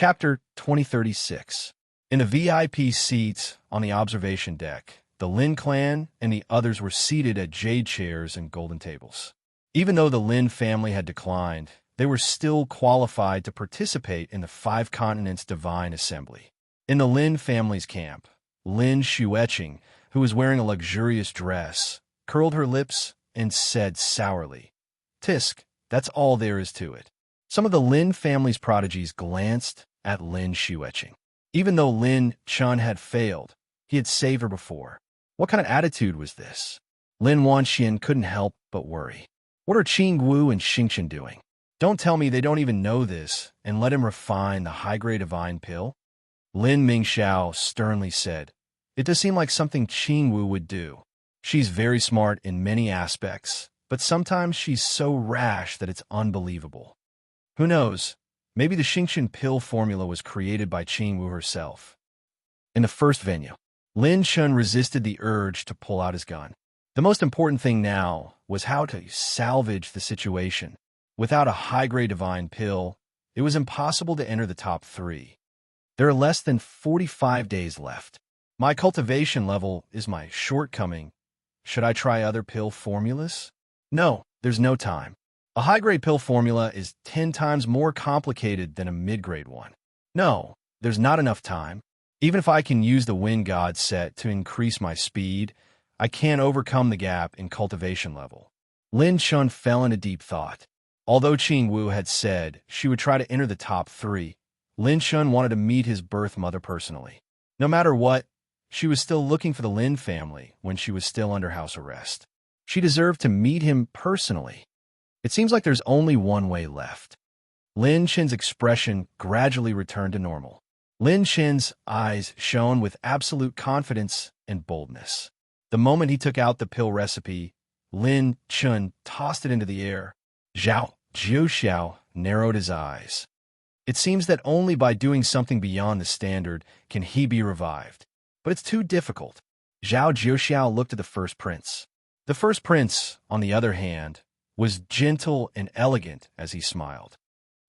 Chapter 2036. In the VIP seats on the observation deck, the Lin clan and the others were seated at jade chairs and golden tables. Even though the Lin family had declined, they were still qualified to participate in the Five Continents Divine Assembly. In the Lin family's camp, Lin Xueqing, who was wearing a luxurious dress, curled her lips and said sourly, "Tisk, that's all there is to it." Some of the Lin family's prodigies glanced at Lin Xueqing. Even though Lin Chun had failed, he had saved her before. What kind of attitude was this? Lin Wanxian couldn't help but worry. What are Qing Wu and Xingqian doing? Don't tell me they don't even know this and let him refine the high-grade divine pill? Lin Mingxiao sternly said, "It does seem like something Qing Wu would do. She's very smart in many aspects, but sometimes she's so rash that it's unbelievable. Who knows? Maybe the Xingqian pill formula was created by Qing Wu herself." In the first venue, Lin Chun resisted the urge to pull out his gun. The most important thing now was how to salvage the situation. Without a high-grade divine pill, it was impossible to enter the top 3. There are less than 45 days left. My cultivation level is my shortcoming. Should I try other pill formulas? No, there's no time. A high-grade pill formula is 10 times more complicated than a mid-grade one. No, there's not enough time. Even if I can use the Wind God set to increase my speed, I can't overcome the gap in cultivation level. Lin Chun fell into deep thought. Although Qing Wu had said she would try to enter the top 3, Lin Chun wanted to meet his birth mother personally. No matter what, she was still looking for the Lin family when she was still under house arrest. She deserved to meet him personally. It seems like there's only one way left. Lin Chen's expression gradually returned to normal. Lin Chen's eyes shone with absolute confidence and boldness. The moment he took out the pill recipe, Lin Chun tossed it into the air. Zhao Jiuxiao narrowed his eyes. It seems that only by doing something beyond the standard can he be revived. But it's too difficult. Zhao Jiuxiao looked at the first prince. The first prince, on the other hand, was gentle and elegant as he smiled.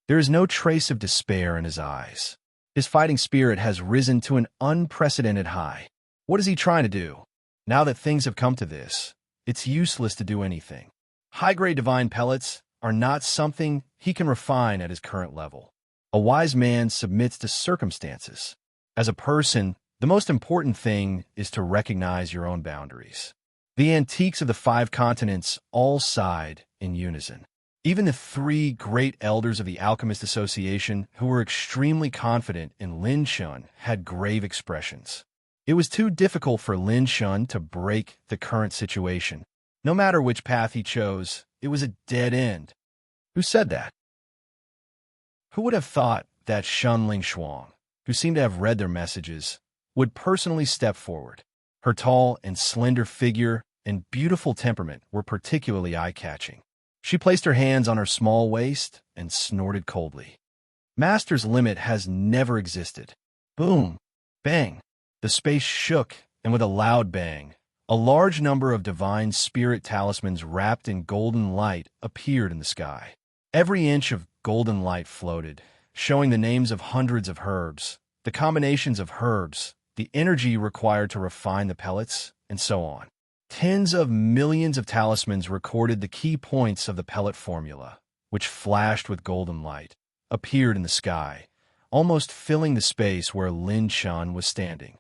There is no trace of despair in his eyes. His fighting spirit has risen to an unprecedented high. What is he trying to do? Now that things have come to this, it's useless to do anything. High-grade divine pellets are not something he can refine at his current level. A wise man submits to circumstances. As a person, the most important thing is to recognize your own boundaries. The antiques of the 5 continents all sighed in unison. Even the 3 great elders of the Alchemist Association, who were extremely confident in Lin Chun, had grave expressions. It was too difficult for Lin Chun to break the current situation. No matter which path he chose, it was a dead end. Who said that? Who would have thought that Shun Ling Shuang, who seemed to have read their messages, would personally step forward? Her tall and slender figure and beautiful temperament were particularly eye-catching. She placed her hands on her small waist and snorted coldly. Master's limit has never existed. Boom! Bang! The space shook, and with a loud bang, a large number of divine spirit talismans wrapped in golden light appeared in the sky. Every inch of golden light floated, showing the names of hundreds of herbs, the combinations of herbs, the energy required to refine the pellets, and so on. Tens of millions of talismans recorded the key points of the pellet formula, which flashed with golden light, appeared in the sky, almost filling the space where Lin Chun was standing.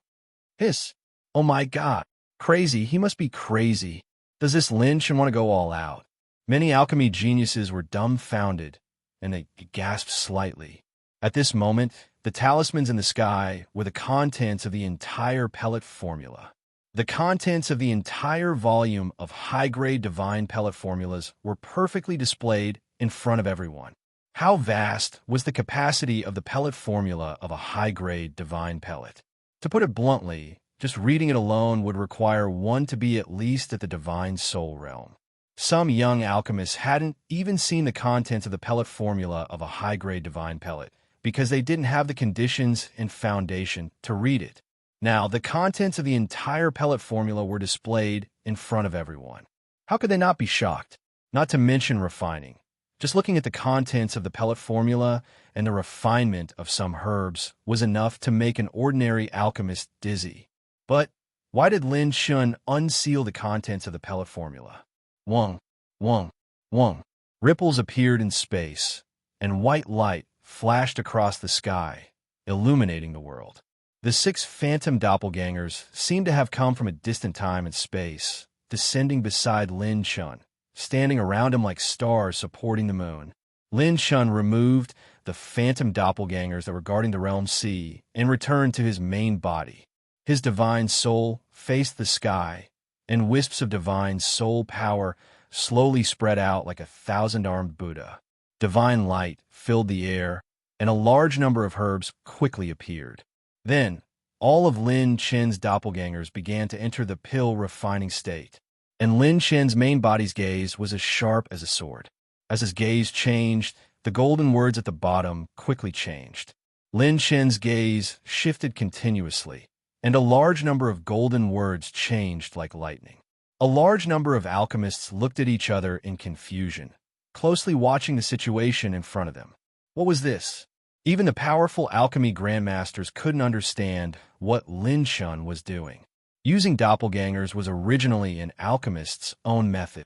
Hiss! Oh my God! Crazy, he must be crazy. Does this Lin Chun want to go all out? Many alchemy geniuses were dumbfounded, and they gasped slightly. At this moment, the talismans in the sky were the contents of the entire pellet formula. The contents of the entire volume of high-grade divine pellet formulas were perfectly displayed in front of everyone. How vast was the capacity of the pellet formula of a high-grade divine pellet? To put it bluntly, just reading it alone would require one to be at least at the divine soul realm. Some young alchemists hadn't even seen the contents of the pellet formula of a high-grade divine pellet because they didn't have the conditions and foundation to read it. Now, the contents of the entire pellet formula were displayed in front of everyone. How could they not be shocked? Not to mention refining. Just looking at the contents of the pellet formula and the refinement of some herbs was enough to make an ordinary alchemist dizzy. But why did Lin Shun unseal the contents of the pellet formula? Wong, wong, wong. Ripples appeared in space, and white light flashed across the sky, illuminating the world. The 6 phantom doppelgangers seemed to have come from a distant time and space, descending beside Lin Shun, standing around him like stars supporting the moon. Lin Shun removed the phantom doppelgangers that were guarding the realm sea and returned to his main body. His divine soul faced the sky, and wisps of divine soul power slowly spread out like a 1,000-armed Buddha. Divine light filled the air, and a large number of herbs quickly appeared. Then, all of Lin Chen's doppelgangers began to enter the pill refining state, and Lin Chen's main body's gaze was as sharp as a sword. As his gaze changed, the golden words at the bottom quickly changed. Lin Chen's gaze shifted continuously, and a large number of golden words changed like lightning. A large number of alchemists looked at each other in confusion, closely watching the situation in front of them. What was this? Even the powerful alchemy grandmasters couldn't understand what Lin Shun was doing. Using doppelgangers was originally an alchemist's own method.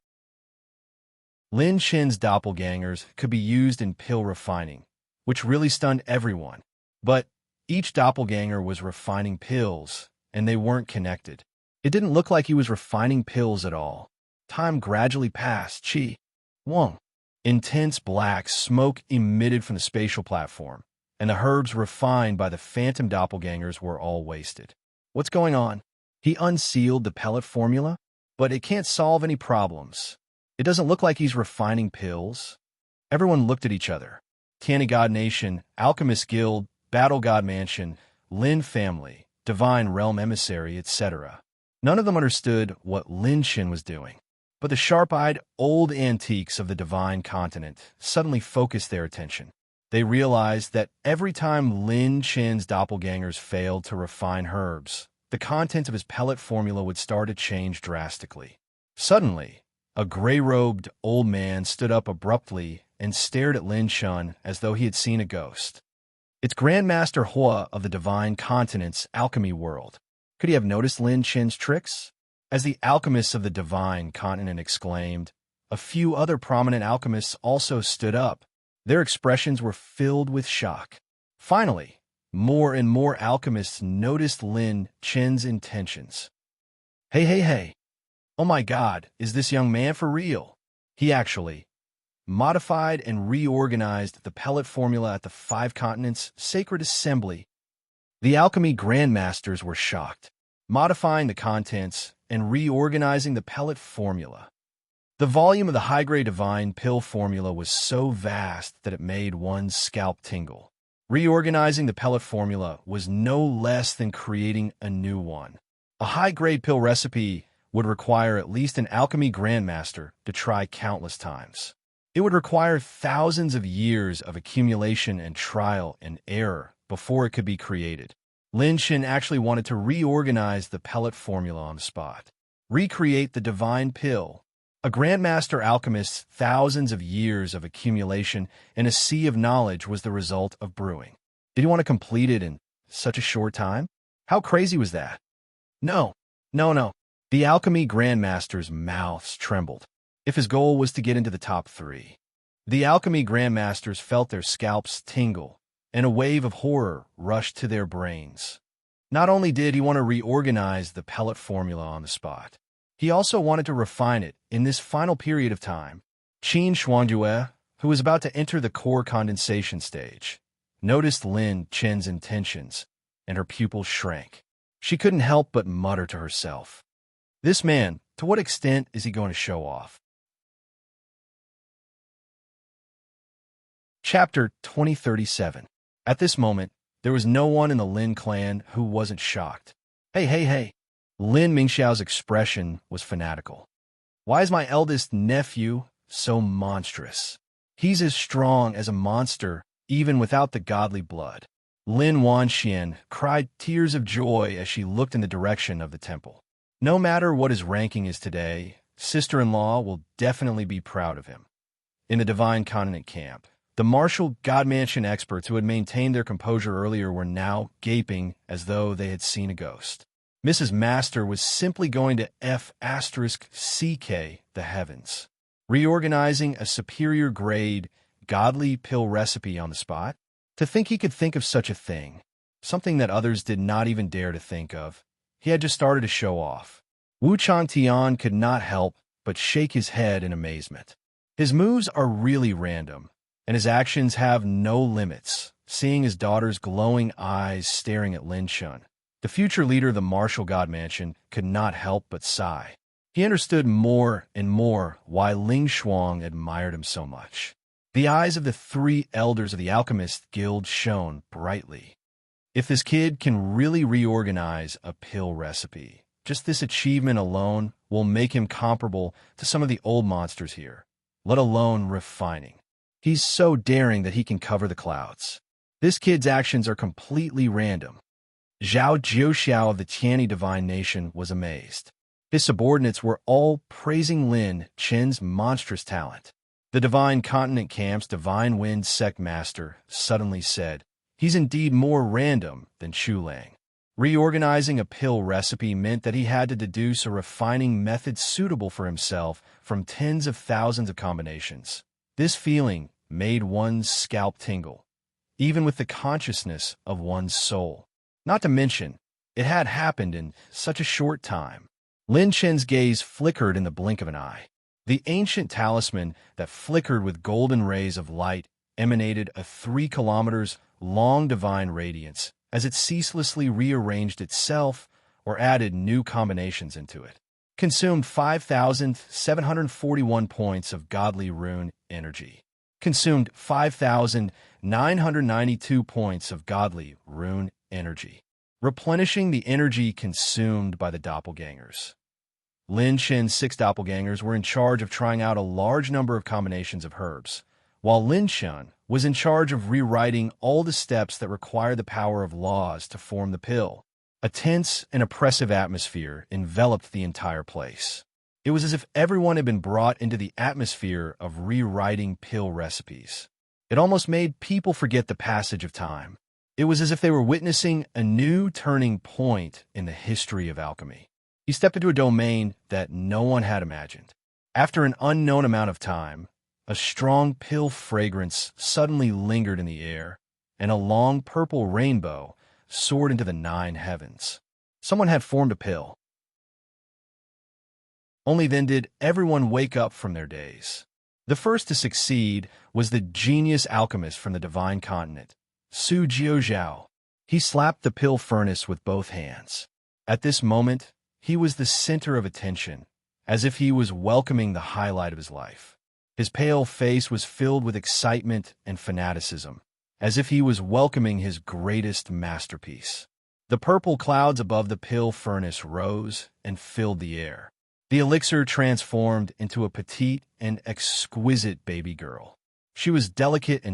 Lin Chen's doppelgangers could be used in pill refining, which really stunned everyone. But each doppelganger was refining pills, and they weren't connected. It didn't look like he was refining pills at all. Time gradually passed. Wong. Intense black smoke emitted from the spatial platform, and the herbs refined by the phantom doppelgangers were all wasted. What's going on? He unsealed the pellet formula, but it can't solve any problems. It doesn't look like he's refining pills. Everyone looked at each other. Canny God Nation, Alchemist Guild, Battle God Mansion, Lin Family, Divine Realm Emissary, etc. None of them understood what Lin Shin was doing. But the sharp-eyed old antiques of the Divine Continent suddenly focused their attention. They realized that every time Lin Chen's doppelgangers failed to refine herbs, the content of his pellet formula would start to change drastically. Suddenly, a gray-robed old man stood up abruptly and stared at Lin Shun as though he had seen a ghost. It's Grandmaster Hua of the Divine Continent's alchemy world. Could he have noticed Lin Chen's tricks? As the alchemists of the Divine Continent exclaimed, a few other prominent alchemists also stood up. Their expressions were filled with shock. Finally, more and more alchemists noticed Lin Chen's intentions. Hey. Oh my God, is this young man for real? He actually modified and reorganized the pellet formula at the 5 Continents Sacred Assembly. The alchemy grandmasters were shocked, modifying the contents and reorganizing the pellet formula. The volume of the high-grade divine pill formula was so vast that it made one's scalp tingle. Reorganizing the pellet formula was no less than creating a new one. A high-grade pill recipe would require at least an alchemy grandmaster to try countless times. It would require thousands of years of accumulation and trial and error before it could be created. Lin Shin actually wanted to reorganize the pellet formula on the spot. Recreate the divine pill. A grandmaster alchemist's thousands of years of accumulation and a sea of knowledge was the result of brewing. Did he want to complete it in such a short time? How crazy was that? No. The alchemy grandmaster's mouths trembled. If his goal was to get into the top 3, the alchemy grandmasters felt their scalps tingle, and a wave of horror rushed to their brains. Not only did he want to reorganize the pellet formula on the spot, he also wanted to refine it in this final period of time. Qin Xuanjue, who was about to enter the core condensation stage, noticed Lin Chen's intentions, and her pupils shrank. She couldn't help but mutter to herself, "This man, to what extent is he going to show off?" Chapter 2037. At this moment, there was no one in the Lin clan who wasn't shocked. Hey. Lin Mingxiao's expression was fanatical. Why is my eldest nephew so monstrous? He's as strong as a monster, even without the godly blood. Lin Wanxian cried tears of joy as she looked in the direction of the temple. No matter what his ranking is today, sister-in-law will definitely be proud of him. In the Divine Continent camp, the martial God-Mansion experts who had maintained their composure earlier were now gaping as though they had seen a ghost. Mrs. Master was simply going to F***CK the heavens, reorganizing a superior grade, godly pill recipe on the spot. To think he could think of such a thing, something that others did not even dare to think of, he had just started to show off. Wu Tian could not help but shake his head in amazement. His moves are really random, and his actions have no limits. Seeing his daughter's glowing eyes staring at Lin Shun, the future leader of the martial God Mansion could not help but sigh. He understood more and more why Ling Shuang admired him so much. The eyes of the three elders of the Alchemist Guild shone brightly. If this kid can really reorganize a pill recipe, just this achievement alone will make him comparable to some of the old monsters here, let alone refining. He's so daring that he can cover the clouds. This kid's actions are completely random. Zhao Jiuxiao of the Tianyi Divine Nation was amazed. His subordinates were all praising Lin Chen's monstrous talent. The Divine Continent camp's Divine Wind Sect Master suddenly said, "He's indeed more random than Chu Lang." Reorganizing a pill recipe meant that he had to deduce a refining method suitable for himself from tens of thousands of combinations. This feeling made one's scalp tingle, even with the consciousness of one's soul. Not to mention, it had happened in such a short time. Lin Chen's gaze flickered in the blink of an eye. The ancient talisman that flickered with golden rays of light emanated a 3 kilometers long divine radiance as it ceaselessly rearranged itself or added new combinations into it. Consumed 5,741 points of godly rune energy. Consumed 5,992 points of godly rune energy, replenishing the energy consumed by the doppelgangers. Lin Chen's 6 doppelgangers were in charge of trying out a large number of combinations of herbs, while Lin Shun was in charge of rewriting all the steps that require the power of laws to form the pill. A tense and oppressive atmosphere enveloped the entire place. It was as if everyone had been brought into the atmosphere of rewriting pill recipes. It almost made people forget the passage of time. It was as if they were witnessing a new turning point in the history of alchemy. He stepped into a domain that no one had imagined. After an unknown amount of time, a strong pill fragrance suddenly lingered in the air, and a long purple rainbow soared into the 9 heavens. Someone had formed a pill. Only then did everyone wake up from their daze. The first to succeed was the genius alchemist from the Divine Continent, Su Jiuzhao. He slapped the pill furnace with both hands. At this moment, he was the center of attention, as if he was welcoming the highlight of his life. His pale face was filled with excitement and fanaticism, as if he was welcoming his greatest masterpiece. The purple clouds above the pill furnace rose and filled the air. The elixir transformed into a petite and exquisite baby girl. She was delicate,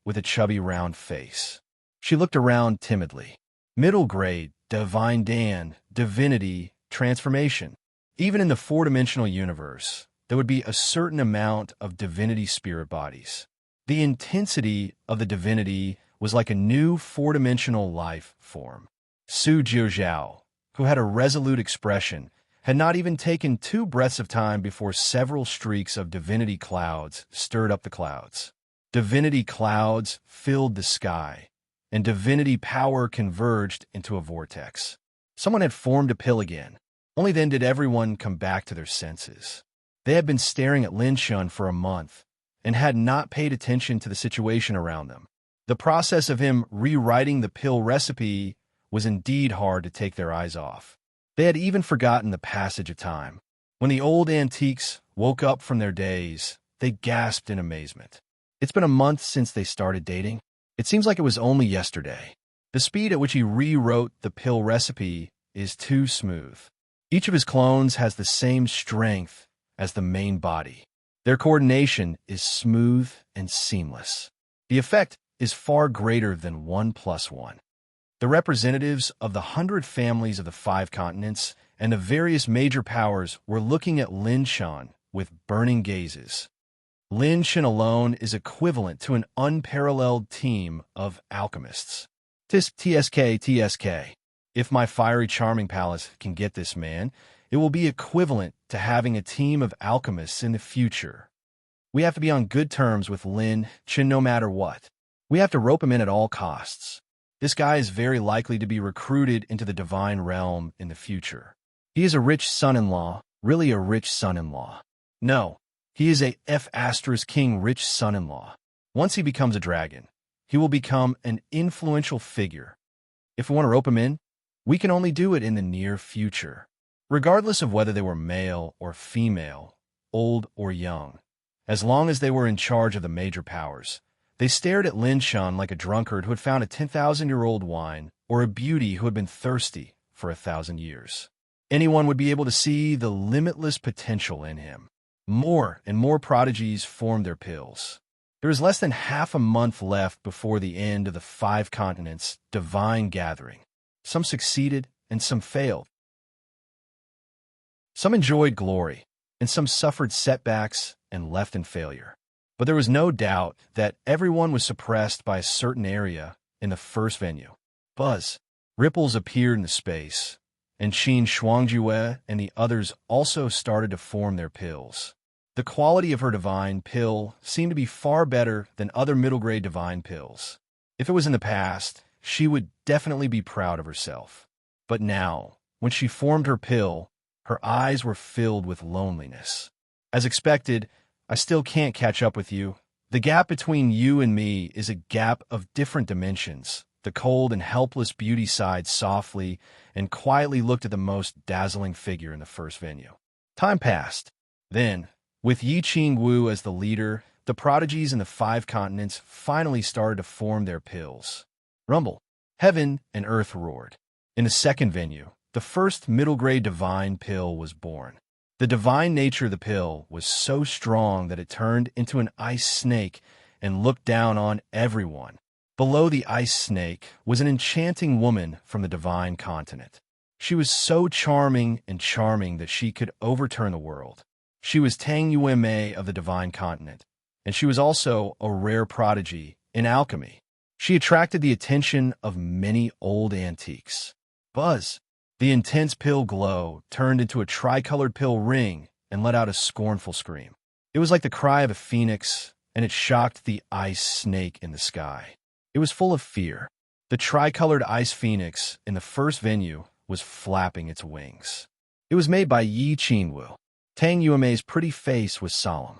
with a chubby round face. She looked around timidly. Middle grade, divine Dan, divinity, transformation. Even in the 4-dimensional universe, there would be a certain amount of divinity spirit bodies. The intensity of the divinity was like a new 4-dimensional life form. Su Jiuzhao, who had a resolute expression, had not even taken 2 breaths of time before several streaks of divinity clouds stirred up the clouds. Divinity clouds filled the sky, and divinity power converged into a vortex. Someone had formed a pill again. Only then did everyone come back to their senses. They had been staring at Lin Shun for a month and had not paid attention to the situation around them. The process of him rewriting the pill recipe was indeed hard to take their eyes off. They had even forgotten the passage of time. When the old antiques woke up from their daze, they gasped in amazement. It's been a month since they started dating. It seems like it was only yesterday. The speed at which he rewrote the pill recipe is too smooth. Each of his clones has the same strength as the main body. Their coordination is smooth and seamless. The effect is far greater than 1+1. The representatives of the 100 families of the 5 continents and the various major powers were looking at Lin Shan with burning gazes. Lin Chen alone is equivalent to an unparalleled team of alchemists. TSK. If my fiery charming palace can get this man, it will be equivalent to having a team of alchemists in the future. We have to be on good terms with Lin Chen no matter what. We have to rope him in at all costs. This guy is very likely to be recruited into the divine realm in the future. He is a rich son-in-law, really a rich son-in-law. No, he is a King rich son-in-law. Once he becomes a dragon, he will become an influential figure. If we want to rope him in, we can only do it in the near future. Regardless of whether they were male or female, old or young, as long as they were in charge of the major powers, they stared at Lin Chen like a drunkard who had found a 10,000-year-old wine or a beauty who had been thirsty for 1,000 years. Anyone would be able to see the limitless potential in him. More and more prodigies formed their pills. There is less than half a month left before the end of the 5 continents' divine gathering. Some succeeded and some failed. Some enjoyed glory, and some suffered setbacks and left in failure. But there was no doubt that everyone was suppressed by a certain area in the first venue. Buzz. Ripples appeared in the space, and Qin Shuangjue and the others also started to form their pills. The quality of her divine pill seemed to be far better than other middle-grade divine pills. If it was in the past, she would definitely be proud of herself. But now, when she formed her pill, her eyes were filled with loneliness. As expected, I still can't catch up with you. The gap between you and me is a gap of different dimensions. The cold and helpless beauty sighed softly and quietly looked at the most dazzling figure in the first venue. Time passed. Then, with Yi Qingwu as the leader, the prodigies in the 5 continents finally started to form their pills. Rumble. Heaven and earth roared. In the second venue, the first middle-grade divine pill was born. The divine nature of the pill was so strong that it turned into an ice snake and looked down on everyone. Below the ice snake was an enchanting woman from the divine continent. She was so charming that she could overturn the world. She was Tang Yueme of the divine continent, and she was also a rare prodigy in alchemy. She attracted the attention of many old antiques. Buzz. The intense pill glow turned into a tricolored pill ring and let out a scornful scream. It was like the cry of a phoenix, and it shocked the ice snake in the sky. It was full of fear. The tricolored ice phoenix in the first venue was flapping its wings. It was made by Yi Qingwu. Tang Yueme's pretty face was solemn.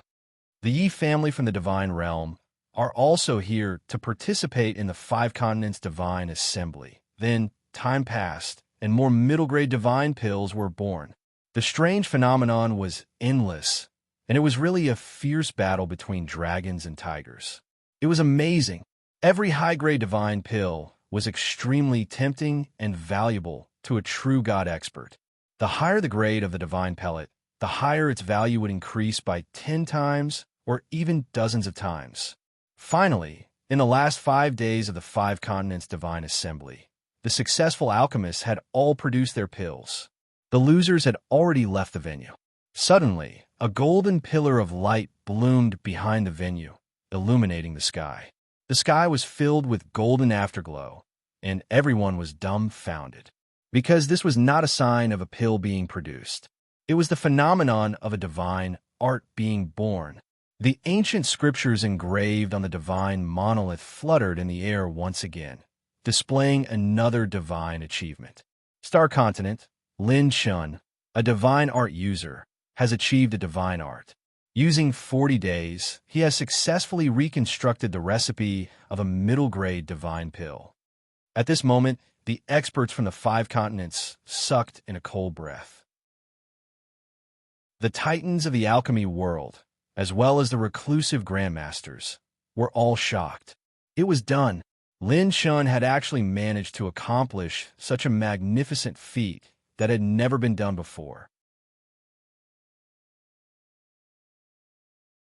The Yi family from the divine realm are also here to participate in the 5 continents divine assembly. Then, time passed, and more middle-grade divine pills were born. The strange phenomenon was endless, and it was really a fierce battle between dragons and tigers. It was amazing. Every high-grade divine pill was extremely tempting and valuable to a true god expert. The higher the grade of the divine pellet, the higher its value would increase by 10 times or even dozens of times. Finally, in the last 5 days of the 5 continents divine assembly, the successful alchemists had all produced their pills. The losers had already left the venue. Suddenly, a golden pillar of light bloomed behind the venue, illuminating the sky. The sky was filled with golden afterglow, and everyone was dumbfounded. Because this was not a sign of a pill being produced. It was the phenomenon of a divine art being born. The ancient scriptures engraved on the divine monolith fluttered in the air once again, displaying another divine achievement. Star Continent, Lin Chen, a divine art user, has achieved a divine art. Using 40 days, he has successfully reconstructed the recipe of a middle-grade divine pill. At this moment, the experts from the 5 continents sucked in a cold breath. The titans of the alchemy world, as well as the reclusive grandmasters, were all shocked. It was done. Lin Chen had actually managed to accomplish such a magnificent feat that had never been done before.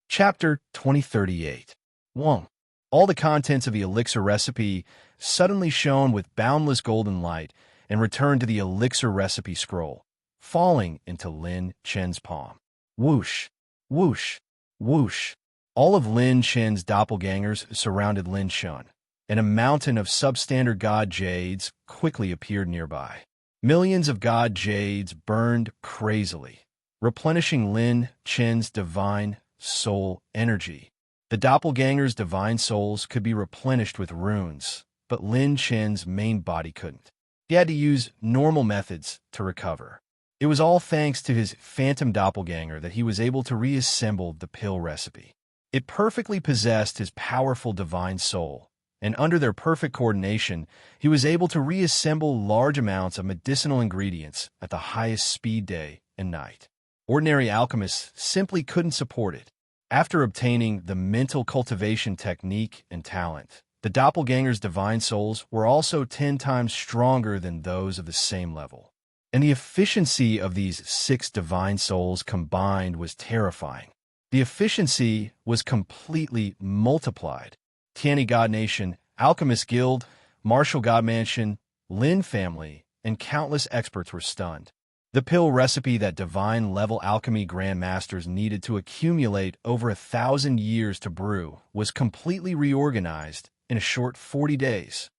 Chapter 2038. 1. All the contents of the elixir recipe suddenly shone with boundless golden light and returned to the elixir recipe scroll, falling into Lin Chen's palm. Whoosh, whoosh, whoosh. All of Lin Chen's doppelgangers surrounded Lin Shun, and a mountain of substandard god jades quickly appeared nearby. Millions of god jades burned crazily, replenishing Lin Chen's divine soul energy. The doppelgangers' divine souls could be replenished with runes, but Lin Chen's main body couldn't. He had to use normal methods to recover. It was all thanks to his phantom doppelganger that he was able to reassemble the pill recipe. It perfectly possessed his powerful divine soul, and under their perfect coordination, he was able to reassemble large amounts of medicinal ingredients at the highest speed day and night. Ordinary alchemists simply couldn't support it. After obtaining the mental cultivation technique and talent, the doppelgangers' divine souls were also 10 times stronger than those of the same level. And the efficiency of these 6 divine souls combined was terrifying. The efficiency was completely multiplied. Tiani God Nation, Alchemist Guild, Martial God Mansion, Lin family, and countless experts were stunned. The pill recipe that divine-level alchemy grandmasters needed to accumulate over 1,000 years to brew was completely reorganized in a short 40 days.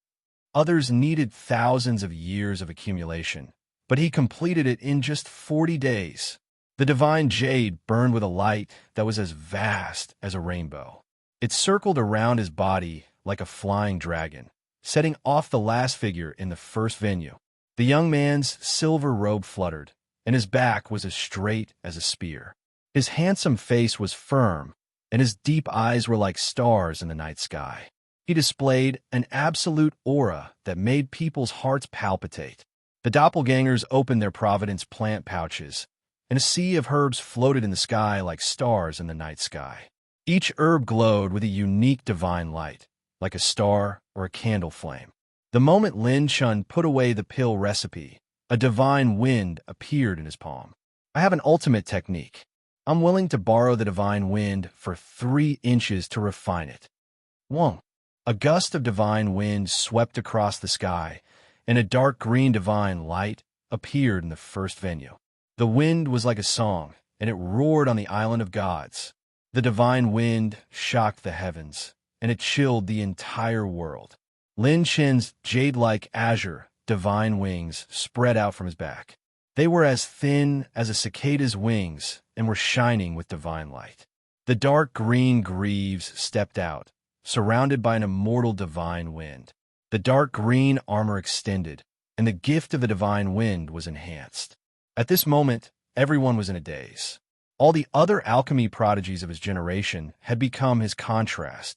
Others needed thousands of years of accumulation, but he completed it in just 40 days. The divine jade burned with a light that was as vast as a rainbow. It circled around his body like a flying dragon, setting off the last figure in the first venue. The young man's silver robe fluttered, and his back was as straight as a spear. His handsome face was firm, and his deep eyes were like stars in the night sky. He displayed an absolute aura that made people's hearts palpitate. The doppelgangers opened their Providence plant pouches, and a sea of herbs floated in the sky like stars in the night sky. Each herb glowed with a unique divine light, like a star or a candle flame. The moment Lin Chun put away the pill recipe, a divine wind appeared in his palm. I have an ultimate technique. I'm willing to borrow the divine wind for 3 inches to refine it. 1. A gust of divine wind swept across the sky, and a dark green divine light appeared in the first venue. The wind was like a song, and it roared on the island of gods. The divine wind shocked the heavens, and it chilled the entire world. Lin Chen's jade-like azure, divine wings spread out from his back. They were as thin as a cicada's wings and were shining with divine light. The dark green greaves stepped out, surrounded by an immortal divine wind. The dark green armor extended, and the gift of the divine wind was enhanced. At this moment, everyone was in a daze. All the other alchemy prodigies of his generation had become his contrast.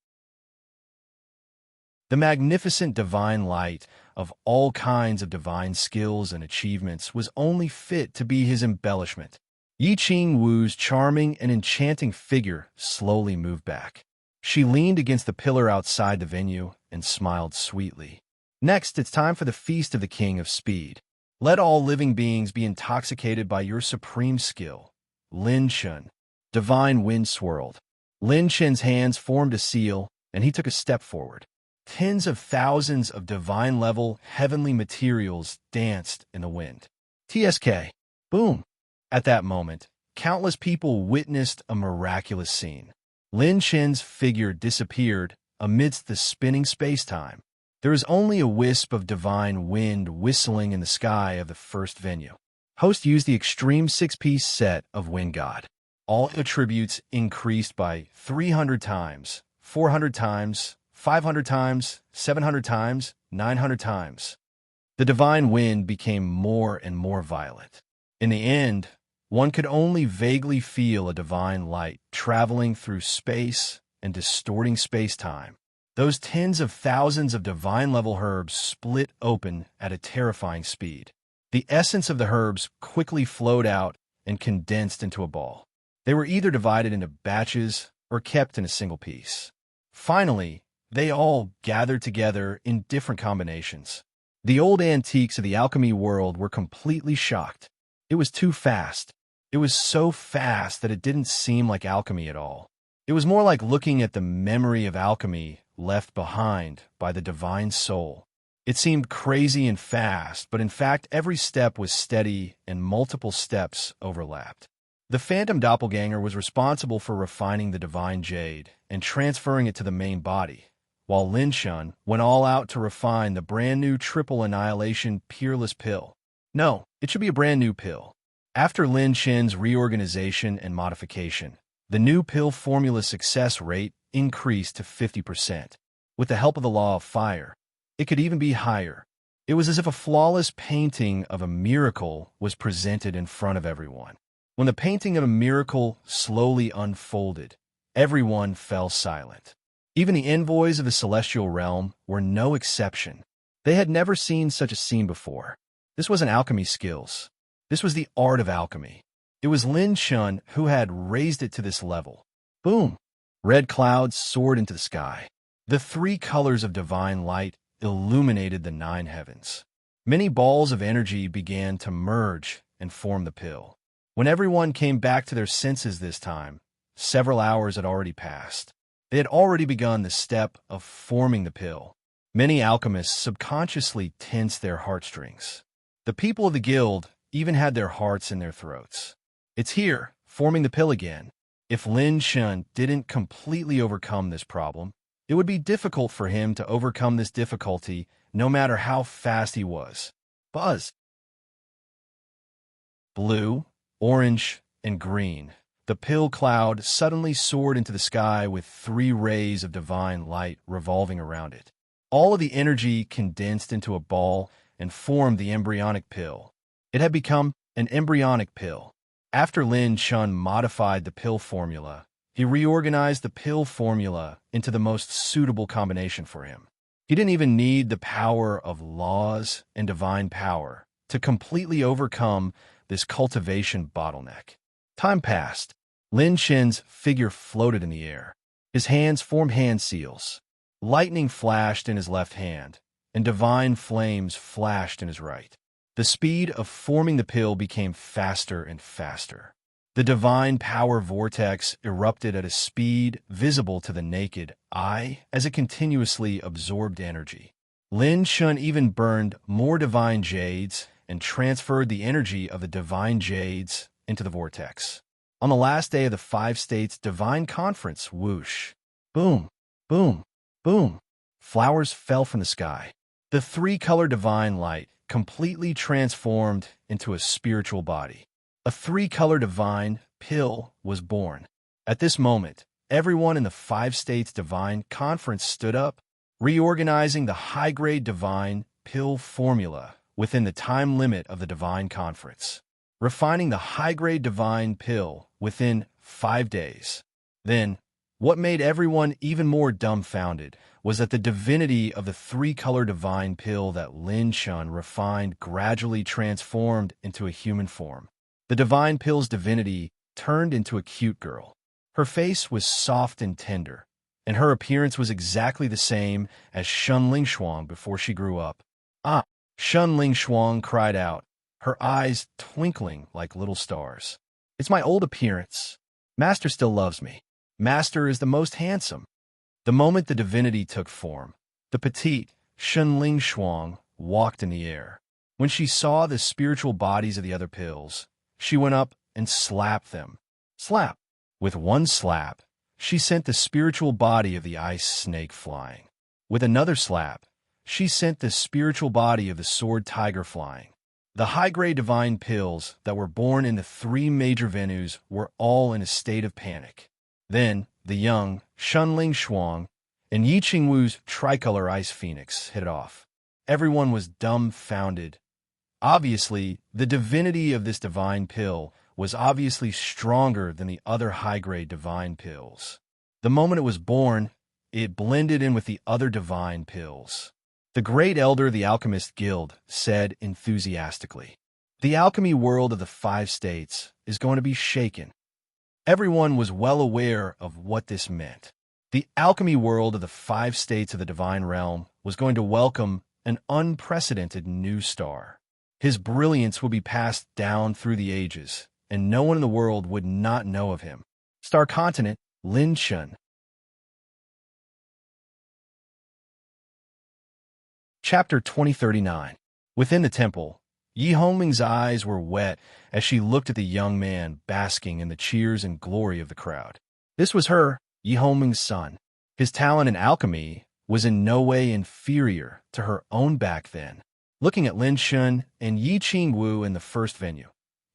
The magnificent divine light of all kinds of divine skills and achievements was only fit to be his embellishment. Yi Qing Wu's charming and enchanting figure slowly moved back. She leaned against the pillar outside the venue and smiled sweetly. Next, it's time for the Feast of the King of Speed. Let all living beings be intoxicated by your supreme skill. Lin Chun. Divine wind swirled. Lin Chen's hands formed a seal, and he took a step forward. Tens of thousands of divine-level heavenly materials danced in the wind. TSK. Boom. At that moment, countless people witnessed a miraculous scene. Lin Chen's figure disappeared amidst the spinning space-time. There was only a wisp of divine wind whistling in the sky of the first venue. Host used the extreme 6-piece set of Wind God. All attributes increased by 300 times, 400 times, 500 times, 700 times, 900 times. The divine wind became more and more violent. In the end, one could only vaguely feel a divine light traveling through space and distorting space-time. Those tens of thousands of divine-level herbs split open at a terrifying speed. The essence of the herbs quickly flowed out and condensed into a ball. They were either divided into batches or kept in a single piece. Finally, they all gathered together in different combinations. The old antiques of the alchemy world were completely shocked. It was too fast. It was so fast that it didn't seem like alchemy at all. It was more like looking at the memory of alchemy left behind by the divine soul. It seemed crazy and fast, but in fact every step was steady and multiple steps overlapped. The phantom doppelganger was responsible for refining the divine jade and transferring it to the main body, while Lin Shun went all out to refine the brand new triple annihilation peerless pill. No, it should be a brand new pill. After Lin Shin's reorganization and modification, the new pill formula's success rate increased to 50%. With the help of the law of fire, it could even be higher. It was as if a flawless painting of a miracle was presented in front of everyone. When the painting of a miracle slowly unfolded, everyone fell silent. Even the envoys of the celestial realm were no exception. They had never seen such a scene before. This wasn't alchemy skills. This was the art of alchemy. It was Lin Shun who had raised it to this level. Boom! Red clouds soared into the sky. The three colors of divine light illuminated the nine heavens. Many balls of energy began to merge and form the pill. When everyone came back to their senses this time, several hours had already passed. They had already begun the step of forming the pill. Many alchemists subconsciously tensed their heartstrings. The people of the guild even had their hearts in their throats. It's here, forming the pill again. If Lin Shun didn't completely overcome this problem, it would be difficult for him to overcome this difficulty no matter how fast he was. Buzz. Blue, orange, and green. The pill cloud suddenly soared into the sky with three rays of divine light revolving around it. All of the energy condensed into a ball and formed the embryonic pill. It had become an embryonic pill. After Lin Shun modified the pill formula, he reorganized the pill formula into the most suitable combination for him. He didn't even need the power of laws and divine power to completely overcome this cultivation bottleneck. Time passed. Lin Shin's figure floated in the air. His hands formed hand seals. Lightning flashed in his left hand, and divine flames flashed in his right. The speed of forming the pill became faster and faster. The divine power vortex erupted at a speed visible to the naked eye as it continuously absorbed energy. Lin Shun even burned more divine jades and transferred the energy of the divine jades into the vortex. On the last day of the 5 states divine conference, whoosh, boom, boom, boom, flowers fell from the sky. The 3-color divine light completely transformed into a spiritual body. A 3-color divine pill was born. At this moment, everyone in the 5 states divine conference stood up, reorganizing the high-grade divine pill formula within the time limit of the divine conference, refining the high-grade divine pill within 5 days. Then, what made everyone even more dumbfounded was that the divinity of the 3-color divine pill that Lin Shun refined gradually transformed into a human form. The divine pill's divinity turned into a cute girl. Her face was soft and tender, and her appearance was exactly the same as Shun Lingshuang before she grew up. Ah! Shun Lingshuang cried out, her eyes twinkling like little stars. It's my old appearance. Master still loves me. Master is the most handsome. The moment the divinity took form, the petite Shun Lingshuang walked in the air. When she saw the spiritual bodies of the other pills, she went up and slapped them. Slap! With one slap, she sent the spiritual body of the ice snake flying. With another slap, she sent the spiritual body of the sword tiger flying. The high-grade divine pills that were born in the 3 major venues were all in a state of panic. Then, the young Shun Lingshuang and Yi Qingwu's tricolor ice phoenix hit it off. Everyone was dumbfounded. Obviously, the divinity of this divine pill was obviously stronger than the other high-grade divine pills. The moment it was born, it blended in with the other divine pills. The great elder of the Alchemist Guild said enthusiastically, "The alchemy world of the 5 states is going to be shaken." Everyone was well aware of what this meant. The alchemy world of the 5 states of the divine realm was going to welcome an unprecedented new star. His brilliance would be passed down through the ages, and no one in the world would not know of him. Star Continent, Lin Shun. Chapter 2039. Within the temple, Yi Hongming's eyes were wet as she looked at the young man basking in the cheers and glory of the crowd. This was her, Yi Hongming's son. His talent in alchemy was in no way inferior to her own back then. Looking at Lin Shun and Yi Qingwu in the first venue,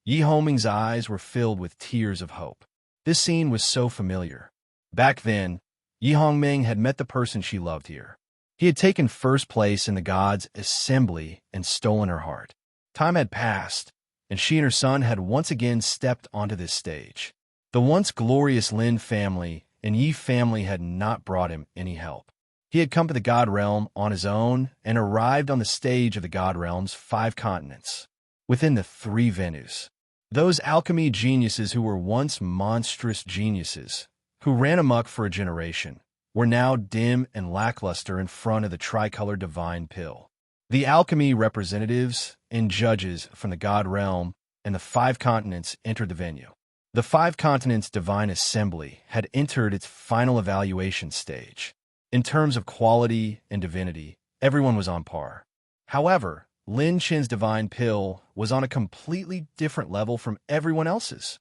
Yi Hongming's eyes were filled with tears of hope. This scene was so familiar. Back then, Yi Hongming had met the person she loved here. He had taken first place in the gods' assembly and stolen her heart. Time had passed, and she and her son had once again stepped onto this stage. The once glorious Lin family and Yi family had not brought him any help. He had come to the God Realm on his own and arrived on the stage of the God Realm's 5 continents, within the 3 venues. Those alchemy geniuses who were once monstrous geniuses, who ran amok for a generation, were now dim and lackluster in front of the tricolored divine pill. The alchemy representatives and judges from the God Realm and the 5 continents entered the venue. The 5 continents' divine assembly had entered its final evaluation stage. In terms of quality and divinity, everyone was on par. However, Lin Chen's divine pill was on a completely different level from everyone else's.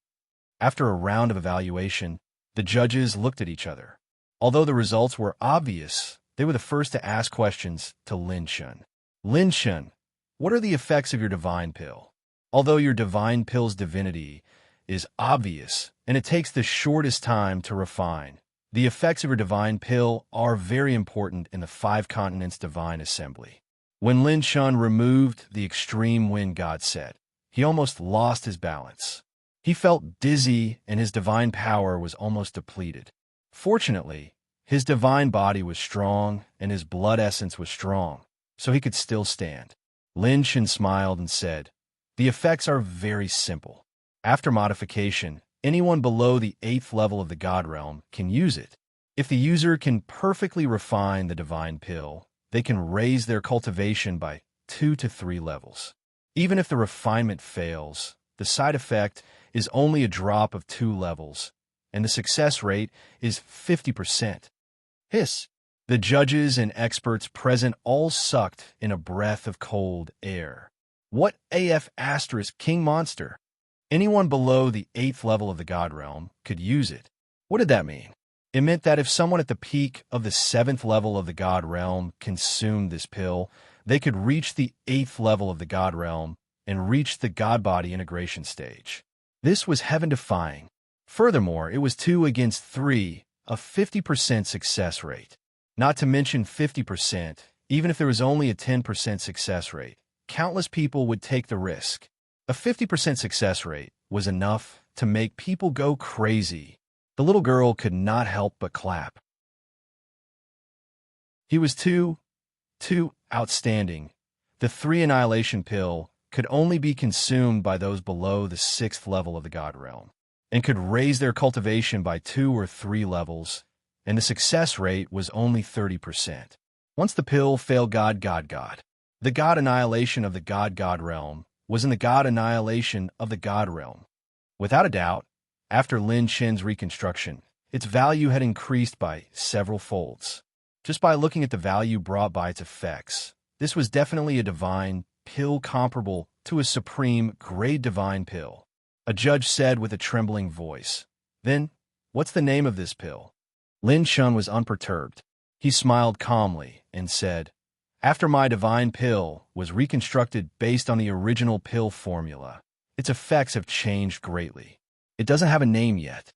After a round of evaluation, the judges looked at each other. Although the results were obvious, they were the first to ask questions to Lin Chen. Lin Chen, what are the effects of your divine pill? Although your divine pill's divinity is obvious and it takes the shortest time to refine, the effects of your divine pill are very important in the 5 continents' divine assembly. When Lin Chen removed the extreme wind god said, he almost lost his balance. He felt dizzy and his divine power was almost depleted. Fortunately, his divine body was strong and his blood essence was strong, so he could still stand. Lin Chen smiled and said, the effects are very simple. After modification, anyone below the 8th level of the God Realm can use it. If the user can perfectly refine the divine pill, they can raise their cultivation by 2 to 3 levels. Even if the refinement fails, the side effect is only a drop of 2 levels, and the success rate is 50%. Hiss! The judges and experts present all sucked in a breath of cold air. What AF asterisk king monster? Anyone below the 8th level of the God Realm could use it. What did that mean? It meant that if someone at the peak of the 7th level of the God Realm consumed this pill, they could reach the 8th level of the God Realm and reach the God Body integration stage. This was heaven-defying. Furthermore, it was 2 against 3, a 50% success rate. Not to mention 50%, even if there was only a 10% success rate, countless people would take the risk. A 50% success rate was enough to make people go crazy. The little girl could not help but clap. He was too outstanding. The 3 annihilation pill could only be consumed by those below the 6th level of the God Realm, and could raise their cultivation by 2 or 3 levels, and the success rate was only 30%. Once the pill failed God. The God annihilation of the God Realm was in the God annihilation of the God Realm. Without a doubt, after Lin Chen's reconstruction, its value had increased by several folds. Just by looking at the value brought by its effects, this was definitely a divine pill comparable to a supreme grade divine pill. A judge said with a trembling voice, "Then, what's the name of this pill?" Lin Chen was unperturbed. He smiled calmly and said, "After my divine pill was reconstructed based on the original pill formula, its effects have changed greatly. It doesn't have a name yet."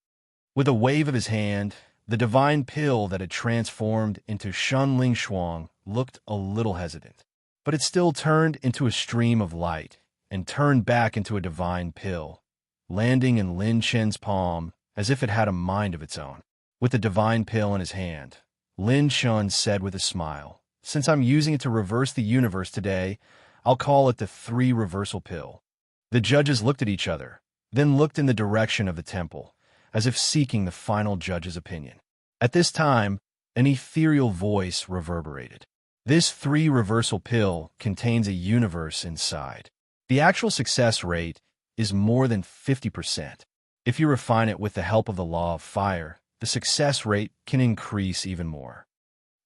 With a wave of his hand, the divine pill that had transformed into Shun Ling Shuang looked a little hesitant. But it still turned into a stream of light and turned back into a divine pill, landing in Lin Chen's palm as if it had a mind of its own. With the divine pill in his hand, Lin Chen said with a smile, "Since I'm using it to reverse the universe today, I'll call it the 3 reversal pill." The judges looked at each other, then looked in the direction of the temple, as if seeking the final judge's opinion. At this time, an ethereal voice reverberated. This 3 reversal pill contains a universe inside. The actual success rate is more than 50%. If you refine it with the help of the law of fire, the success rate can increase even more.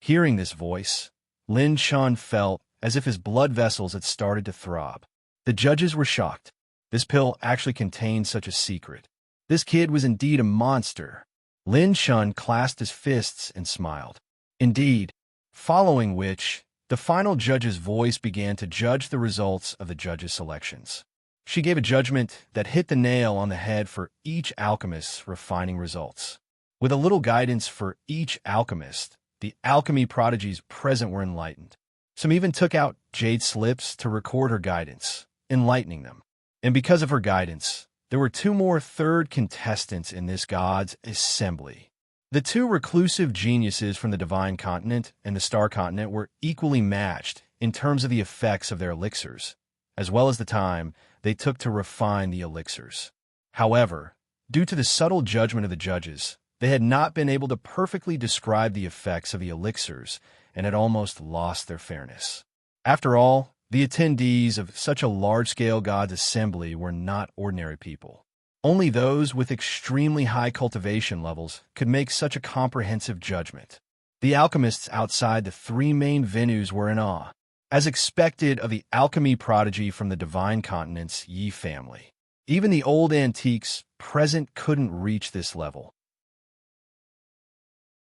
Hearing this voice, Lin Chen felt as if his blood vessels had started to throb. The judges were shocked. This pill actually contained such a secret. This kid was indeed a monster. Lin Chun clasped his fists and smiled. Indeed, following which, the final judge's voice began to judge the results of the judges' selections. She gave a judgment that hit the nail on the head for each alchemist's refining results. With a little guidance for each alchemist, the alchemy prodigies present were enlightened. Some even took out jade slips to record her guidance, enlightening them. And because of her guidance, there were 2 more third contestants in this god's assembly. The 2 reclusive geniuses from the Divine Continent and the Star Continent were equally matched in terms of the effects of their elixirs, as well as the time they took to refine the elixirs. However, due to the subtle judgment of the judges, they had not been able to perfectly describe the effects of the elixirs and had almost lost their fairness. After all, the attendees of such a large-scale god's assembly were not ordinary people. Only those with extremely high cultivation levels could make such a comprehensive judgment. The alchemists outside the 3 main venues were in awe, as expected of the alchemy prodigy from the Divine Continent's Yi family. Even the old antiques present couldn't reach this level.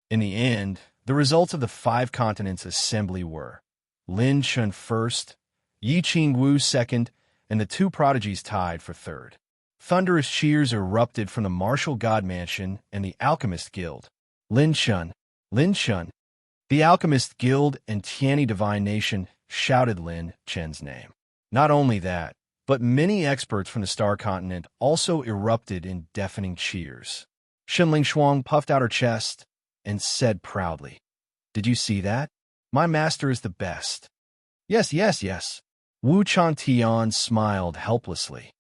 In the end, the results of the 5 continents assembly were Lin Chun first, Yi Qingwu second, and the 2 prodigies tied for third. Thunderous cheers erupted from the Martial God Mansion and the Alchemist Guild. Lin Chun, Lin Chun. The Alchemist Guild and Tianyi Divine Nation shouted Lin Chun's name. Not only that, but many experts from the Star Continent also erupted in deafening cheers. Shenling Shuang puffed out her chest and said proudly, "Did you see that? My master is the best." Yes, yes, yes. Wu Chantian smiled helplessly.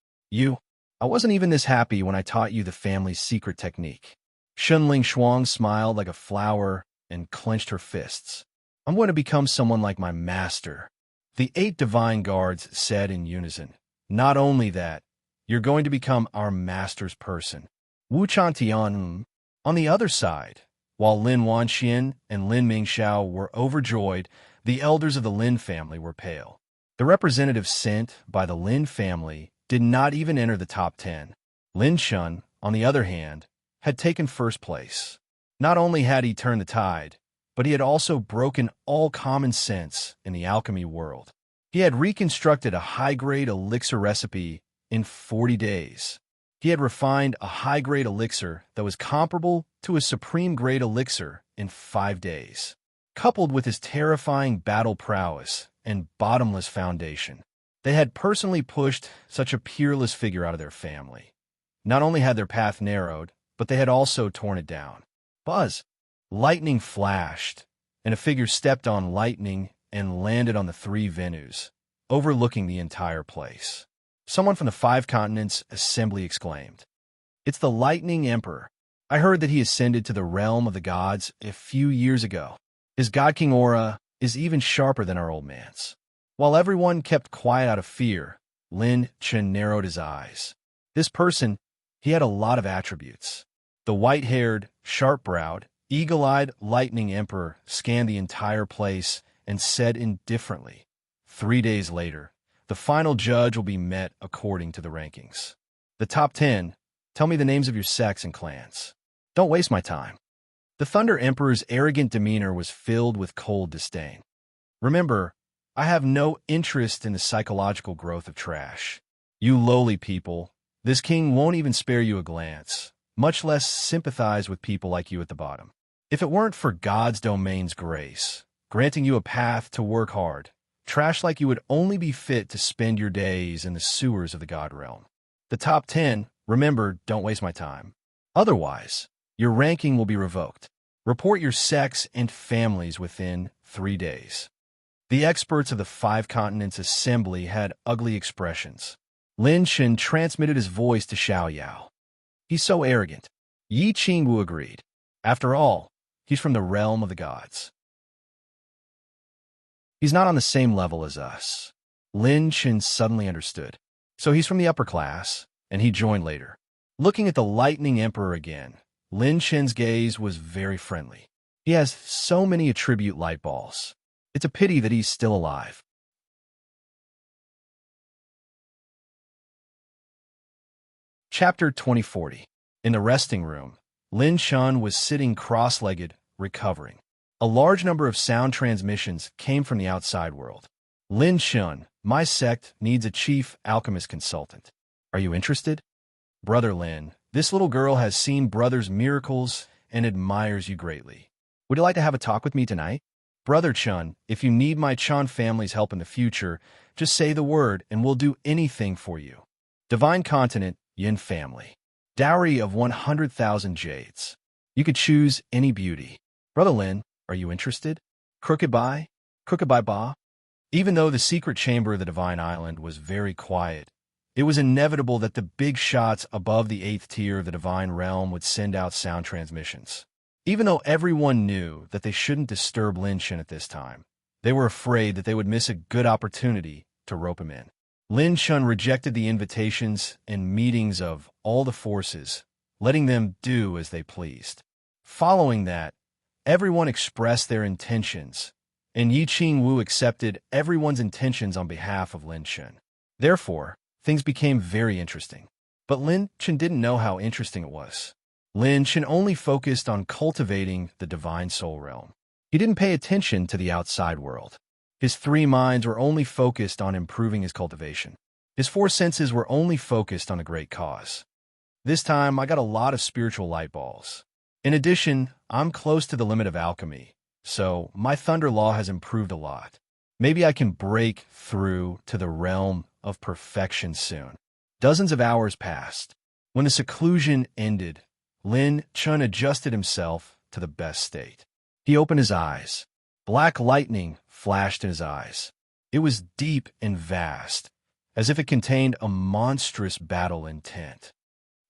I wasn't even this happy when I taught you the family's secret technique. Shenling Shuang smiled like a flower and clenched her fists. I'm going to become someone like my master. The 8 divine guards said in unison. Not only that, you're going to become our master's person. Wu Chantian. On the other side, while Lin Wanxian and Lin Mingxiao were overjoyed, the elders of the Lin family were pale. The representatives sent by the Lin family did not even enter the top 10. Lin Chun, on the other hand, had taken first place. Not only had he turned the tide, but he had also broken all common sense in the alchemy world. He had reconstructed a high-grade elixir recipe in 40 days. He had refined a high-grade elixir that was comparable to a supreme-grade elixir in 5 days. Coupled with his terrifying battle prowess and bottomless foundation, they had personally pushed such a peerless figure out of their family. Not only had their path narrowed, but they had also torn it down. Buzz! Lightning flashed, and a figure stepped on lightning and landed on the 3 venues, overlooking the entire place. Someone from the 5 continents assembly exclaimed, "It's the Lightning Emperor. I heard that he ascended to the realm of the gods a few years ago. His God King aura is even sharper than our old man's." While everyone kept quiet out of fear, Lin Chun narrowed his eyes. This person, he had a lot of attributes. The white-haired, sharp-browed, eagle-eyed Lightning Emperor scanned the entire place and said indifferently, 3 days later, the final judge will be met according to the rankings. The top 10, tell me the names of your sects and clans. Don't waste my time. The Thunder Emperor's arrogant demeanor was filled with cold disdain. Remember, I have no interest in the psychological growth of trash. You lowly people, this king won't even spare you a glance, much less sympathize with people like you at the bottom. If it weren't for God's domain's grace, granting you a path to work hard, trash like you would only be fit to spend your days in the sewers of the God realm. The top 10, remember, don't waste my time. Otherwise, your ranking will be revoked. Report your sects and families within 3 days. The experts of the 5 continents assembly had ugly expressions. Lin Chun transmitted his voice to Xiao Yao. He's so arrogant. Yi Qingwu agreed. After all, he's from the realm of the gods. He's not on the same level as us. Lin Chun suddenly understood. So he's from the upper class, and he joined later. Looking at the Lightning Emperor again, Lin Chun's gaze was very friendly. He has so many attribute light balls. It's a pity that he's still alive. Chapter 2040. In the resting room, Lin Chun was sitting cross-legged, recovering. A large number of sound transmissions came from the outside world. Lin Chun, my sect needs a chief alchemist consultant. Are you interested? Brother Lin, this little girl has seen Brother's miracles and admires you greatly. Would you like to have a talk with me tonight? Brother Chun, if you need my Chun family's help in the future, just say the word and we'll do anything for you. Divine Continent, Yin Family. Dowry of 100,000 jades. You could choose any beauty. Brother Lin, are you interested? Crooked Bye? Crooked Bye Ba? Even though the secret chamber of the Divine Island was very quiet, it was inevitable that the big shots above the 8th tier of the Divine Realm would send out sound transmissions. Even though everyone knew that they shouldn't disturb Lin Chun at this time, they were afraid that they would miss a good opportunity to rope him in. Lin Chun rejected the invitations and meetings of all the forces, letting them do as they pleased. Following that, everyone expressed their intentions, and Yi Qing Wu accepted everyone's intentions on behalf of Lin Chun. Therefore, things became very interesting. But Lin Chun didn't know how interesting it was. Lin Chun only focused on cultivating the Divine Soul Realm. He didn't pay attention to the outside world. His 3 minds were only focused on improving his cultivation. His 4 senses were only focused on a great cause. This time, I got a lot of spiritual light balls. In addition, I'm close to the limit of alchemy, so my thunder law has improved a lot. Maybe I can break through to the realm of perfection soon. Dozens of hours passed. When the seclusion ended, Lin Chun adjusted himself to the best state. He opened his eyes. Black lightning flashed in his eyes. It was deep and vast, as if it contained a monstrous battle intent.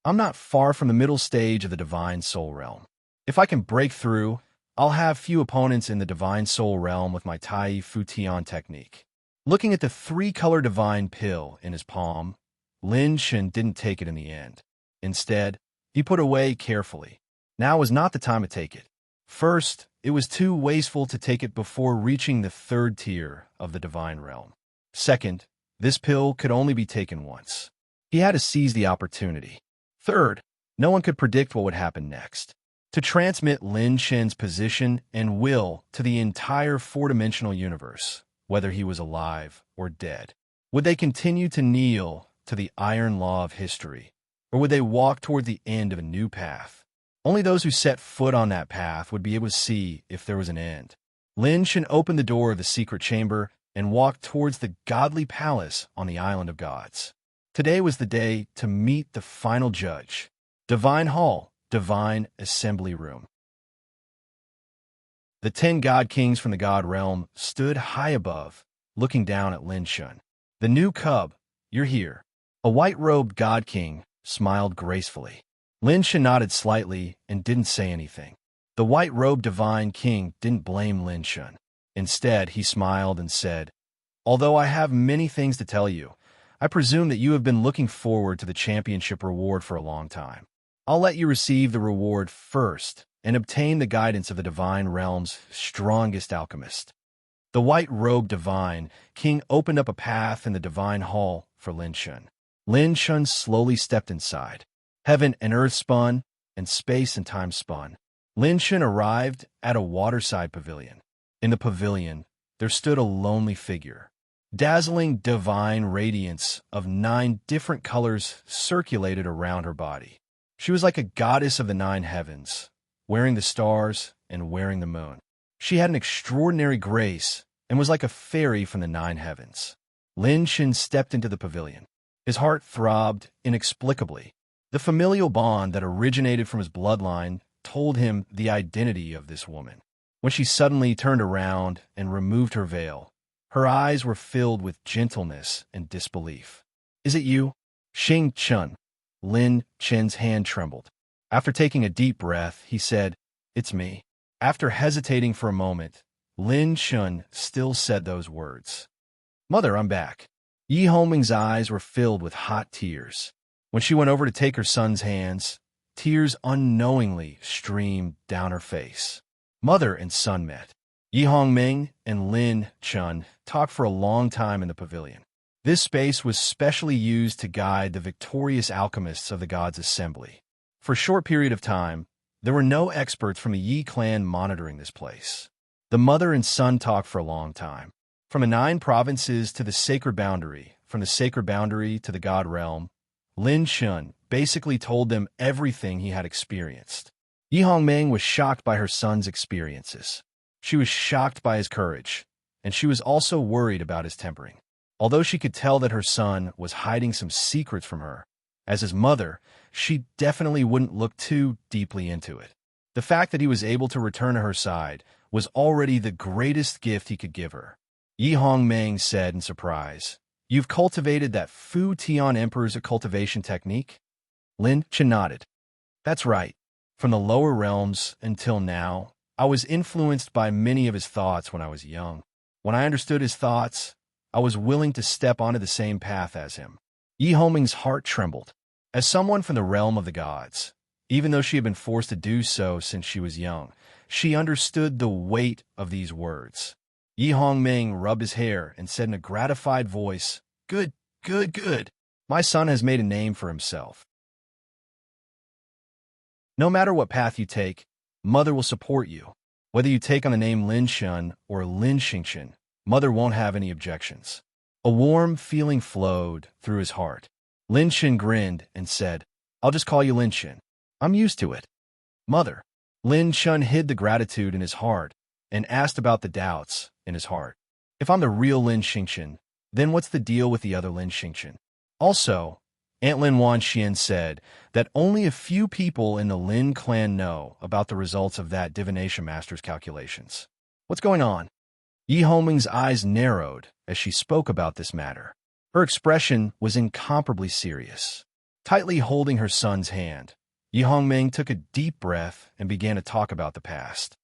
I'm not far from the middle stage of the Divine Soul Realm. If I can break through, I'll have few opponents in the Divine Soul Realm with my Tai Fu Tian technique. Looking at the 3-color Divine Pill in his palm, Lin Chun didn't take it in the end. Instead, he put it away carefully. Now was not the time to take it. First, it was too wasteful to take it before reaching the 3rd tier of the Divine Realm. Second, this pill could only be taken once. He had to seize the opportunity. Third, no one could predict what would happen next. To transmit Lin Chun's position and will to the entire 4-dimensional universe, whether he was alive or dead. Would they continue to kneel to the iron law of history, or would they walk toward the end of a new path? Only those who set foot on that path would be able to see if there was an end. Lin Chun opened the door of the secret chamber and walked towards the godly palace on the Island of Gods. Today was the day to meet the final judge. Divine Hall, Divine Assembly Room. The 10 God Kings from the God Realm stood high above, looking down at Lin Chun. The new cub, you're here. A white-robed God King smiled gracefully. Lin Chun nodded slightly and didn't say anything. The white-robed Divine King didn't blame Lin Chun. Instead, he smiled and said, "Although I have many things to tell you, I presume that you have been looking forward to the championship reward for a long time. I'll let you receive the reward first and obtain the guidance of the Divine Realm's strongest alchemist." The white-robed Divine King opened up a path in the Divine Hall for Lin Chun. Lin Chun slowly stepped inside. Heaven and earth spun, and space and time spun. Lin Chun arrived at a waterside pavilion. In the pavilion, there stood a lonely figure. Dazzling divine radiance of 9 different colors circulated around her body. She was like a goddess of the 9 heavens, wearing the stars and wearing the moon. She had an extraordinary grace and was like a fairy from the 9 heavens. Lin Chun stepped into the pavilion. His heart throbbed inexplicably. The familial bond that originated from his bloodline told him the identity of this woman. When she suddenly turned around and removed her veil, her eyes were filled with gentleness and disbelief. "Is it you?" "Xing Chun." Lin Chun's hand trembled. After taking a deep breath, he said, "It's me." After hesitating for a moment, Lin Chun still said those words. "Mother, I'm back." Yi Hongming's eyes were filled with hot tears. When she went over to take her son's hands, tears unknowingly streamed down her face. Mother and son met. Yi Hongming and Lin Chun talked for a long time in the pavilion. This space was specially used to guide the victorious alchemists of the gods' assembly. For a short period of time, there were no experts from the Yi clan monitoring this place. The mother and son talked for a long time. From the 9 provinces to the sacred boundary, from the sacred boundary to the god realm, Lin Shun basically told them everything he had experienced. Yi Hongming was shocked by her son's experiences. She was shocked by his courage, and she was also worried about his tempering. Although she could tell that her son was hiding some secrets from her, as his mother, she definitely wouldn't look too deeply into it. The fact that he was able to return to her side was already the greatest gift he could give her. Yi Hongming said in surprise, "You've cultivated that Fu Tian Emperor's cultivation technique?" Lin Chen nodded. "That's right. From the lower realms until now, I was influenced by many of his thoughts when I was young. When I understood his thoughts, I was willing to step onto the same path as him." Yi Hongming's heart trembled. As someone from the realm of the gods, even though she had been forced to do so since she was young, she understood the weight of these words. Yi Hongming rubbed his hair and said in a gratified voice, "Good, good, good. My son has made a name for himself. No matter what path you take, Mother will support you. Whether you take on the name Lin Shun or Lin Xingchen, Mother won't have any objections." A warm feeling flowed through his heart. Lin Shen grinned and said, "I'll just call you Lin Shen. I'm used to it." "Mother." Lin Shun hid the gratitude in his heart and asked about the doubts in his heart. "If I'm the real Lin Xingchen, then what's the deal with the other Lin Xingchen?" Also, Aunt Lin Wanxian said that only a few people in the Lin clan know about the results of that divination master's calculations. "What's going on?" Yi Hongming's eyes narrowed as she spoke about this matter. Her expression was incomparably serious. Tightly holding her son's hand, Yi Hongming took a deep breath and began to talk about the past.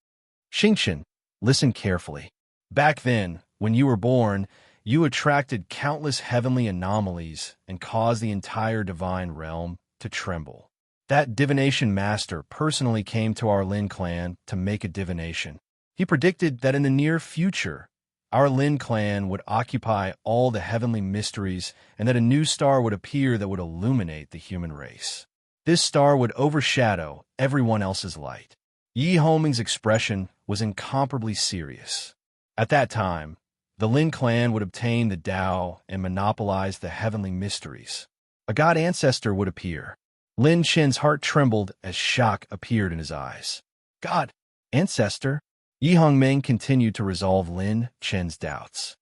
"Xingchen, listen carefully. Back then, when you were born, you attracted countless heavenly anomalies and caused the entire divine realm to tremble. That divination master personally came to our Lin clan to make a divination. He predicted that in the near future, our Lin clan would occupy all the heavenly mysteries and that a new star would appear that would illuminate the human race. This star would overshadow everyone else's light." Yi Hongming's expression was incomparably serious. At that time, the Lin clan would obtain the Tao and monopolize the heavenly mysteries. A god ancestor would appear. Lin Chen's heart trembled as shock appeared in his eyes. "God ancestor?" Yi Hongming continued to resolve Lin Chen's doubts.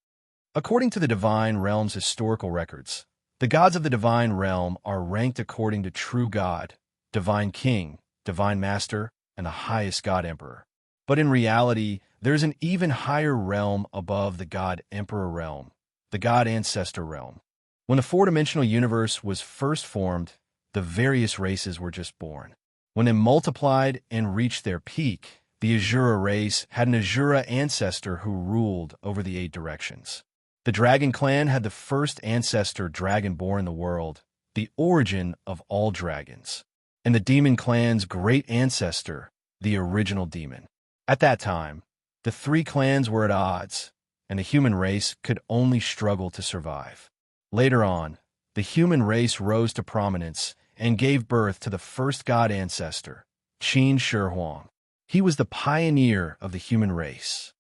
According to the Divine Realm's historical records, the gods of the Divine Realm are ranked according to True God, Divine King, Divine Master, and the highest God Emperor. But in reality, there's an even higher realm above the God Emperor realm, the God Ancestor realm. When the four-dimensional universe was first formed, the various races were just born. When they multiplied and reached their peak, the Azura race had an Azura ancestor who ruled over the 8 directions. The Dragon Clan had the first ancestor dragonborn in the world, the origin of all dragons, and the Demon Clan's great ancestor, the original demon. At that time, the 3 clans were at odds, and the human race could only struggle to survive. Later on, the human race rose to prominence and gave birth to the first god ancestor, Qin Shi Huang. He was the pioneer of the human race.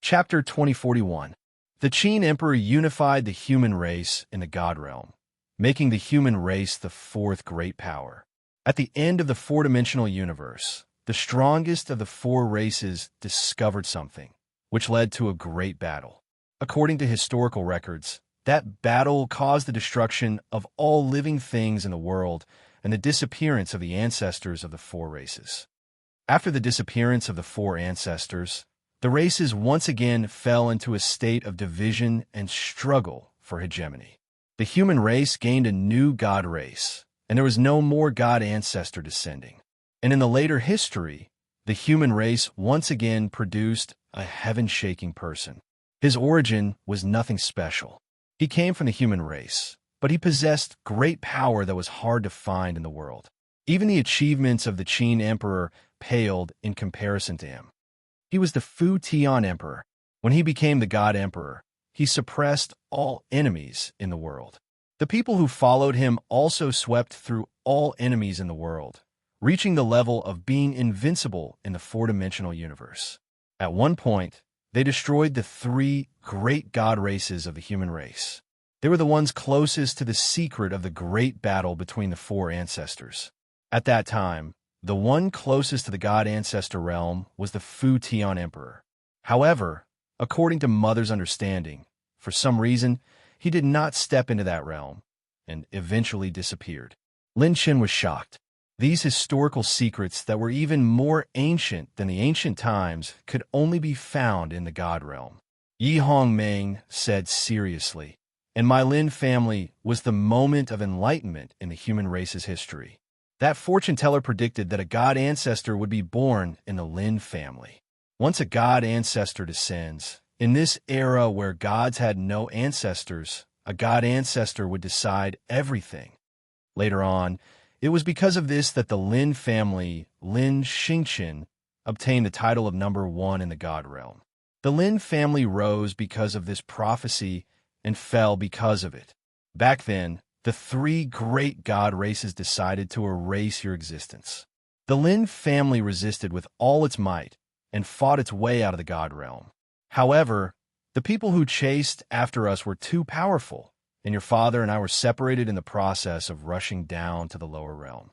Chapter 2041. The Qin Emperor unified the human race in the God realm, making the human race the 4th great power. At the end of the 4-dimensional universe, the strongest of the 4 races discovered something, which led to a great battle. According to historical records, that battle caused the destruction of all living things in the world and the disappearance of the ancestors of the 4 races. After the disappearance of the 4 ancestors, the races once again fell into a state of division and struggle for hegemony. The human race gained a new god race, and there was no more god ancestor descending. And in the later history, the human race once again produced a heaven-shaking person. His origin was nothing special. He came from the human race, but he possessed great power that was hard to find in the world. Even the achievements of the Qin Emperor paled in comparison to him. He was the Fu Tian Emperor. When he became the God Emperor, he suppressed all enemies in the world. The people who followed him also swept through all enemies in the world, reaching the level of being invincible in the four-dimensional universe. At one point, they destroyed the three great god races of the human race. They were the ones closest to the secret of the great battle between the four ancestors. At that time, the one closest to the god ancestor realm was the Fu Tian Emperor. However, according to Mother's understanding, for some reason, he did not step into that realm and eventually disappeared. Lin Chen was shocked. These historical secrets that were even more ancient than the ancient times could only be found in the God realm. Yi Hongmeng said seriously, and my Lin family was the moment of enlightenment in the human race's history. That fortune teller predicted that a god ancestor would be born in the Lin family. Once a god ancestor descends, in this era where gods had no ancestors, a god ancestor would decide everything. Later on, it was because of this that the Lin family, Lin Xingqian, obtained the title of number one in the god realm. The Lin family rose because of this prophecy and fell because of it. Back then, the three great god races decided to erase your existence. The Lin family resisted with all its might and fought its way out of the god realm. However, the people who chased after us were too powerful, and your father and I were separated in the process of rushing down to the lower realm.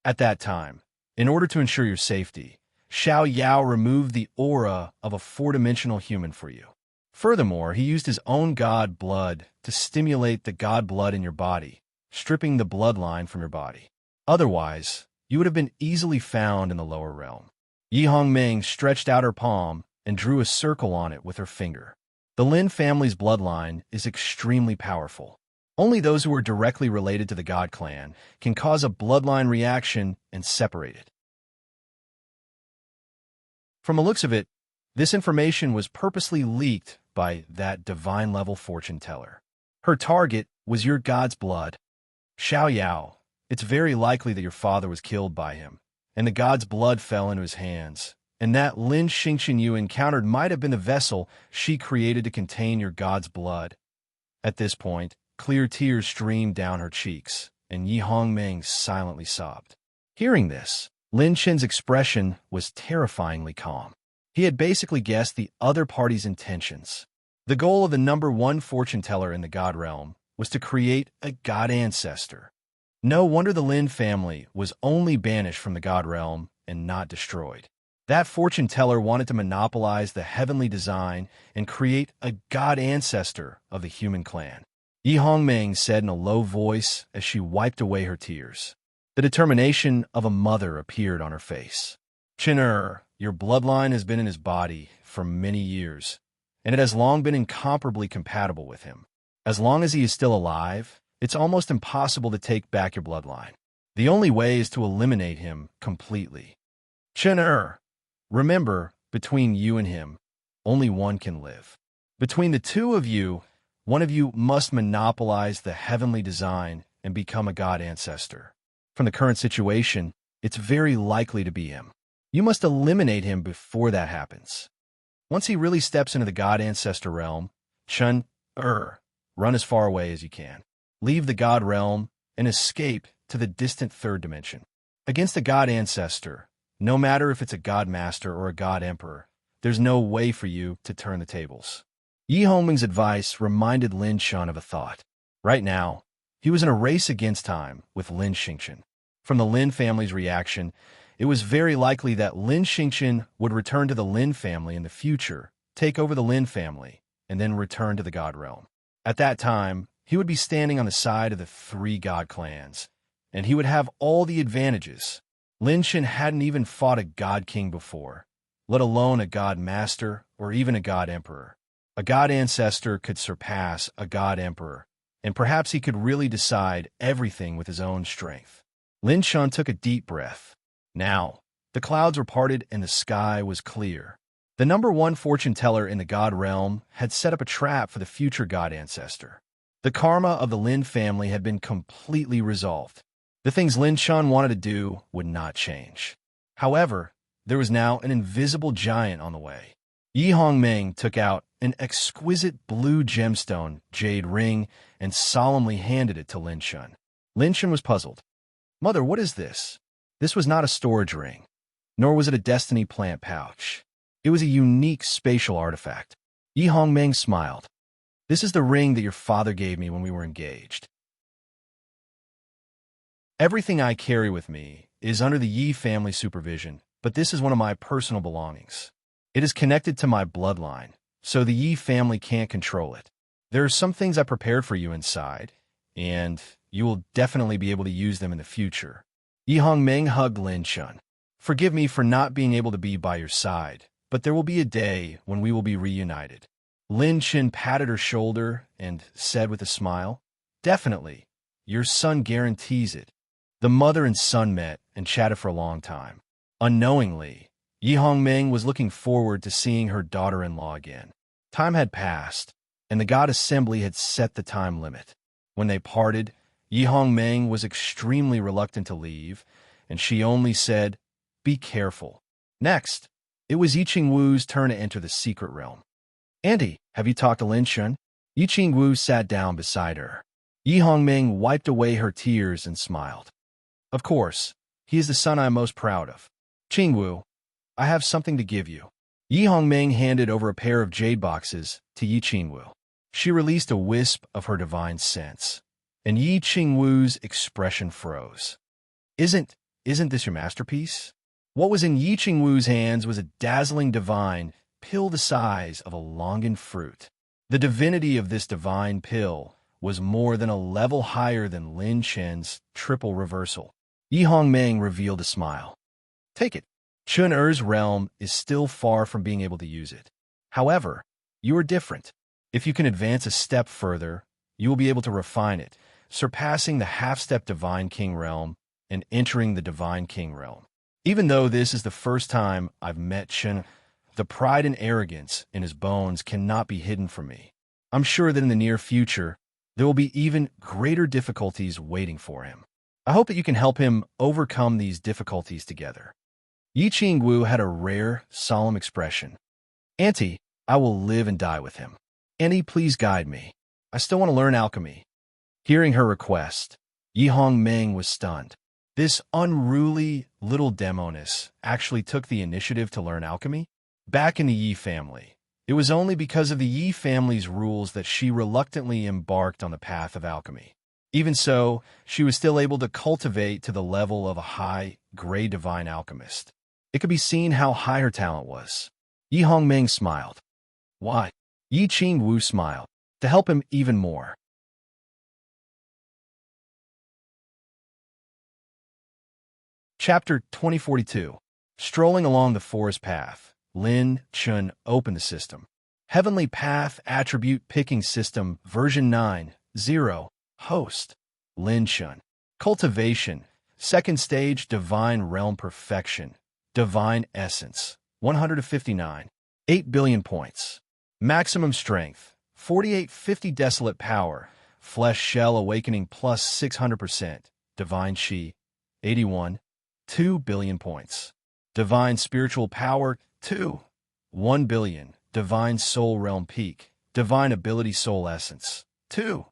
At that time, in order to ensure your safety, Xiao Yao removed the aura of a four-dimensional human for you. Furthermore, he used his own god blood to stimulate the god blood in your body, stripping the bloodline from your body. Otherwise, you would have been easily found in the lower realm. Yi Hongmeng stretched out her palm and drew a circle on it with her finger. The Lin family's bloodline is extremely powerful. Only those who are directly related to the God clan can cause a bloodline reaction and separate it. From the looks of it, this information was purposely leaked by that divine-level fortune teller. Her target was your god's blood. Xiao Yao, it's very likely that your father was killed by him, and the god's blood fell into his hands, and that Lin Xingqian you encountered might have been the vessel she created to contain your god's blood. At this point, clear tears streamed down her cheeks, and Yi Hongmeng silently sobbed. Hearing this, Lin Chen's expression was terrifyingly calm. He had basically guessed the other party's intentions. The goal of the number one fortune teller in the God realm was to create a God ancestor. No wonder the Lin family was only banished from the God realm and not destroyed. That fortune teller wanted to monopolize the heavenly design and create a God ancestor of the human clan. Yi Hongmeng said in a low voice as she wiped away her tears. The determination of a mother appeared on her face. Chen, your bloodline has been in his body for many years, and it has long been incomparably compatible with him. As long as he is still alive, it's almost impossible to take back your bloodline. The only way is to eliminate him completely. Chen, remember, between you and him, only one can live. Between the two of you, one of you must monopolize the heavenly design and become a god ancestor. From the current situation, it's very likely to be him. You must eliminate him before that happens. Once he really steps into the god ancestor realm, Chen, run as far away as you can. Leave the god realm and escape to the distant third dimension. Against a god ancestor, no matter if it's a god master or a god emperor, there's no way for you to turn the tables. Yi Hongmeng's advice reminded Lin Chen of a thought. Right now, he was in a race against time with Lin Xingqian. From the Lin family's reaction, it was very likely that Lin Xingqian would return to the Lin family in the future, take over the Lin family, and then return to the God realm. At that time, he would be standing on the side of the three God clans, and he would have all the advantages. Lin Chen hadn't even fought a God king before, let alone a God master or even a God emperor. A God ancestor could surpass a God emperor, and perhaps he could really decide everything with his own strength. Lin Chen took a deep breath. Now, the clouds were parted and the sky was clear. The number one fortune teller in the God realm had set up a trap for the future God ancestor. The karma of the Lin family had been completely resolved. The things Lin Chen wanted to do would not change. However, There was now an invisible giant on the way. Yi Hongming took out an exquisite blue gemstone jade ring and solemnly handed it to Lin Chun. Lin Chun was puzzled. "Mother, what is this?" This was not a storage ring, nor was it a destiny plant pouch. It was a unique spatial artifact. Yi Hongming smiled. "This is the ring that your father gave me when we were engaged. Everything I carry with me is under the Yi family supervision, but this is one of my personal belongings. It is connected to my bloodline, so the Yi family can't control it. There are some things I prepared for you inside, and you will definitely be able to use them in the future." Yi Hongming hugged Lin Chun. "Forgive me for not being able to be by your side, but there will be a day when we will be reunited." Lin Chun patted her shoulder and said with a smile, "Definitely. Your son guarantees it." The mother and son met and chatted for a long time. Unknowingly, Yi Hongming was looking forward to seeing her daughter-in-law again. Time had passed, and the God Assembly had set the time limit. When they parted, Yi Hongming was extremely reluctant to leave, and she only said, "Be careful." Next, it was Yi Qingwu's turn to enter the secret realm. "Auntie, have you talked to Lin Chun?" Yi Qingwu sat down beside her. Yi Hongming wiped away her tears and smiled. "Of course, he is the son I am most proud of. Qingwu, I have something to give you." Yi Hongming handed over a pair of jade boxes to Yi Qingwu. She released a wisp of her divine sense, and Yi Qingwu's expression froze. Isn't this your masterpiece?" What was in Yi Qingwu's hands was a dazzling divine pill the size of a longan fruit. The divinity of this divine pill was more than a level higher than Lin Chen's triple reversal. Yi Hongming revealed a smile. "Take it. Chun Er's realm is still far from being able to use it. However, you are different. If you can advance a step further, you will be able to refine it, surpassing the half-step Divine King realm and entering the Divine King realm. Even though this is the first time I've met Chun, the pride and arrogance in his bones cannot be hidden from me. I'm sure that in the near future, there will be even greater difficulties waiting for him. I hope that you can help him overcome these difficulties together." Yi Qingwu had a rare, solemn expression. "Auntie, I will live and die with him. Auntie, please guide me. I still want to learn alchemy." Hearing her request, Yi Hongming was stunned. This unruly little demoness actually took the initiative to learn alchemy? Back in the Yi family, it was only because of the Yi family's rules that she reluctantly embarked on the path of alchemy. Even so, she was still able to cultivate to the level of a high, gray divine alchemist. It could be seen how high her talent was. Yi Hongming smiled. "Why?" Yi Qingwu smiled. "To help him even more." Chapter 2042. Strolling along the forest path, Lin Chun opened the system. Heavenly Path Attribute Picking System version 9.0. Host, Lin Chun. Cultivation, second stage Divine Realm Perfection, Divine Essence, 159, 8 billion points. Maximum Strength, 4850 Desolate Power, Flesh Shell Awakening plus 600%, Divine Chi, 81, 2 billion points. Divine Spiritual Power, 2, 1 billion. Divine Soul Realm Peak, Divine Ability Soul Essence, 2,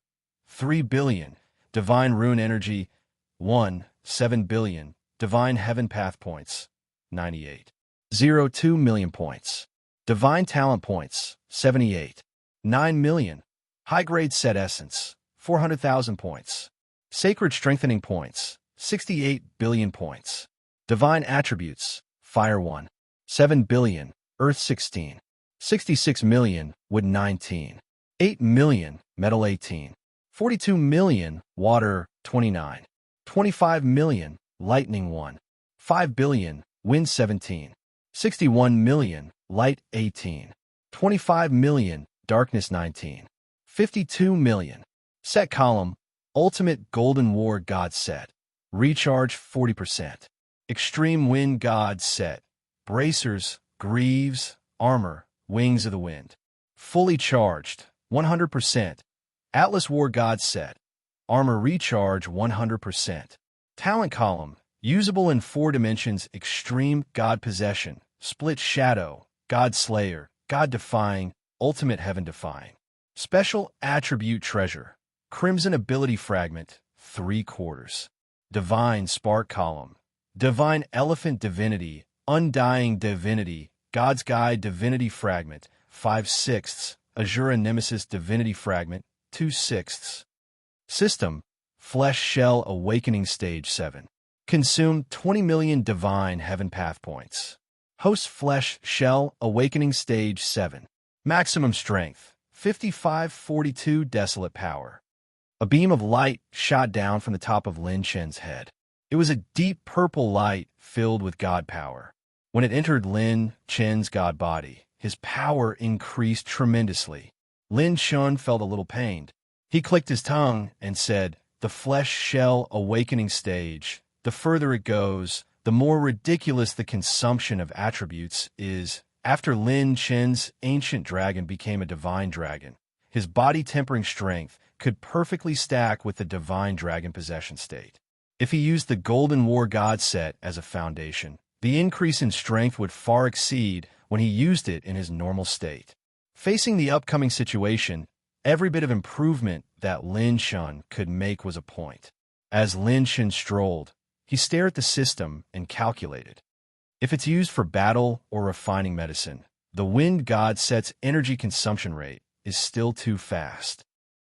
3 billion. Divine Rune Energy, 1, 7 billion. Divine Heaven Path Points, 98, 0.2 million points. Divine Talent Points, 78, 9 million. High-Grade Set Essence, 400,000 points. Sacred Strengthening Points, 68 billion points. Divine Attributes, Fire 1, 7 billion. Earth 16, 66 million. Wood 19, 8 million. Metal 18, 42 million. Water 29, 25 million. Lightning 1, 5 billion. Wind 17, 61 million. Light 18, 25 million. Darkness 19, 52 million. Set Column, Ultimate Golden War God Set. Recharge 40%. Extreme Wind God Set. Bracers, Greaves, Armor, Wings of the Wind. Fully Charged, 100%. Atlas War God Set. Armor Recharge 100%. Talent Column, Usable in 4 dimensions: extreme, God possession; split shadow, God slayer, God defying, ultimate heaven defying. Special attribute treasure: crimson ability fragment, 3/4. Divine spark column, divine elephant divinity, undying divinity, God's guide divinity fragment, 5/6. Azura nemesis divinity fragment, 2/6. System: flesh shell awakening stage 7. Consume 20 million divine heaven path points. Host flesh shell awakening stage 7. Maximum strength: 5542 desolate power. A beam of light shot down from the top of Lin Chen's head. It was a deep purple light filled with God power. When it entered Lin Chen's God body, his power increased tremendously. Lin Chen felt a little pained. He clicked his tongue and said, "The flesh shell awakening stage. The further it goes, the more ridiculous the consumption of attributes is." After Lin Chen's ancient dragon became a divine dragon, his body-tempering strength could perfectly stack with the divine dragon possession state. If he used the Golden War God set as a foundation, the increase in strength would far exceed when he used it in his normal state. Facing the upcoming situation, every bit of improvement that Lin Chen could make was a point. As Lin Chen strolled, he stared at the system and calculated. If it's used for battle or refining medicine, the Wind God set's energy consumption rate is still too fast.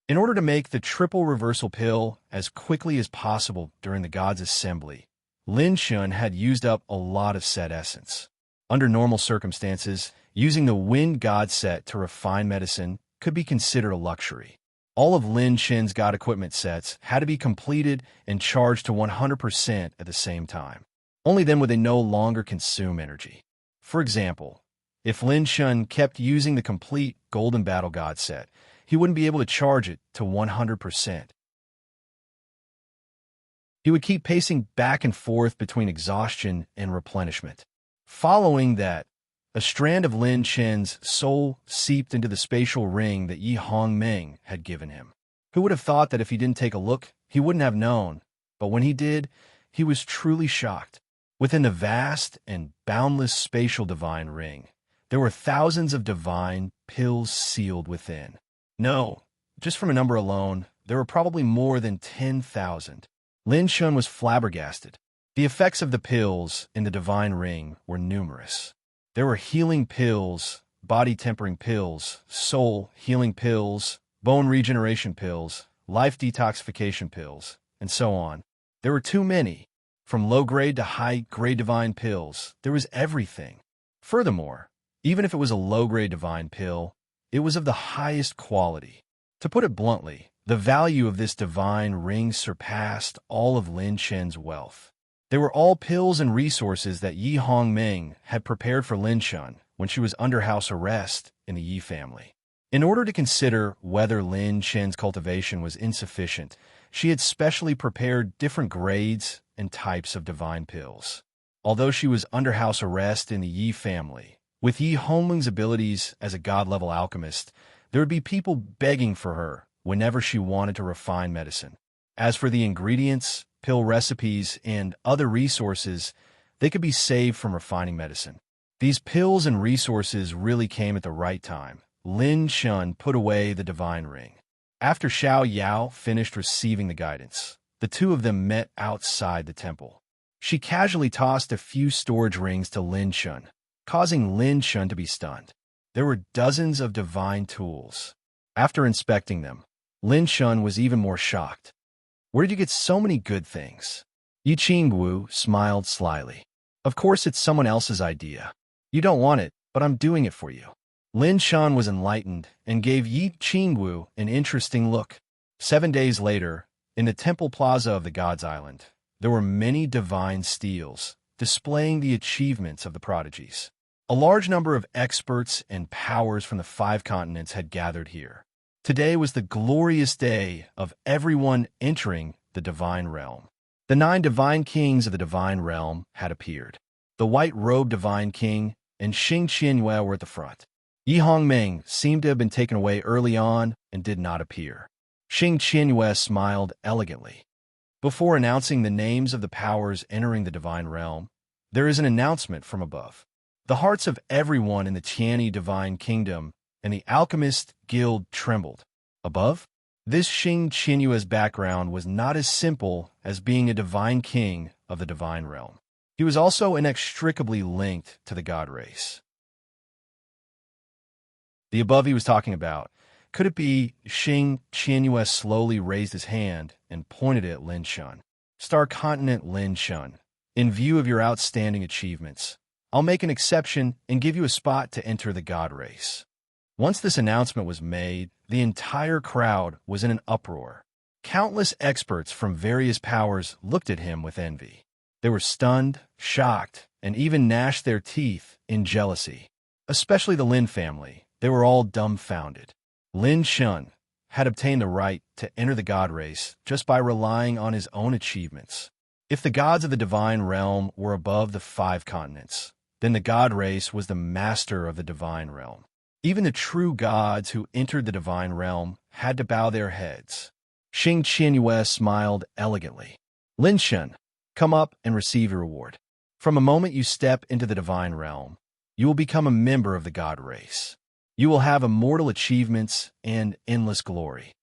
In order to make the triple reversal pill as quickly as possible during the God's assembly, Lin Chen had used up a lot of set essence. Under normal circumstances, using the Wind God set to refine medicine could be considered a luxury. All of Lin Chen's God equipment sets had to be completed and charged to 100% at the same time. Only then would they no longer consume energy. For example, if Lin Chen kept using the complete Golden Battle God set, he wouldn't be able to charge it to 100%. He would keep pacing back and forth between exhaustion and replenishment. Following that, a strand of Lin Chen's soul seeped into the spatial ring that Yi Hongmeng had given him. Who would have thought that if he didn't take a look, he wouldn't have known? But when he did, he was truly shocked. Within the vast and boundless spatial divine ring, there were thousands of divine pills sealed within. No, just from a number alone, there were probably more than 10,000. Lin Chen was flabbergasted. The effects of the pills in the divine ring were numerous. There were healing pills, body-tempering pills, soul healing pills, bone regeneration pills, life detoxification pills, and so on. There were too many. From low-grade to high-grade divine pills, there was everything. Furthermore, even if it was a low-grade divine pill, it was of the highest quality. To put it bluntly, the value of this divine ring surpassed all of Lin Chen's wealth. They were all pills and resources that Yi Hongmeng had prepared for Lin Chen when she was under house arrest in the Yi family. In order to consider whether Lin Chen's cultivation was insufficient, she had specially prepared different grades and types of divine pills. Although she was under house arrest in the Yi family, with Yi Hongmeng's abilities as a god-level alchemist, there would be people begging for her whenever she wanted to refine medicine. As for the ingredients, pill recipes, and other resources, they could be saved from refining medicine. These pills and resources really came at the right time. Lin Chen put away the divine ring. After Xiao Yao finished receiving the guidance, the two of them met outside the temple. She casually tossed a few storage rings to Lin Chen, causing Lin Chen to be stunned. There were dozens of divine tools. After inspecting them, Lin Chen was even more shocked. "Where did you get so many good things?" Yi Qingwu smiled slyly. "Of course it's someone else's idea. You don't want it, but I'm doing it for you." Lin Chen was enlightened and gave Yi Qingwu an interesting look. 7 days later, in the temple plaza of the God's Island, there were many divine steels, displaying the achievements of the prodigies. A large number of experts and powers from the 5 continents had gathered here. Today was the glorious day of everyone entering the divine realm. The 9 divine kings of the divine realm had appeared. The white-robed divine king and Xing Qianyue were at the front. Yi Hongmeng seemed to have been taken away early on and did not appear. Xing Qianyue smiled elegantly. Before announcing the names of the powers entering the divine realm, there is an announcement from above. The hearts of everyone in the Tiani divine kingdom and the alchemist guild trembled. Above? This Xing Qinyue's background was not as simple as being a divine king of the divine realm. He was also inextricably linked to the god race. The above he was talking about, could it be Xing Qinyue slowly raised his hand and pointed it at Lin Shun? Star Continent Lin Shun, in view of your outstanding achievements, I'll make an exception and give you a spot to enter the god race. Once this announcement was made, the entire crowd was in an uproar. Countless experts from various powers looked at him with envy. They were stunned, shocked, and even gnashed their teeth in jealousy. Especially the Lin family, they were all dumbfounded. Lin Shun had obtained the right to enter the god race just by relying on his own achievements. If the gods of the divine realm were above the 5 continents, then the god race was the master of the divine realm. Even the true gods who entered the divine realm had to bow their heads. Xing Qinyue smiled elegantly. Lin Shun, come up and receive your reward. From the moment you step into the divine realm, you will become a member of the god race. You will have immortal achievements and endless glory.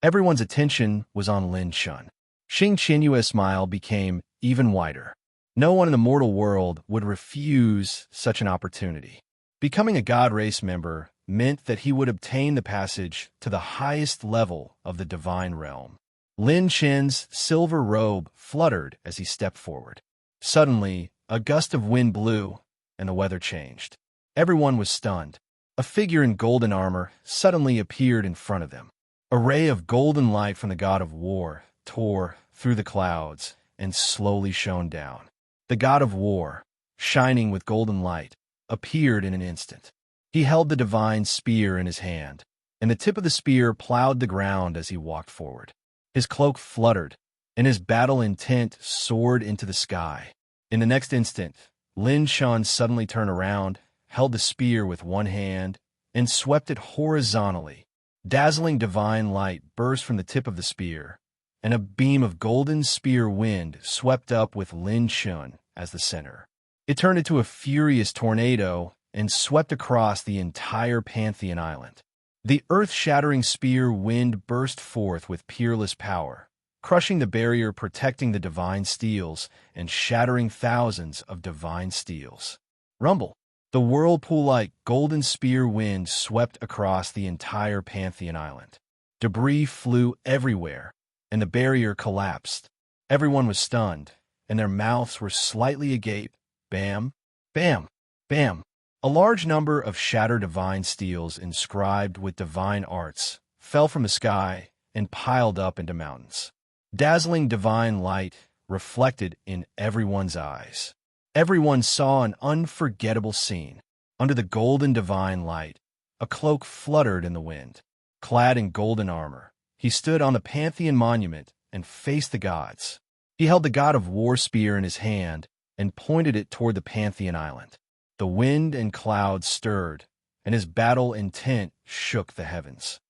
Everyone's attention was on Lin Shun. Xing Qinyue's smile became even wider. No one in the mortal world would refuse such an opportunity. Becoming a god race member meant that he would obtain the passage to the highest level of the divine realm. Lin Shen's silver robe fluttered as he stepped forward. Suddenly, a gust of wind blew, and the weather changed. Everyone was stunned. A figure in golden armor suddenly appeared in front of them. A ray of golden light from the god of war tore through the clouds and slowly shone down. The god of war, shining with golden light, appeared in an instant. He held the divine spear in his hand, and the tip of the spear plowed the ground as he walked forward. His cloak fluttered, and his battle intent soared into the sky. In the next instant, Lin Shun suddenly turned around, held the spear with one hand, and swept it horizontally. Dazzling divine light burst from the tip of the spear, and a beam of golden spear wind swept up with Lin Shun as the center. It turned into a furious tornado and swept across the entire Pantheon Island. The earth-shattering spear wind burst forth with peerless power, crushing the barrier protecting the divine steels and shattering thousands of divine steels. Rumble! The whirlpool-like golden spear wind swept across the entire Pantheon Island. Debris flew everywhere, and the barrier collapsed. Everyone was stunned, and their mouths were slightly agape. Bam! Bam! Bam! A large number of shattered divine steels inscribed with divine arts fell from the sky and piled up into mountains. Dazzling divine light reflected in everyone's eyes. Everyone saw an unforgettable scene. Under the golden divine light, a cloak fluttered in the wind. Clad in golden armor, he stood on the Pantheon monument and faced the gods. He held the god of war spear in his hand and pointed it toward the Pantheon Island. The wind and clouds stirred, and his battle intent shook the heavens.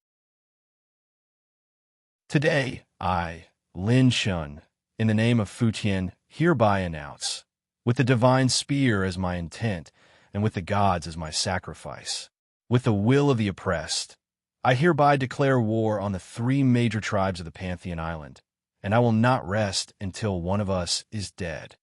Today, I, Lin Shun, in the name of Futian, hereby announce, with the divine spear as my intent, and with the gods as my sacrifice, with the will of the oppressed, I hereby declare war on the 3 major tribes of the Pantheon Island, and I will not rest until one of us is dead.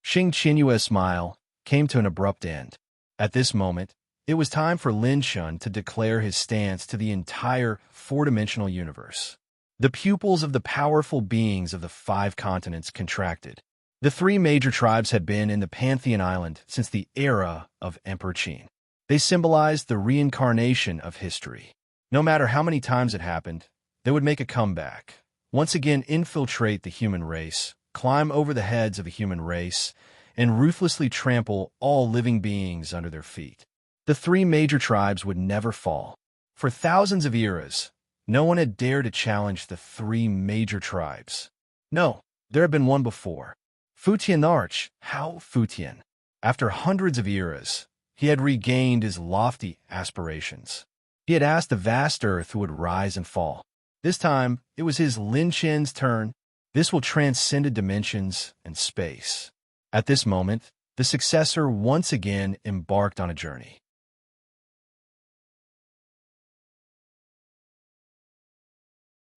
Xing Qinyue's smile came to an abrupt end. At this moment, it was time for Lin Shun to declare his stance to the entire 4-dimensional universe. The pupils of the powerful beings of the 5 continents contracted. The 3 major tribes had been in the Pantheon Island since the era of Emperor Qin. They symbolized the reincarnation of history. No matter how many times it happened, they would make a comeback, once again infiltrate the human race, climb over the heads of the human race, and ruthlessly trample all living beings under their feet. The 3 major tribes would never fall. For thousands of eras, no one had dared to challenge the 3 major tribes. No, there had been one before. Futian Arch, Hao Futian. After hundreds of eras, he had regained his lofty aspirations. He had asked the vast earth who would rise and fall. This time, it was his Lin Shen's turn. This will transcend dimensions and space. At this moment, the successor once again embarked on a journey.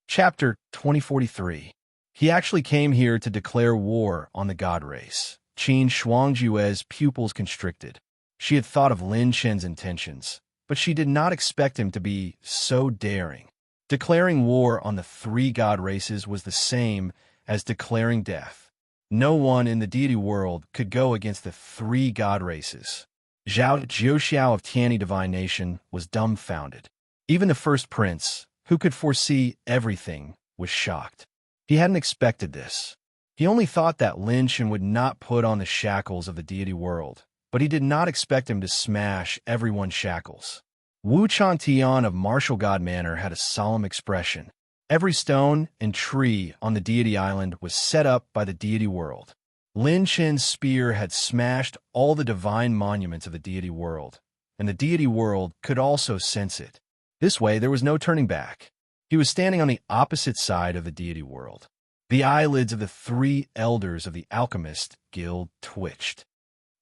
Chapter 2043. He actually came here to declare war on the god race. Qin Shuangjue's pupils constricted. She had thought of Lin Chen's intentions, but she did not expect him to be so daring. Declaring war on the three god races was the same as declaring death. No one in the deity world could go against the three god races. Zhao Jiuxiao of Tianyi Divine Nation was dumbfounded. Even the first prince, who could foresee everything, was shocked. He hadn't expected this. He only thought that Lin Chen would not put on the shackles of the deity world, but he did not expect him to smash everyone's shackles. Wu Chantian of Martial God Manor had a solemn expression. Every stone and tree on the deity island was set up by the deity world. Lin Chen's spear had smashed all the divine monuments of the deity world, and the deity world could also sense it. This way, there was no turning back. He was standing on the opposite side of the deity world. The eyelids of the three elders of the alchemist guild twitched.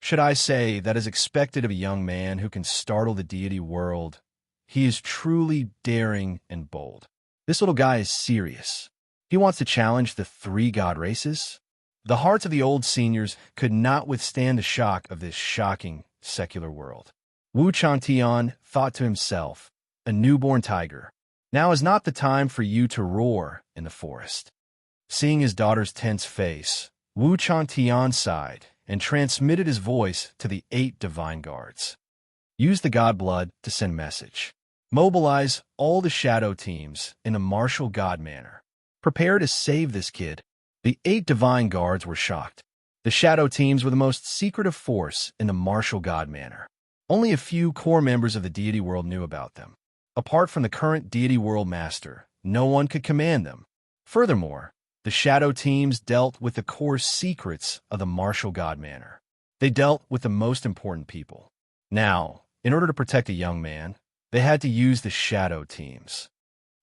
Should I say that is expected of a young man who can startle the deity world? He is truly daring and bold. This little guy is serious. He wants to challenge the three god races? The hearts of the old seniors could not withstand the shock of this shocking secular world. Wu Chantian thought to himself, a newborn tiger. Now is not the time for you to roar in the forest. Seeing his daughter's tense face, Wu Chantian sighed and transmitted his voice to the 8 divine guards. Use the god blood to send message. Mobilize all the shadow teams in a martial god manner. Prepare to save this kid. The 8 divine guards were shocked. The shadow teams were the most secretive force in the martial god manner. Only a few core members of the deity world knew about them. Apart from the current deity world master, no one could command them. Furthermore, the shadow teams dealt with the core secrets of the martial god manner. They dealt with the most important people. Now, in order to protect a young man, they had to use the shadow teams.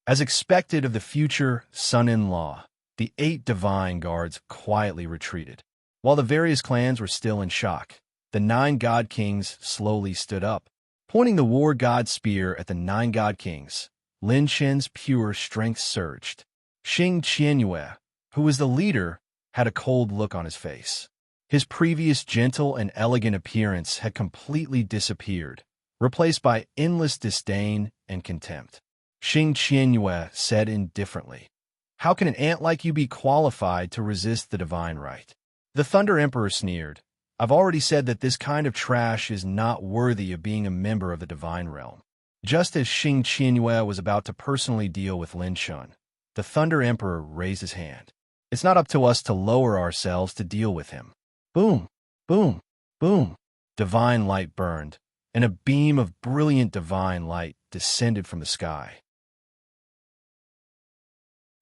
As expected of the future son-in-law, the 8 divine guards quietly retreated. While the various clans were still in shock, the 9 god kings slowly stood up. Pointing the war god spear at the 9 god kings, Lin Chen's pure strength surged. Xing Qianyue, who was the leader, had a cold look on his face. His previous gentle and elegant appearance had completely disappeared, replaced by endless disdain and contempt. Xing Qianyue said indifferently, "How can an ant like you be qualified to resist the divine right?" The Thunder Emperor sneered, "I've already said that this kind of trash is not worthy of being a member of the divine realm." Just as Xing Qianyue was about to personally deal with Lin Chen, the Thunder Emperor raised his hand. "It's not up to us to lower ourselves to deal with him." Boom, boom, boom. Divine light burned, and a beam of brilliant divine light descended from the sky.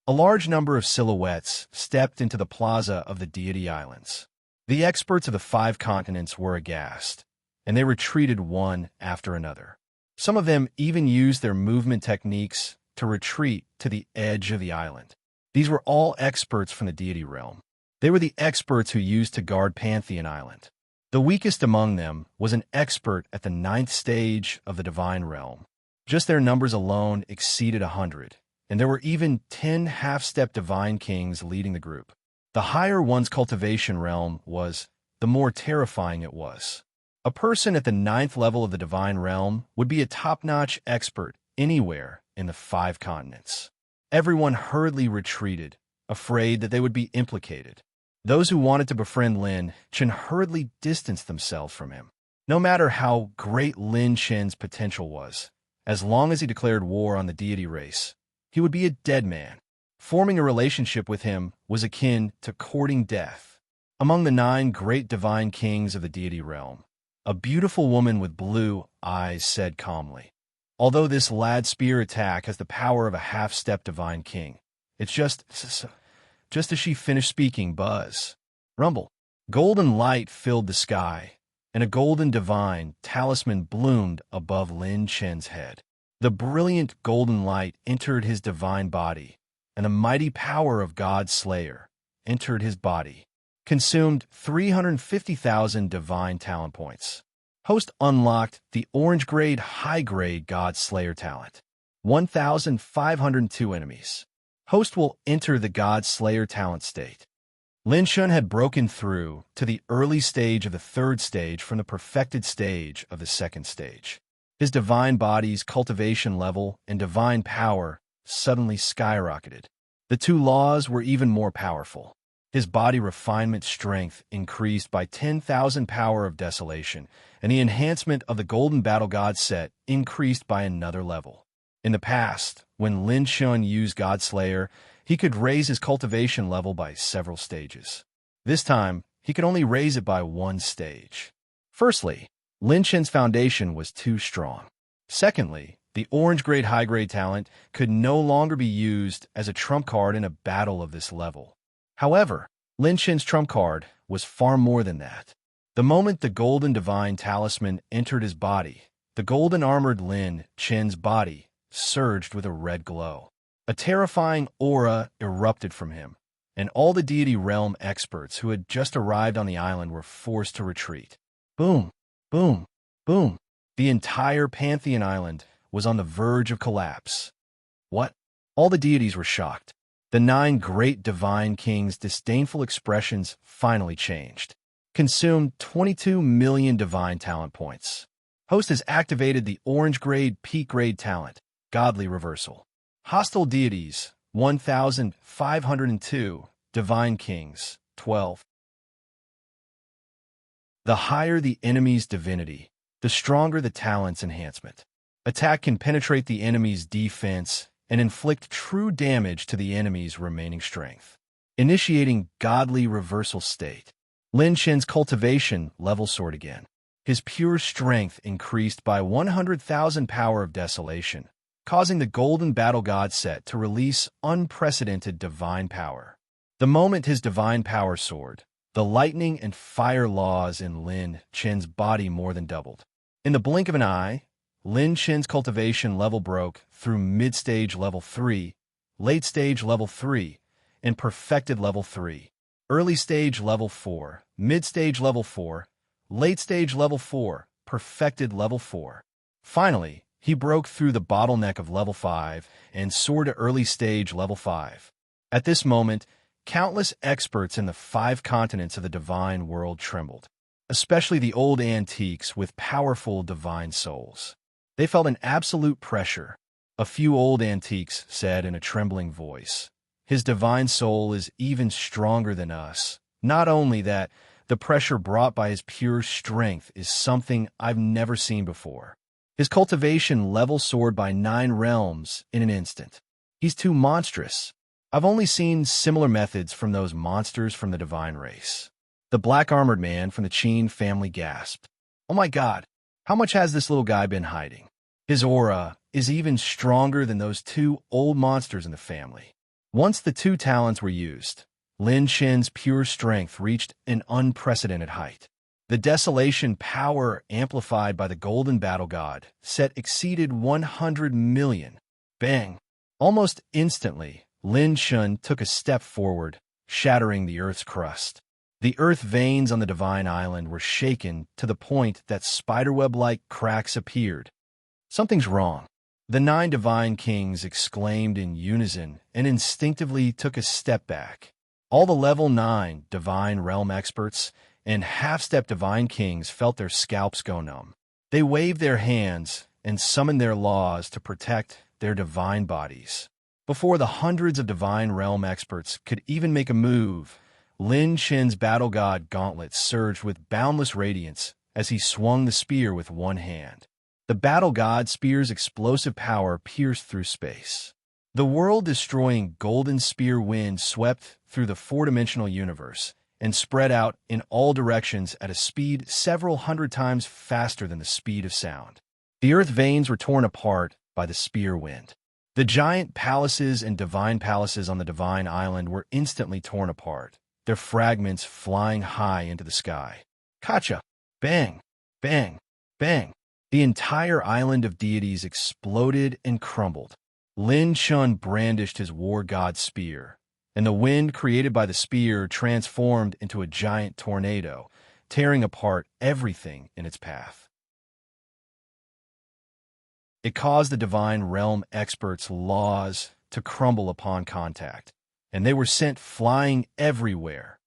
A large number of silhouettes stepped into the plaza of the deity islands. The experts of the 5 continents were aghast, and they retreated one after another. Some of them even used their movement techniques to retreat to the edge of the island. These were all experts from the deity realm. They were the experts who used to guard Pantheon Island. The weakest among them was an expert at the 9th stage of the divine realm. Just their numbers alone exceeded 100, and there were even 10 half-step divine kings leading the group. The higher one's cultivation realm was, the more terrifying it was. A person at the 9th level of the divine realm would be a top-notch expert anywhere in the 5 continents. Everyone hurriedly retreated, afraid that they would be implicated. Those who wanted to befriend Lin Chen hurriedly distanced themselves from him. No matter how great Lin Chen's potential was, as long as he declared war on the deity race, he would be a dead man. Forming a relationship with him was akin to courting death. Among the 9 great divine kings of the deity realm, a beautiful woman with blue eyes said calmly, "Although this lad spear attack has the power of a half-step divine king, it's just as she finished speaking, buzz. Rumble. Golden light filled the sky, and a golden divine talisman bloomed above Lin Chen's head. The brilliant golden light entered his divine body, and the mighty power of God's Slayer entered his body, consumed 350,000 divine talent points. Host unlocked the orange-grade high-grade God Slayer talent. 1,502 enemies. Host will enter the God Slayer talent state. Lin Shun had broken through to the early stage of the third stage from the perfected stage of the second stage. His divine body's cultivation level and divine power suddenly skyrocketed. The two laws were even more powerful. His body refinement strength increased by 10,000 power of desolation, and the enhancement of the Golden Battle God set increased by another level. In the past, when Lin Shun used God Slayer, he could raise his cultivation level by several stages. This time, he could only raise it by one stage. Firstly, Lin Shun's foundation was too strong. Secondly, the orange-grade high-grade talent could no longer be used as a trump card in a battle of this level. However, Lin Shun's trump card was far more than that. The moment the golden divine talisman entered his body, the golden armored Lin Shun's body surged with a red glow. A terrifying aura erupted from him, and all the deity realm experts who had just arrived on the island were forced to retreat. Boom, boom, boom. The entire Pantheon Island was on the verge of collapse. What? All the deities were shocked. The 9 great divine kings' disdainful expressions finally changed. Consumed 22 million divine talent points. Host has activated the orange-grade peak-grade talent, Godly Reversal. Hostile deities, 1,502. Divine kings, 12. The higher the enemy's divinity, the stronger the talent's enhancement. Attack can penetrate the enemy's defense and inflict true damage to the enemy's remaining strength. Initiating Godly Reversal state. Lin Shun's cultivation level soared again. His pure strength increased by 100,000 power of desolation, causing the Golden Battle God set to release unprecedented divine power. The moment his divine power soared, the lightning and fire laws in Lin Shun's body more than doubled. In the blink of an eye, Lin Shun's cultivation level broke through mid-stage level 3, late-stage level 3, and perfected level 3, early-stage level 4, mid-stage level 4, late-stage level 4, perfected level 4. Finally, he broke through the bottleneck of level 5 and soared to early-stage level 5. At this moment, countless experts in the 5 continents of the divine world trembled, especially the old antiques with powerful divine souls. They felt an absolute pressure. A few old antiques said in a trembling voice, "His divine soul is even stronger than us. Not only that, the pressure brought by his pure strength is something I've never seen before. His cultivation level soared by 9 realms in an instant. He's too monstrous. I've only seen similar methods from those monsters from the divine race." The black-armored man from the Qin family gasped. "Oh my God, how much has this little guy been hiding? His aura is even stronger than those 2 old monsters in the family." Once the 2 talents were used, Lin Shun's pure strength reached an unprecedented height. The desolation power amplified by the Golden Battle God set exceeded 100 million. Bang! Almost instantly, Lin Shun took a step forward, shattering the Earth's crust. The earth veins on the divine island were shaken to the point that spiderweb-like cracks appeared. Something's wrong. The 9 divine kings exclaimed in unison and instinctively took a step back. All the level 9 divine realm experts and half-step divine kings felt their scalps go numb. They waved their hands and summoned their laws to protect their divine bodies. Before the hundreds of divine realm experts could even make a move, Lin Shun's battle god gauntlet surged with boundless radiance as he swung the spear with one hand. The battle god spear's explosive power pierced through space. The world-destroying golden spear wind swept through the 4-dimensional universe and spread out in all directions at a speed several hundred times faster than the speed of sound. The earth veins were torn apart by the spear wind. The giant palaces and divine palaces on the divine island were instantly torn apart, their fragments flying high into the sky. Kacha! Bang! Bang! Bang! The entire island of deities exploded and crumbled. Lin Shun brandished his war god spear, and the wind created by the spear transformed into a giant tornado, tearing apart everything in its path. It caused the divine realm experts' laws to crumble upon contact, and they were sent flying everywhere.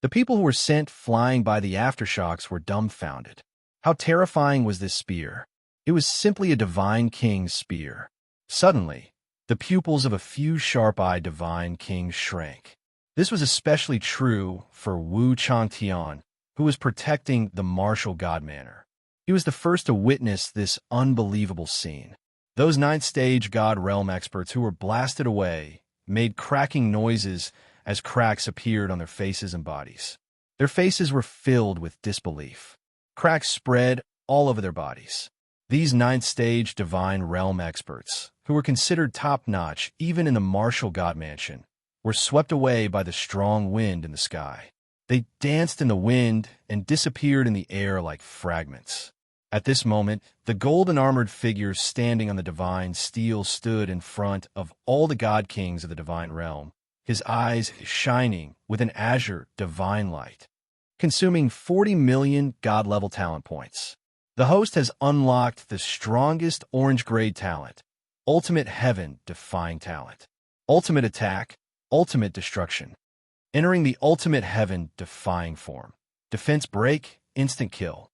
The people who were sent flying by the aftershocks were dumbfounded. How terrifying was this spear? It was simply a divine king's spear. Suddenly, the pupils of a few sharp-eyed divine kings shrank. This was especially true for Wu Changtian, who was protecting the martial god manor. He was the first to witness this unbelievable scene. Those ninth-stage god realm experts who were blasted away made cracking noises as cracks appeared on their faces and bodies. Their faces were filled with disbelief. Cracks spread all over their bodies. These ninth-stage divine realm experts, who were considered top-notch even in the martial god mansion, were swept away by the strong wind in the sky. They danced in the wind and disappeared in the air like fragments. At this moment, the golden armored figure standing on the divine steel stood in front of all the god kings of the divine realm, his eyes shining with an azure divine light, consuming 40 million god-level talent points. The host has unlocked the strongest orange-grade talent, ultimate heaven-defying talent, ultimate attack, ultimate destruction. Entering the ultimate heaven-defying form. Defense break, instant kill.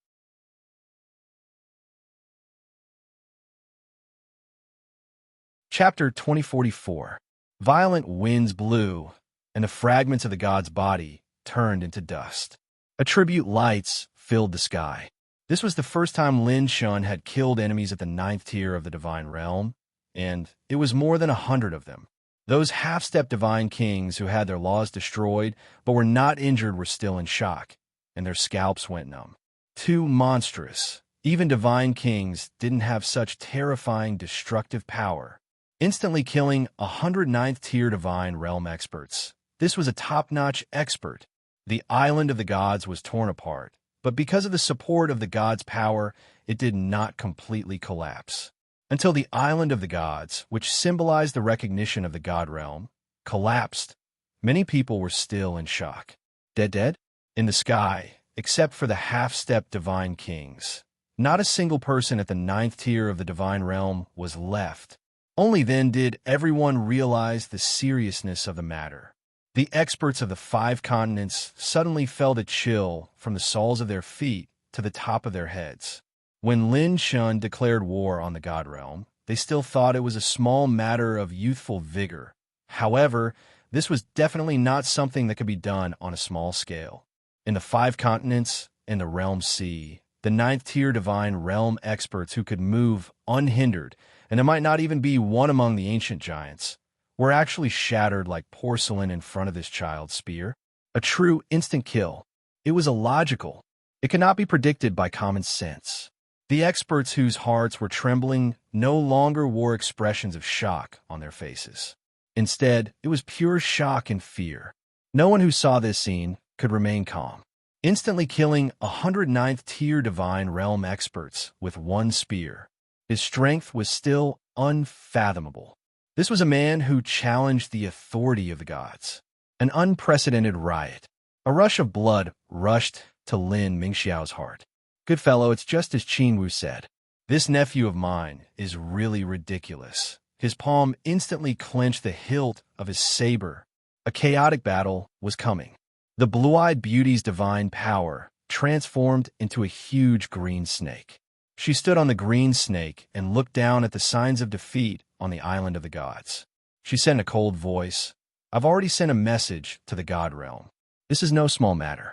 Chapter 2044. Violent winds blew, and the fragments of the god's body turned into dust. Attribute lights filled the sky. This was the first time Lin Shun had killed enemies at the 9th tier of the divine realm, and it was more than 100 of them. Those half-step divine kings who had their laws destroyed but were not injured were still in shock, and their scalps went numb. Too monstrous. Even divine kings didn't have such terrifying destructive power. Instantly killing 109th tier divine realm experts. This was a top-notch expert. The island of the gods was torn apart, but because of the support of the gods' power, it did not completely collapse. Until the island of the gods, which symbolized the recognition of the god realm, collapsed, many people were still in shock. Dead? In the sky, except for the half-step divine kings. Not a single person at the 9th tier of the divine realm was left. Only then did everyone realize the seriousness of the matter. The experts of the 5 continents suddenly felt a chill from the soles of their feet to the top of their heads. When Lin Shun declared war on the god realm, they still thought it was a small matter of youthful vigor. However, this was definitely not something that could be done on a small scale. In the 5 continents and the realm sea, the 9th tier divine realm experts who could move unhindered, and there might not even be one among the ancient giants, were actually shattered like porcelain in front of this child's spear. A true instant kill. It was illogical. It could not be predicted by common sense. The experts whose hearts were trembling no longer wore expressions of shock on their faces. Instead, it was pure shock and fear. No one who saw this scene could remain calm. Instantly killing 109th tier divine realm experts with one spear. His strength was still unfathomable. This was a man who challenged the authority of the gods. An unprecedented riot. A rush of blood rushed to Lin Mingxiao's heart. Good fellow, it's just as Qin Wu said. This nephew of mine is really ridiculous. His palm instantly clenched the hilt of his saber. A chaotic battle was coming. The blue-eyed beauty's divine power transformed into a huge green snake. She stood on the green snake and looked down at the signs of defeat on the island of the gods. She said in a cold voice, "I've already sent a message to the god realm. This is no small matter."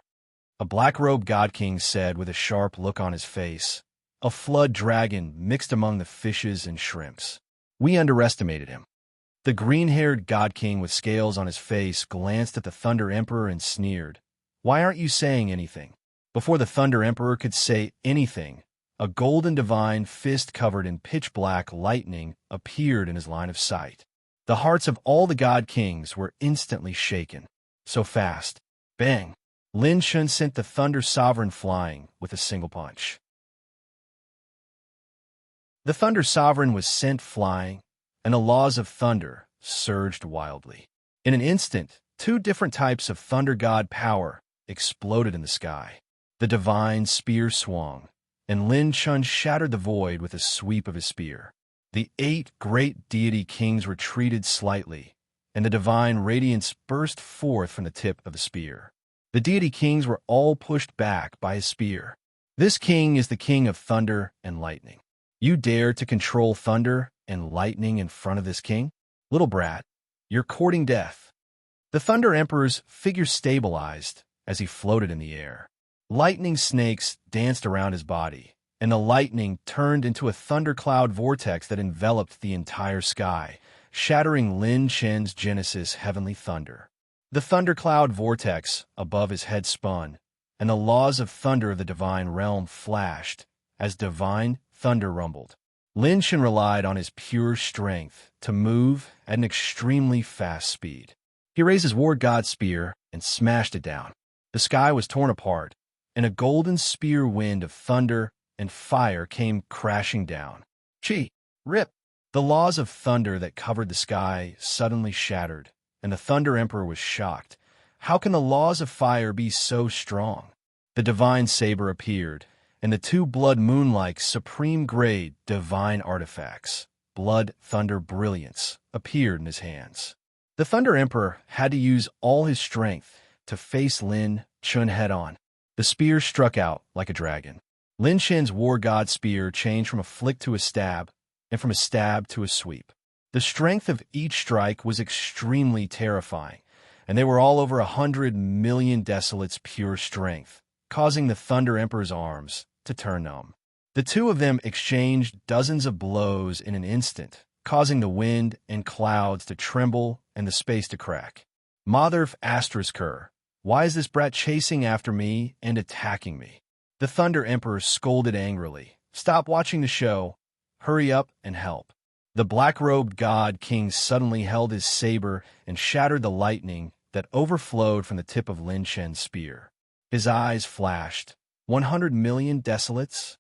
A black-robed god king said with a sharp look on his face, a flood dragon mixed among the fishes and shrimps. We underestimated him. The green-haired god king with scales on his face glanced at the Thunder Emperor and sneered. Why aren't you saying anything? Before the Thunder Emperor could say anything, a golden divine fist covered in pitch-black lightning appeared in his line of sight. The hearts of all the god kings were instantly shaken. So fast. Bang! Lin Shun sent the Thunder Sovereign flying with a single punch. The Thunder Sovereign was sent flying, and the laws of thunder surged wildly. In an instant, Two different types of thunder god power exploded in the sky. The divine spear swung, and Lin Chun shattered the void with a sweep of his spear. The 8 great deity kings retreated slightly, and the divine radiance burst forth from the tip of the spear. The deity kings were all pushed back by his spear. This king is the king of thunder and lightning. You dare to control thunder and lightning in front of this king? Little brat, you're courting death. The Thunder Emperor's figure stabilized as he floated in the air. Lightning snakes danced around his body, and the lightning turned into a thundercloud vortex that enveloped the entire sky, shattering Lin Chen's Genesis heavenly thunder. The thundercloud vortex above his head spun, and the laws of thunder of the divine realm flashed as divine thunder rumbled. Lin Chen relied on his pure strength to move at an extremely fast speed. He raised his war god spear and smashed it down. The sky was torn apart, and a golden spear wind of thunder and fire came crashing down. Chi! Rip! The laws of thunder that covered the sky suddenly shattered, and the Thunder Emperor was shocked. How can the laws of fire be so strong? The divine saber appeared, and the 2 blood moon-like supreme-grade divine artifacts, blood, thunder, brilliance, appeared in his hands. The Thunder Emperor had to use all his strength to face Lin Chun head-on. The spear struck out like a dragon. Lin Chen's war god spear changed from a flick to a stab, and from a stab to a sweep. The strength of each strike was extremely terrifying, and they were all over 100 million desolates pure strength, causing the Thunder Emperor's arms to turn numb. The 2 of them exchanged dozens of blows in an instant, causing the wind and clouds to tremble and the space to crack. Motherf Astersker, why is this brat chasing after me and attacking me? The Thunder Emperor scolded angrily. Stop watching the show. Hurry up and help. The black-robed god king suddenly held his saber and shattered the lightning that overflowed from the tip of Lin Chen's spear. His eyes flashed. 100 million desolates?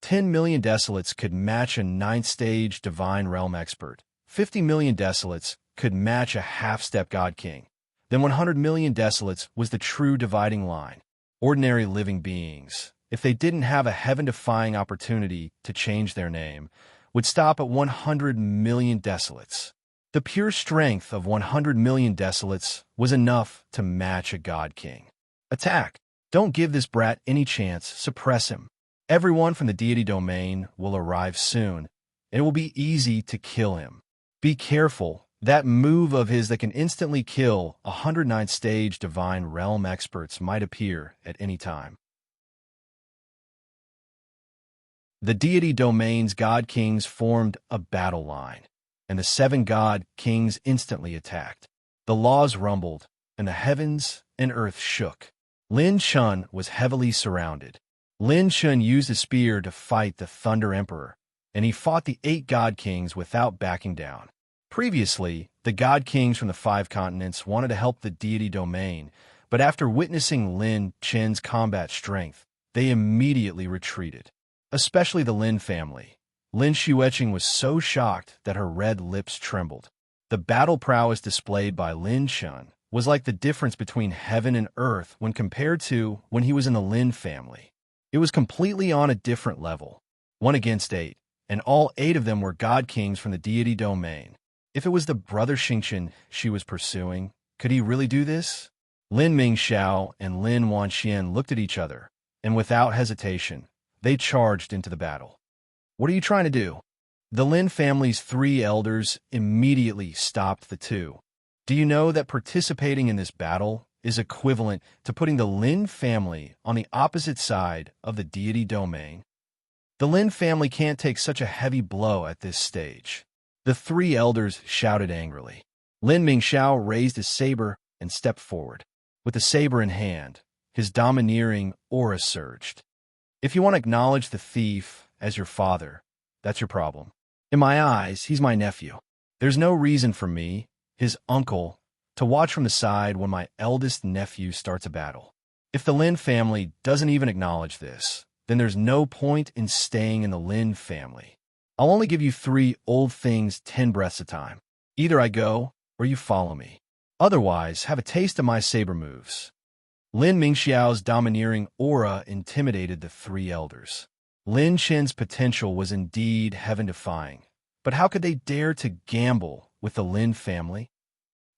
10 million desolates could match a 9th-stage divine realm expert. 50 million desolates could match a half-step god king. Then 100 million desolates was the true dividing line. Ordinary living beings, if they didn't have a heaven-defying opportunity to change their name, would stop at 100 million desolates. The pure strength of 100 million desolates was enough to match a god king. Attack! Don't give this brat any chance. Suppress him. Everyone from the deity domain will arrive soon, and it will be easy to kill him. Be careful. That move of his that can instantly kill 109th-stage divine realm experts might appear at any time. The deity domain's god kings formed a battle line, and the 7 god kings instantly attacked. The laws rumbled, and the heavens and earth shook. Lin Chun was heavily surrounded. Lin Chun used his spear to fight the Thunder Emperor, and he fought the 8 god kings without backing down. Previously, the god kings from the 5 continents wanted to help the deity domain, but after witnessing Lin Chen's combat strength, they immediately retreated. Especially the Lin family. Lin Xueqing was so shocked that her red lips trembled. The battle prowess displayed by Lin Chun was like the difference between heaven and earth when compared to when he was in the Lin family. It was completely on a different level. 1 against 8, and all 8 of them were god kings from the deity domain. If it was the brother Xingqian she was pursuing, could he really do this? Lin Mingxiao and Lin Wanxian looked at each other, and without hesitation, they charged into the battle. What are you trying to do? The Lin family's 3 elders immediately stopped the 2. Do you know that participating in this battle is equivalent to putting the Lin family on the opposite side of the deity domain? The Lin family can't take such a heavy blow at this stage. The 3 elders shouted angrily. Lin Mingxiao raised his saber and stepped forward. With the saber in hand, his domineering aura surged. If you want to acknowledge the thief as your father, that's your problem. In my eyes, he's my nephew. There's no reason for me, his uncle, to watch from the side when my eldest nephew starts a battle. If the Lin family doesn't even acknowledge this, then there's no point in staying in the Lin family. I'll only give you 3 old things 10 breaths a time. Either I go, or you follow me. Otherwise, have a taste of my saber moves. Lin Mingxiao's domineering aura intimidated the three elders. Lin Chen's potential was indeed heaven-defying, but how could they dare to gamble with the Lin family?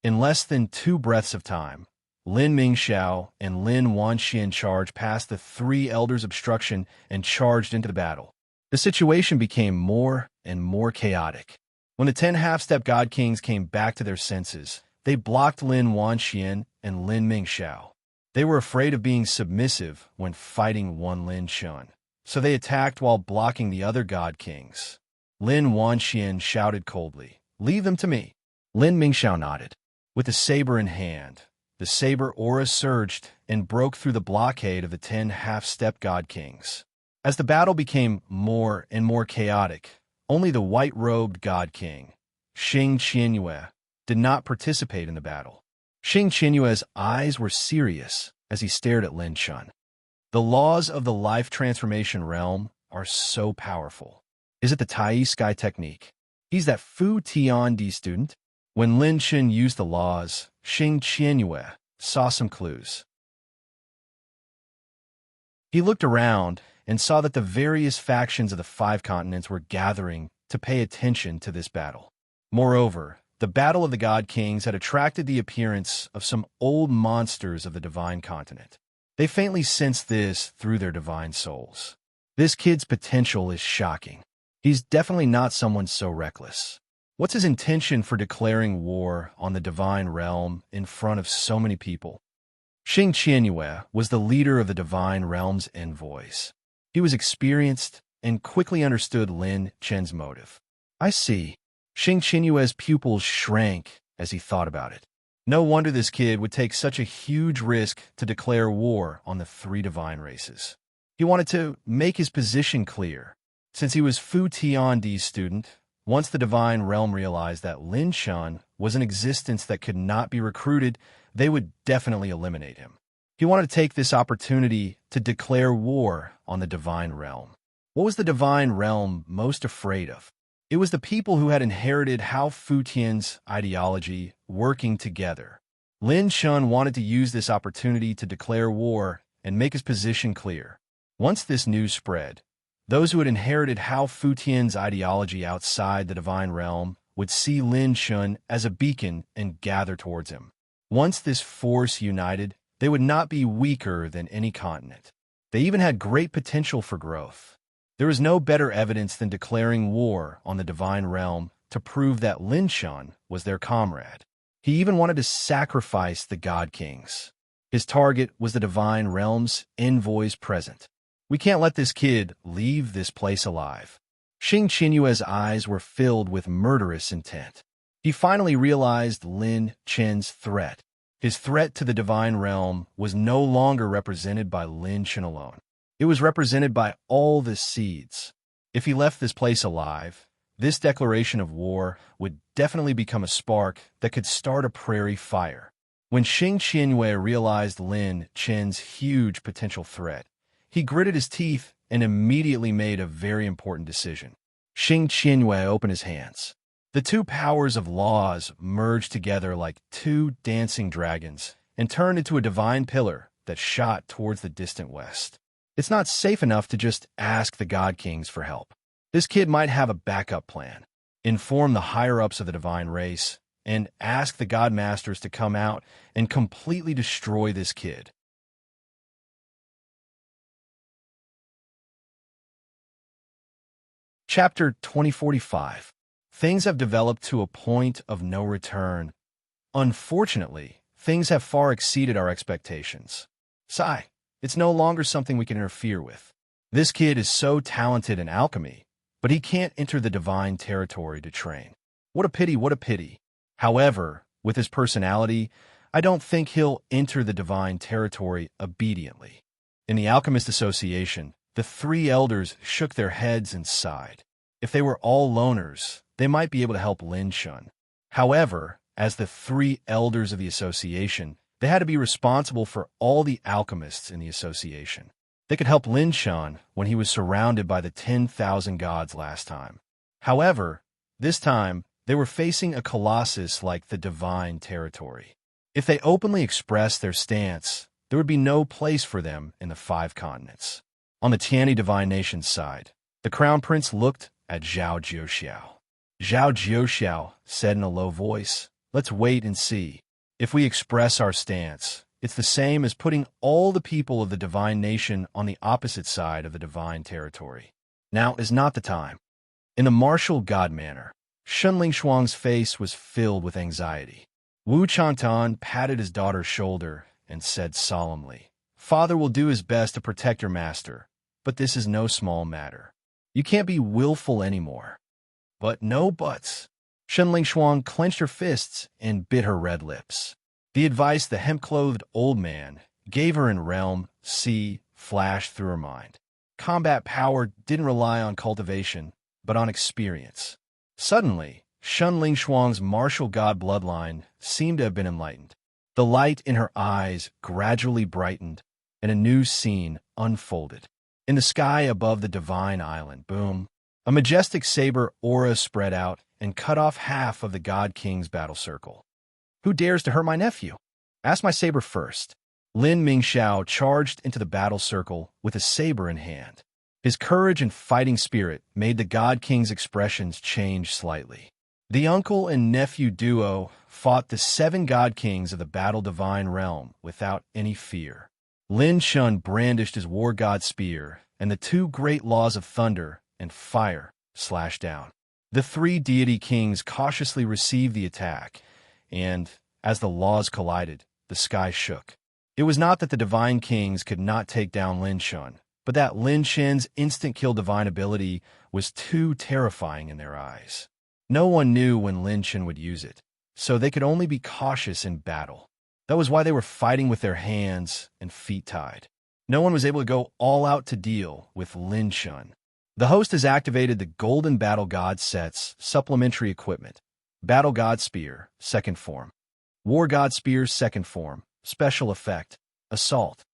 In less than 2 breaths of time, Lin Mingxiao and Lin Wanxian charged past the three elders' obstruction and charged into the battle. The situation became more and more chaotic. When the 10 half-step God Kings came back to their senses, they blocked Lin Wanxian and Lin Mingxiao. They were afraid of being submissive when fighting one Lin Chun, so they attacked while blocking the other God Kings. Lin Wanxian shouted coldly, "Leave them to me." Lin Mingxiao nodded. With the saber in hand, the saber aura surged and broke through the blockade of the 10 half-step God Kings. As the battle became more and more chaotic, only the white-robed God King, Xing Qianyue, did not participate in the battle. Xing Qianyue's eyes were serious as he stared at Lin Chun. The laws of the life transformation realm are so powerful. Is it the Tai Sky technique? He's that Fu Tiandi student? When Lin Chun used the laws, Xing Qianyue saw some clues. He looked around and saw that the various factions of the 5 continents were gathering to pay attention to this battle. Moreover, the Battle of the God Kings had attracted the appearance of some old monsters of the divine continent. They faintly sensed this through their divine souls. This kid's potential is shocking. He's definitely not someone so reckless. What's his intention for declaring war on the divine realm in front of so many people? Xing Qianyue was the leader of the divine realm's envoys. He was experienced and quickly understood Lin Chen's motive. I see. Xing Qianyue's pupils shrank as he thought about it. No wonder this kid would take such a huge risk to declare war on the 3 divine races. He wanted to make his position clear. Since he was Fu Tiandi's student, once the divine realm realized that Lin Chun was an existence that could not be recruited, they would definitely eliminate him. He wanted to take this opportunity to declare war on the divine realm. What was the divine realm most afraid of? It was the people who had inherited Hao Futian's ideology working together. Lin Chun wanted to use this opportunity to declare war and make his position clear. Once this news spread, those who had inherited Hao Futian's ideology outside the divine realm would see Lin Chun as a beacon and gather towards him. Once this force united, they would not be weaker than any continent. They even had great potential for growth. There is no better evidence than declaring war on the divine realm to prove that Lin Chun was their comrade. He even wanted to sacrifice the God Kings. His target was the divine realm's envoys present. We can't let this kid leave this place alive. Xing Qianyue's eyes were filled with murderous intent. He finally realized Lin Chen's threat. His threat to the divine realm was no longer represented by Lin Chen alone. It was represented by all the seeds. If he left this place alive, this declaration of war would definitely become a spark that could start a prairie fire. When Xing Qianyue realized Lin Chen's huge potential threat, he gritted his teeth and immediately made a very important decision. Xing Qianyue opened his hands. The 2 powers of laws merged together like 2 dancing dragons and turned into a divine pillar that shot towards the distant west. It's not safe enough to just ask the God Kings for help. This kid might have a backup plan. Inform the higher-ups of the divine race and ask the God Masters to come out and completely destroy this kid. Chapter 2045. Things have developed to a point of no return. Unfortunately, things have far exceeded our expectations. Sigh. It's no longer something we can interfere with. This kid is so talented in alchemy, but he can't enter the divine territory to train. What a pity, what a pity. However, with his personality, I don't think he'll enter the divine territory obediently. In the Alchemist Association, the 3 elders shook their heads and sighed. If they were all loners, they might be able to help Lin Chun. However, as the 3 elders of the association, they had to be responsible for all the alchemists in the association. They could help Lin Chun when he was surrounded by the 10,000 gods last time. However, this time, they were facing a colossus like the divine territory. If they openly expressed their stance, there would be no place for them in the 5 continents. On the Tiani divine nation's side, the crown prince looked at Zhao Jiuxiao. Zhao Jiuxiao said in a low voice, "Let's wait and see. If we express our stance, it's the same as putting all the people of the divine nation on the opposite side of the divine territory. Now is not the time." In the martial god manner, Shunling Shuang's face was filled with anxiety. Wu Chantan patted his daughter's shoulder and said solemnly, "Father will do his best to protect your master, but this is no small matter. You can't be willful anymore." "But no buts." Shunling Shuang clenched her fists and bit her red lips. The advice the hemp-clothed old man gave her in Realm C flashed through her mind. Combat power didn't rely on cultivation, but on experience. Suddenly, Shunling Shuang's martial god bloodline seemed to have been enlightened. The light in her eyes gradually brightened, and a new scene unfolded. In the sky above the divine island, boom, a majestic saber aura spread out and cut off half of the God King's battle circle. "Who dares to hurt my nephew? Ask my saber first." Lin Mingxiao charged into the battle circle with a saber in hand. His courage and fighting spirit made the God King's expressions change slightly. The uncle and nephew duo fought the 7 God Kings of the Battle Divine Realm without any fear. Lin Shun brandished his war god spear, and the 2 great laws of thunder and fire slashed down. The 3 deity kings cautiously received the attack, and, as the laws collided, the sky shook. It was not that the divine kings could not take down Lin Shun, but that Lin Shen's instant-kill divine ability was too terrifying in their eyes. No one knew when Lin Shen would use it, so they could only be cautious in battle. That was why they were fighting with their hands and feet tied. No one was able to go all out to deal with Lin Shun. The host has activated the Golden Battle God set's supplementary equipment. Battle God Spear, 2nd form. War God Spear, 2nd form. Special effect, Assault.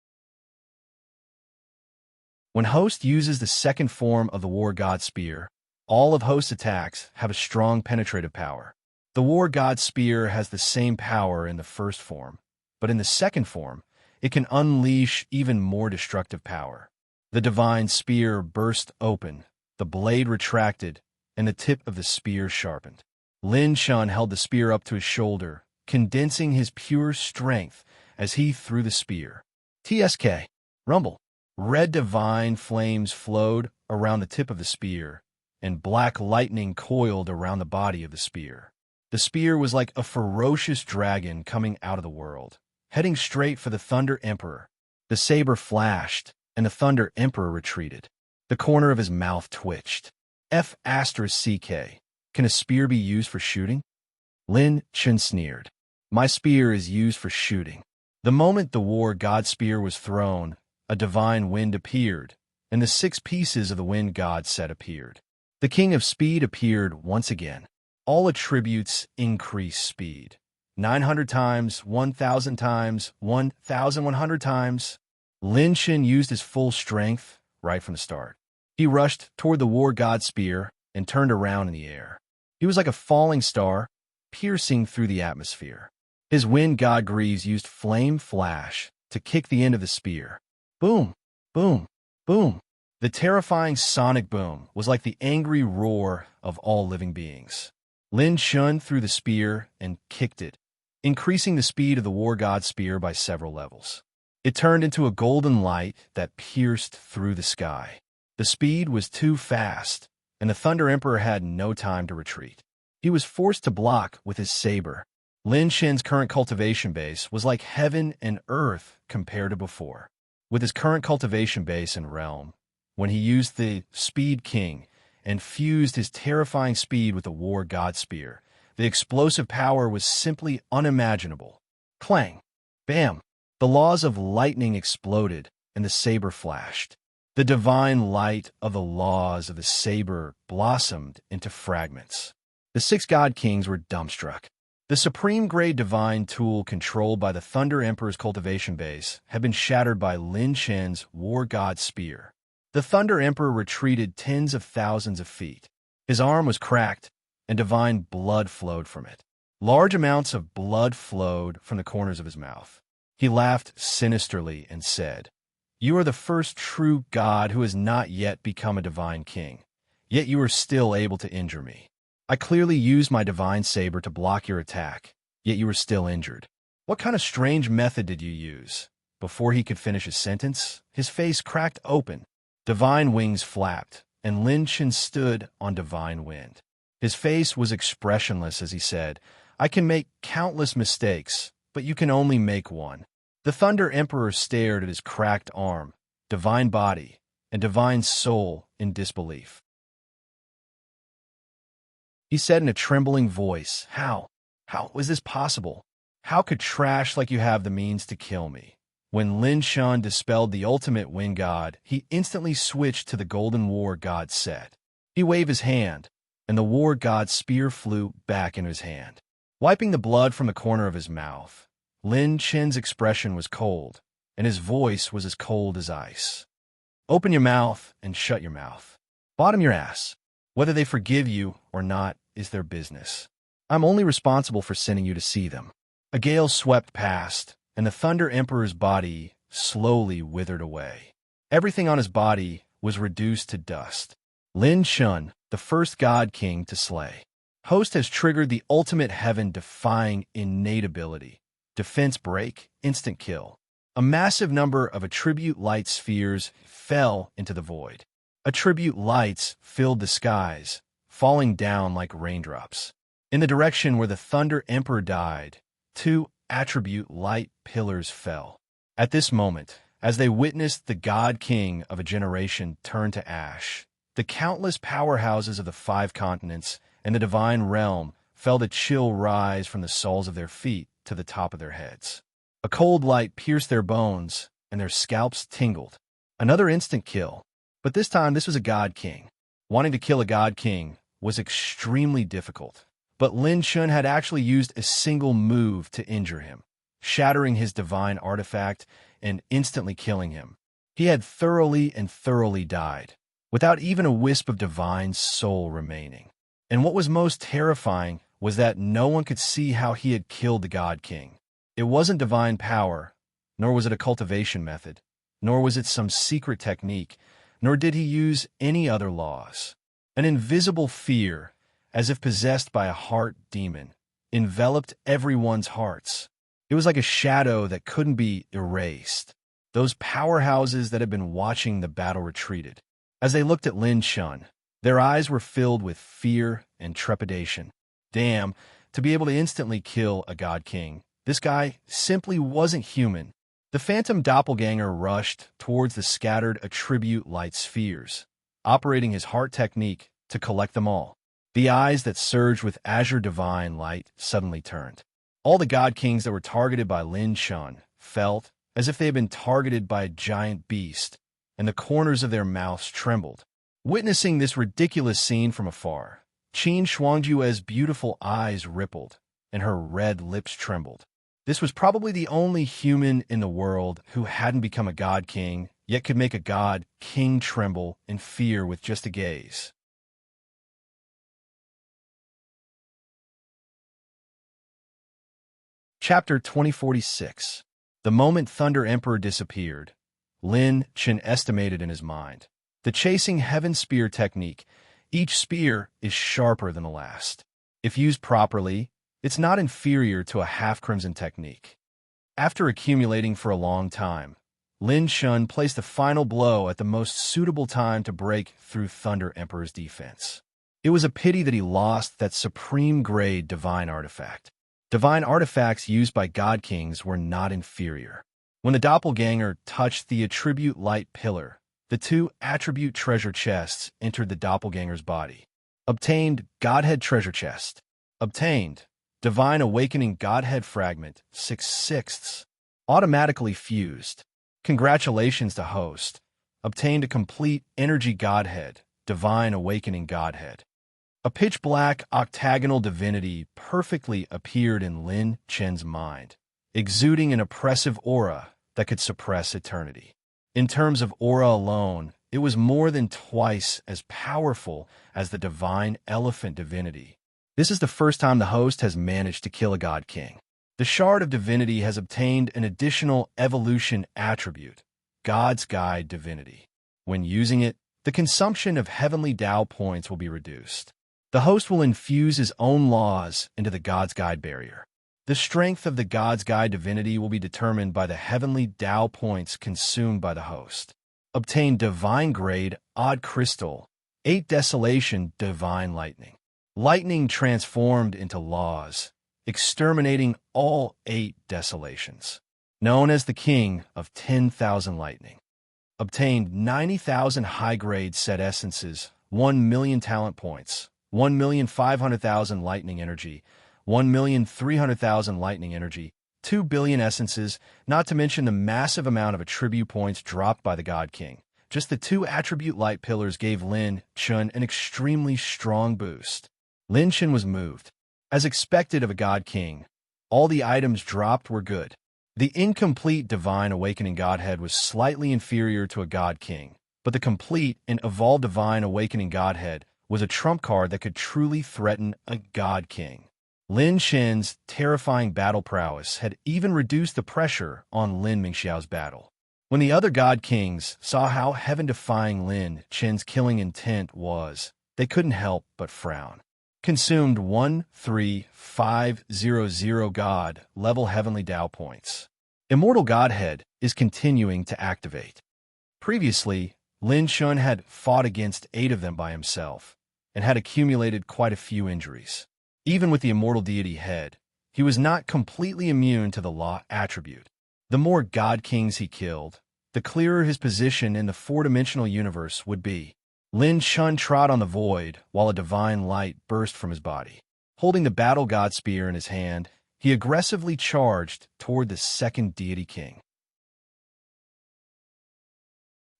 When host uses the 2nd form of the War God Spear, all of host's attacks have a strong penetrative power. The War God Spear has the same power in the 1st form, but in the 2nd form, it can unleash even more destructive power. The divine spear burst open, the blade retracted, and the tip of the spear sharpened. Lin Shun held the spear up to his shoulder, condensing his pure strength as he threw the spear. TSK. Rumble. Red divine flames flowed around the tip of the spear, and black lightning coiled around the body of the spear. The spear was like a ferocious dragon coming out of the world, heading straight for the Thunder Emperor. The saber flashed, and the Thunder Emperor retreated. The corner of his mouth twitched. F***CK. Can a spear be used for shooting? Lin Chen sneered. My spear is used for shooting. The moment the war god spear was thrown, a divine wind appeared, and the 6 pieces of the wind god set appeared. The king of speed appeared once again. All attributes increase speed. 900 times, 1,000 times, 1,100 times. Lin Shen used his full strength right from the start. He rushed toward the war god spear and turned around in the air. He was like a falling star, piercing through the atmosphere. His wind god greaves used flame flash to kick the end of the spear. Boom, boom, boom. The terrifying sonic boom was like the angry roar of all living beings. Lin Shun threw the spear and kicked it, increasing the speed of the war god spear by several levels. It turned into a golden light that pierced through the sky. The speed was too fast, and the Thunder Emperor had no time to retreat. He was forced to block with his saber. Lin Shen's current cultivation base was like heaven and earth compared to before. With his current cultivation base and realm, when he used the Speed King and fused his terrifying speed with the War God Spear, the explosive power was simply unimaginable. Clang! Bam! The laws of lightning exploded, and the saber flashed. The divine light of the laws of the saber blossomed into fragments. The 6 God Kings were dumbstruck. The supreme-grade divine tool controlled by the Thunder Emperor's cultivation base had been shattered by Lin Shen's War God Spear. The Thunder Emperor retreated tens of thousands of feet. His arm was cracked, and divine blood flowed from it. Large amounts of blood flowed from the corners of his mouth. He laughed sinisterly and said, "You are the first true god who has not yet become a divine king, yet you are still able to injure me. I clearly used my divine saber to block your attack, yet you were still injured. What kind of strange method did you use?" Before he could finish his sentence, his face cracked open. Divine wings flapped, and Lin Chen stood on divine wind. His face was expressionless as he said, "I can make countless mistakes, but you can only make one." The Thunder Emperor stared at his cracked arm, divine body, and divine soul in disbelief. He said in a trembling voice, How was this possible? How could trash like you have the means to kill me?" When Lin Shan dispelled the ultimate wind god, he instantly switched to the golden war god set. He waved his hand, and the war god's spear flew back into his hand. Wiping the blood from the corner of his mouth, Lin Chen's expression was cold, and his voice was as cold as ice. "Open your mouth and shut your mouth. Bottom your ass. Whether they forgive you or not is their business. I'm only responsible for sending you to see them." A gale swept past, and the Thunder Emperor's body slowly withered away. Everything on his body was reduced to dust. Lin Shun, the first God King to slay. Host has triggered the ultimate heaven-defying innate ability. Defense break, instant kill. A massive number of attribute light spheres fell into the void. Attribute lights filled the skies, falling down like raindrops. In the direction where the Thunder Emperor died, 2 attribute light pillars fell. At this moment, as they witnessed the God King of a generation turn to ash, the countless powerhouses of the 5 continents and the divine realm felt a chill rise from the soles of their feet to the top of their heads. A cold light pierced their bones, and their scalps tingled. Another instant kill, but this time this was a God King. Wanting to kill a God King was extremely difficult. But Lin Chun had actually used a single move to injure him, shattering his divine artifact and instantly killing him. He had thoroughly died, without even a wisp of divine soul remaining. And what was most terrifying was that no one could see how he had killed the God King. It wasn't divine power, nor was it a cultivation method, nor was it some secret technique, nor did he use any other laws. An invisible fear, as if possessed by a heart demon, enveloped everyone's hearts. It was like a shadow that couldn't be erased. Those powerhouses that had been watching the battle retreated. As they looked at Lin Shun, their eyes were filled with fear and trepidation. Damn, to be able to instantly kill a God King. This guy simply wasn't human. The phantom doppelganger rushed towards the scattered attribute light spheres, operating his heart technique to collect them all. The eyes that surged with azure divine light suddenly turned. All the God Kings that were targeted by Lin Shun felt as if they had been targeted by a giant beast, and the corners of their mouths trembled. Witnessing this ridiculous scene from afar, Qin Shuangjue's beautiful eyes rippled, and her red lips trembled. This was probably the only human in the world who hadn't become a God King, yet could make a God King tremble in fear with just a gaze. Chapter 2046. The moment Thunder Emperor disappeared, Lin Chen estimated in his mind. The chasing heaven spear technique, each spear is sharper than the last. If used properly, it's not inferior to a half-crimson technique. After accumulating for a long time, Lin Shun placed the final blow at the most suitable time to break through Thunder Emperor's defense. It was a pity that he lost that supreme-grade divine artifact. Divine artifacts used by God Kings were not inferior. When the doppelganger touched the attribute light pillar, the 2 attribute treasure chests entered the doppelganger's body. Obtained Godhead treasure chest. Obtained Divine Awakening Godhead fragment 6/6. Automatically fused. Congratulations to host. Obtained a complete energy Godhead, Divine Awakening Godhead. A pitch-black octagonal divinity perfectly appeared in Lin Chen's mind, exuding an oppressive aura that could suppress eternity. In terms of aura alone, it was more than twice as powerful as the divine elephant divinity. This is the first time the host has managed to kill a god king. The Shard of Divinity has obtained an additional evolution attribute, God's Guide Divinity. When using it, the consumption of heavenly Tao points will be reduced. The host will infuse his own laws into the God's Guide barrier. The strength of the God's Guide Divinity will be determined by the heavenly Tao points consumed by the host. Obtain Divine Grade Odd Crystal, 8 Desolation Divine Lightning. Lightning transformed into laws, exterminating all 8 desolations. Known as the King of 10,000 Lightning. Obtained 90,000 high-grade set essences, 1 million talent points, 1,500,000 lightning energy, 1,300,000 lightning energy, 2 billion essences, not to mention the massive amount of attribute points dropped by the God King. Just the 2 attribute light pillars gave Lin Chun an extremely strong boost. Lin Chun was moved. As expected of a God King, all the items dropped were good. The incomplete Divine Awakening Godhead was slightly inferior to a God King, but the complete and evolved Divine Awakening Godhead was a trump card that could truly threaten a God King. Lin Chen's terrifying battle prowess had even reduced the pressure on Lin Mingxiao's battle. When the other God Kings saw how heaven-defying Lin Chen's killing intent was, they couldn't help but frown. Consumed 13500 God level Heavenly Tao points. Immortal Godhead is continuing to activate. Previously, Lin Chun had fought against 8 of them by himself and had accumulated quite a few injuries. Even with the Immortal Deity head, he was not completely immune to the Law attribute. The more God Kings he killed, the clearer his position in the 4-dimensional universe would be. Lin Chun trod on the void while a divine light burst from his body. Holding the Battle God Spear in his hand, he aggressively charged toward the second deity king.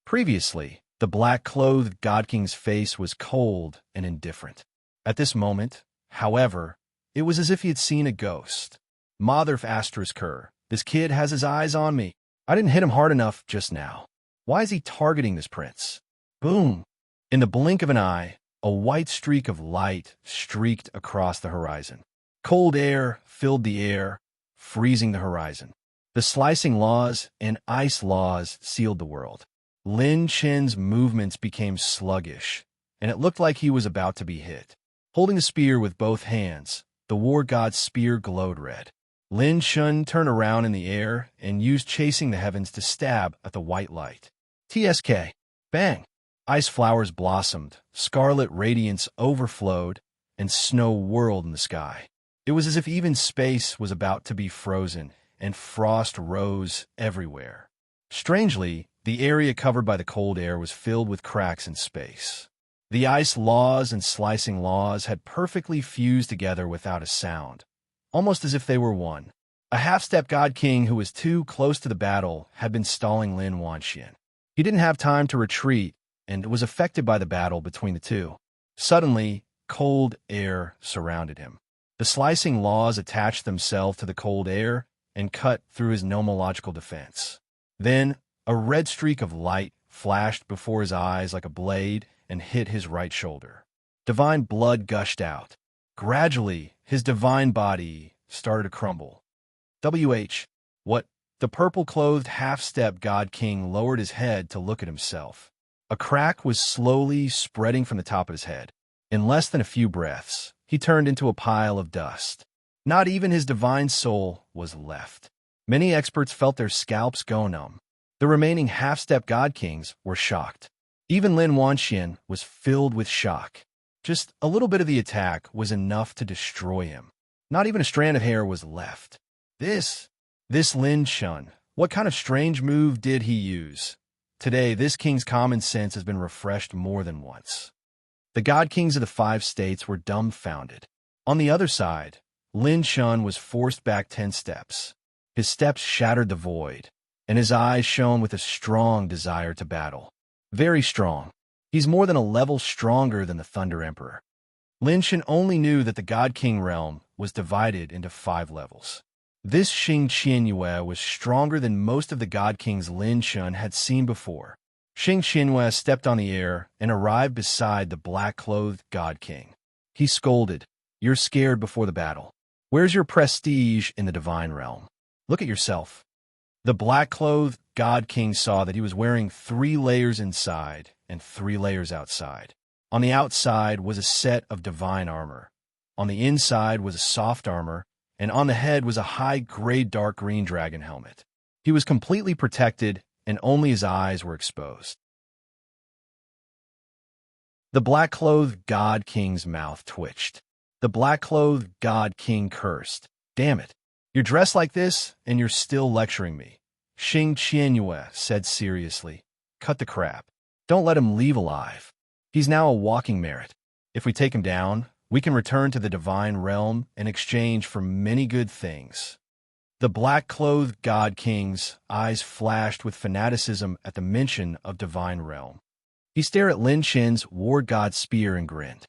Previously, the black-clothed God King's face was cold and indifferent. At this moment, however, it was as if he had seen a ghost. Mother asterisk her, this kid has his eyes on me. I didn't hit him hard enough just now. Why is he targeting this prince? Boom! In the blink of an eye, a white streak of light streaked across the horizon. Cold air filled the air, freezing the horizon. The slicing laws and ice laws sealed the world. Lin Chen's movements became sluggish, and it looked like he was about to be hit. Holding the spear with both hands, the war god's spear glowed red. Lin Chun turned around in the air and used Chasing the Heavens to stab at the white light. TSK. Bang! Ice flowers blossomed, scarlet radiance overflowed, and snow whirled in the sky. It was as if even space was about to be frozen, and frost rose everywhere. Strangely, the area covered by the cold air was filled with cracks in space. The ice laws and slicing laws had perfectly fused together without a sound, almost as if they were one. A half-step God King who was too close to the battle had been stalling Lin Wanxian. He didn't have time to retreat, and was affected by the battle between the two. Suddenly, cold air surrounded him. The slicing laws attached themselves to the cold air and cut through his nomological defense. Then, a red streak of light flashed before his eyes like a blade and hit his right shoulder. Divine blood gushed out. Gradually, his divine body started to crumble. What? The purple-clothed half-step God King lowered his head to look at himself. A crack was slowly spreading from the top of his head. In less than a few breaths, he turned into a pile of dust. Not even his divine soul was left. Many experts felt their scalps go numb. The remaining half-step God Kings were shocked. Even Lin Wanxian was filled with shock. Just a little bit of the attack was enough to destroy him. Not even a strand of hair was left. This Lin Chun, what kind of strange move did he use? Today, this king's common sense has been refreshed more than once. The God Kings of the 5 states were dumbfounded. On the other side, Lin Chun was forced back 10 steps. His steps shattered the void, and his eyes shone with a strong desire to battle. Very strong. He's more than a level stronger than the Thunder Emperor. Lin Chun only knew that the God King realm was divided into 5 levels. This Xing Qianyue was stronger than most of the God Kings Lin Chun had seen before. Xing Qianyue stepped on the air and arrived beside the black-clothed God King. He scolded, You're scared before the battle. Where's your prestige in the divine realm? Look at yourself. The black-clothed God King saw that he was wearing 3 layers inside and 3 layers outside. On the outside was a set of divine armor. On the inside was a soft armor, and on the head was a high-grade dark green dragon helmet. He was completely protected, and only his eyes were exposed. The black-clothed God King's mouth twitched. The black-clothed God King cursed. Damn it. You're dressed like this, and you're still lecturing me. Xing Qianyue said seriously. Cut the crap. Don't let him leave alive. He's now a walking merit. If we take him down, we can return to the divine realm in exchange for many good things. The black-clothed God King's eyes flashed with fanaticism at the mention of divine realm. He stared at Lin Chen's war god spear and grinned.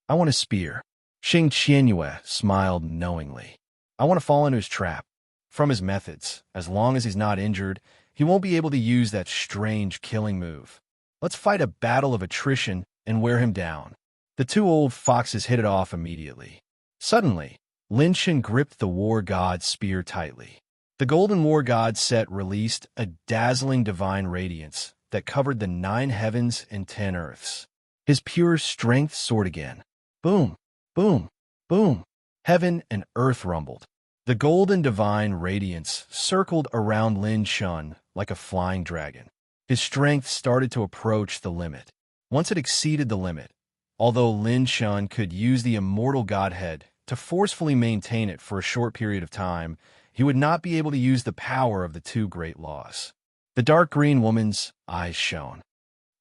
I want a spear. Xing Qianyue smiled knowingly. I want to fall into his trap. From his methods, as long as he's not injured, he won't be able to use that strange killing move. Let's fight a battle of attrition and wear him down. The 2 old foxes hit it off immediately. Suddenly, Lin Chen gripped the war god's spear tightly. The golden war god set released a dazzling divine radiance that covered the 9 heavens and 10 earths. His pure strength soared again. Boom, boom, boom. Heaven and earth rumbled. The golden divine radiance circled around Lin Chen like a flying dragon. His strength started to approach the limit. Once it exceeded the limit, although Lin Chen could use the immortal godhead to forcefully maintain it for a short period of time, he would not be able to use the power of the 2 great laws. The dark green woman's eyes shone.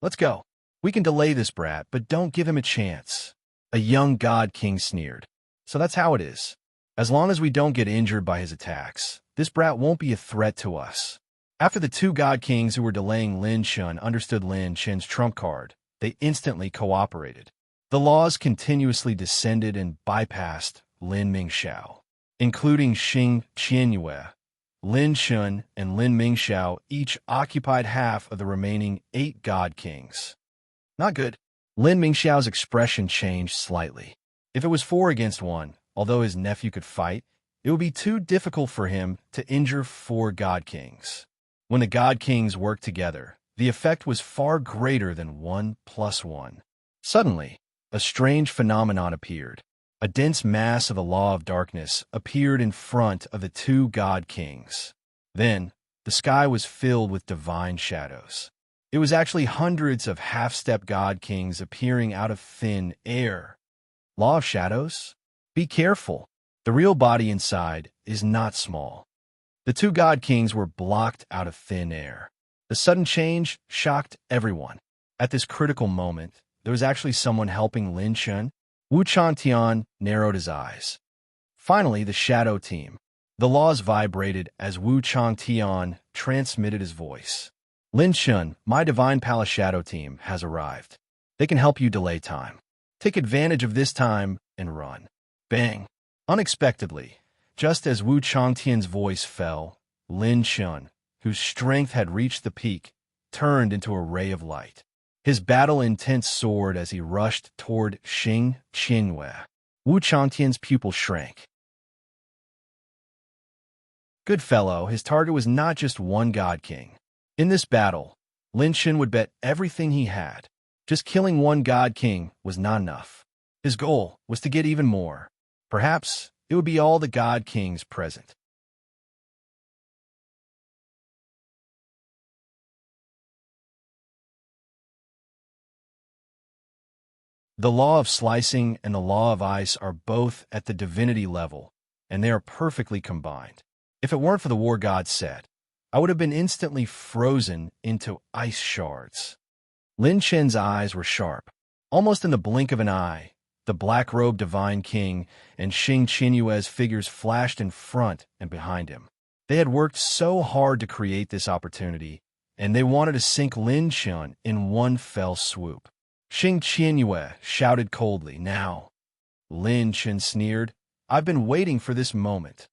Let's go. We can delay this brat, but don't give him a chance. A young God King sneered. So that's how it is. As long as we don't get injured by his attacks, this brat won't be a threat to us. After the 2 God Kings who were delaying Lin Chen understood Lin Chen's trump card, they instantly cooperated. The laws continuously descended and bypassed Lin Mingxiao, including Xing Qianyue. Lin Chen and Lin Mingxiao each occupied half of the remaining 8 God Kings. Not good. Lin Mingxiao's expression changed slightly. If it was 4 against 1, although his nephew could fight, it would be too difficult for him to injure 4 God Kings. When the God Kings worked together, the effect was far greater than 1 + 1. Suddenly, a strange phenomenon appeared. A dense mass of the law of darkness appeared in front of the 2 God Kings. Then, the sky was filled with divine shadows. It was actually hundreds of half-step God Kings appearing out of thin air. Law of shadows? Be careful. The real body inside is not small. The 2 God Kings were blocked out of thin air. The sudden change shocked everyone. At this critical moment, there was actually someone helping Lin Chen. Wu Changtian narrowed his eyes. Finally, the shadow team. The laws vibrated as Wu Changtian transmitted his voice. Lin Chen, my Divine Palace Shadow Team, has arrived. They can help you delay time. Take advantage of this time and run. Bang! Unexpectedly, just as Wu Changtian's voice fell, Lin Chen, whose strength had reached the peak, turned into a ray of light. His battle intent soared as he rushed toward Xing Qianyue. Wu Changtian's pupil shrank. Good fellow, his target was not just one God King. In this battle, Lin Chen would bet everything he had. Just killing one God King was not enough. His goal was to get even more. Perhaps it would be all the God Kings present. The law of slicing and the law of ice are both at the divinity level, and they are perfectly combined. If it weren't for the war god said, I would have been instantly frozen into ice shards. Lin Chen's eyes were sharp. Almost in the blink of an eye, the black-robed divine king and Xing Qianyue's figures flashed in front and behind him. They had worked so hard to create this opportunity, and they wanted to sink Lin Chen in one fell swoop. Xing Qianyue shouted coldly, now. Lin Chen sneered, I've been waiting for this moment.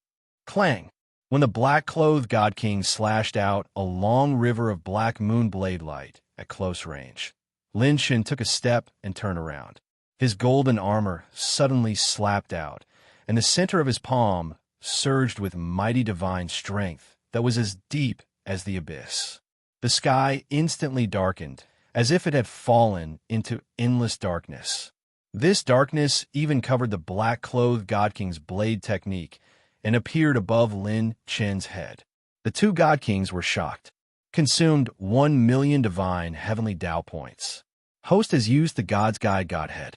Clang! When the black-clothed God King slashed out a long river of black moon blade light at close range, Lin Chen took a step and turned around. His golden armor suddenly slapped out, and the center of his palm surged with mighty divine strength that was as deep as the abyss. The sky instantly darkened, as if it had fallen into endless darkness. This darkness even covered the black-clothed God King's blade technique and appeared above Lin Chen's head. The two God Kings were shocked. Consumed 1,000,000 divine heavenly Tao points. Host has used the God's Guide Godhead.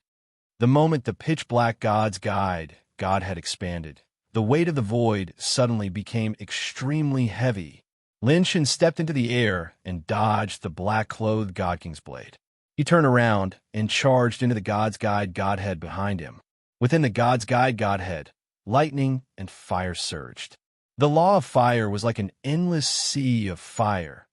The moment the pitch-black God's Guide Godhead expanded, the weight of the void suddenly became extremely heavy. Lin Chen stepped into the air and dodged the black-clothed God King's blade. He turned around and charged into the God's Guide Godhead behind him. Within the God's Guide Godhead, lightning and fire surged. The law of fire was like an endless sea of fire,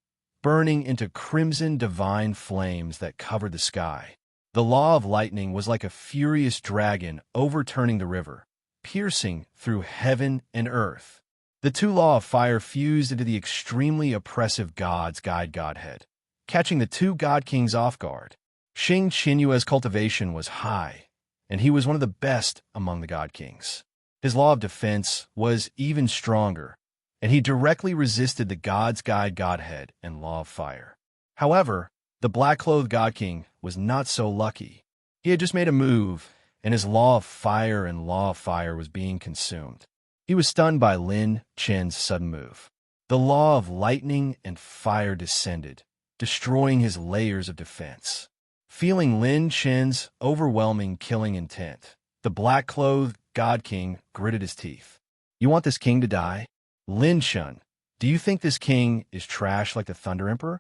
burning into crimson divine flames that covered the sky. The law of lightning was like a furious dragon overturning the river, piercing through heaven and earth. The two laws of fire fused into the extremely oppressive God's Guide Godhead, catching the two God Kings off guard. Xing Qinyue's cultivation was high, and he was one of the best among the God Kings. His law of defense was even stronger, and he directly resisted the God's Guide Godhead and law of fire. However, the black-clothed God King was not so lucky. He had just made a move, and his law of fire and law of fire was being consumed. He was stunned by Lin Chen's sudden move. The law of lightning and fire descended, destroying his layers of defense. Feeling Lin Chen's overwhelming killing intent, the black-clothed God King gritted his teeth. "You want this king to die? Lin Chen, do you think this king is trash like the Thunder Emperor?"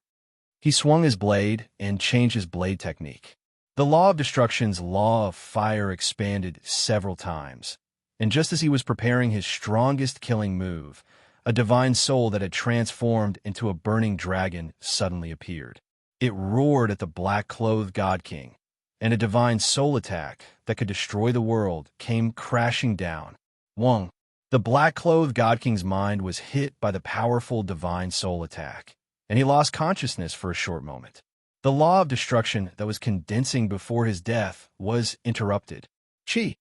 He swung his blade and changed his blade technique. The law of destruction's law of fire expanded several times, and just as he was preparing his strongest killing move, a divine soul that had transformed into a burning dragon suddenly appeared. It roared at the black-clothed God King, and a divine soul attack that could destroy the world came crashing down. Wong. The black-clothed God King's mind was hit by the powerful divine soul attack, and he lost consciousness for a short moment. The law of destruction that was condensing before his death was interrupted. Chi!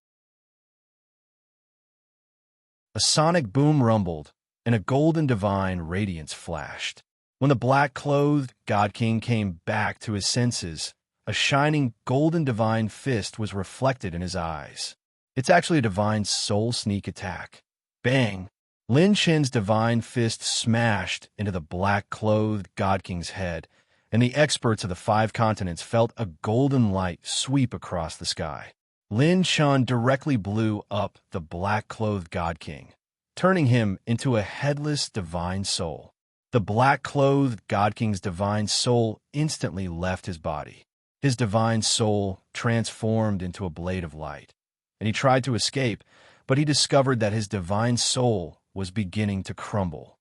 A sonic boom rumbled, and a golden divine radiance flashed. When the black-clothed God King came back to his senses, a shining golden divine fist was reflected in his eyes. It's actually a divine soul sneak attack. Bang! Lin Chen's divine fist smashed into the black-clothed God King's head, and the experts of the 5 continents felt a golden light sweep across the sky. Lin Chen directly blew up the black-clothed God King, turning him into a headless divine soul. The black-clothed God King's divine soul instantly left his body. His divine soul transformed into a blade of light, and he tried to escape, but he discovered that his divine soul was beginning to crumble.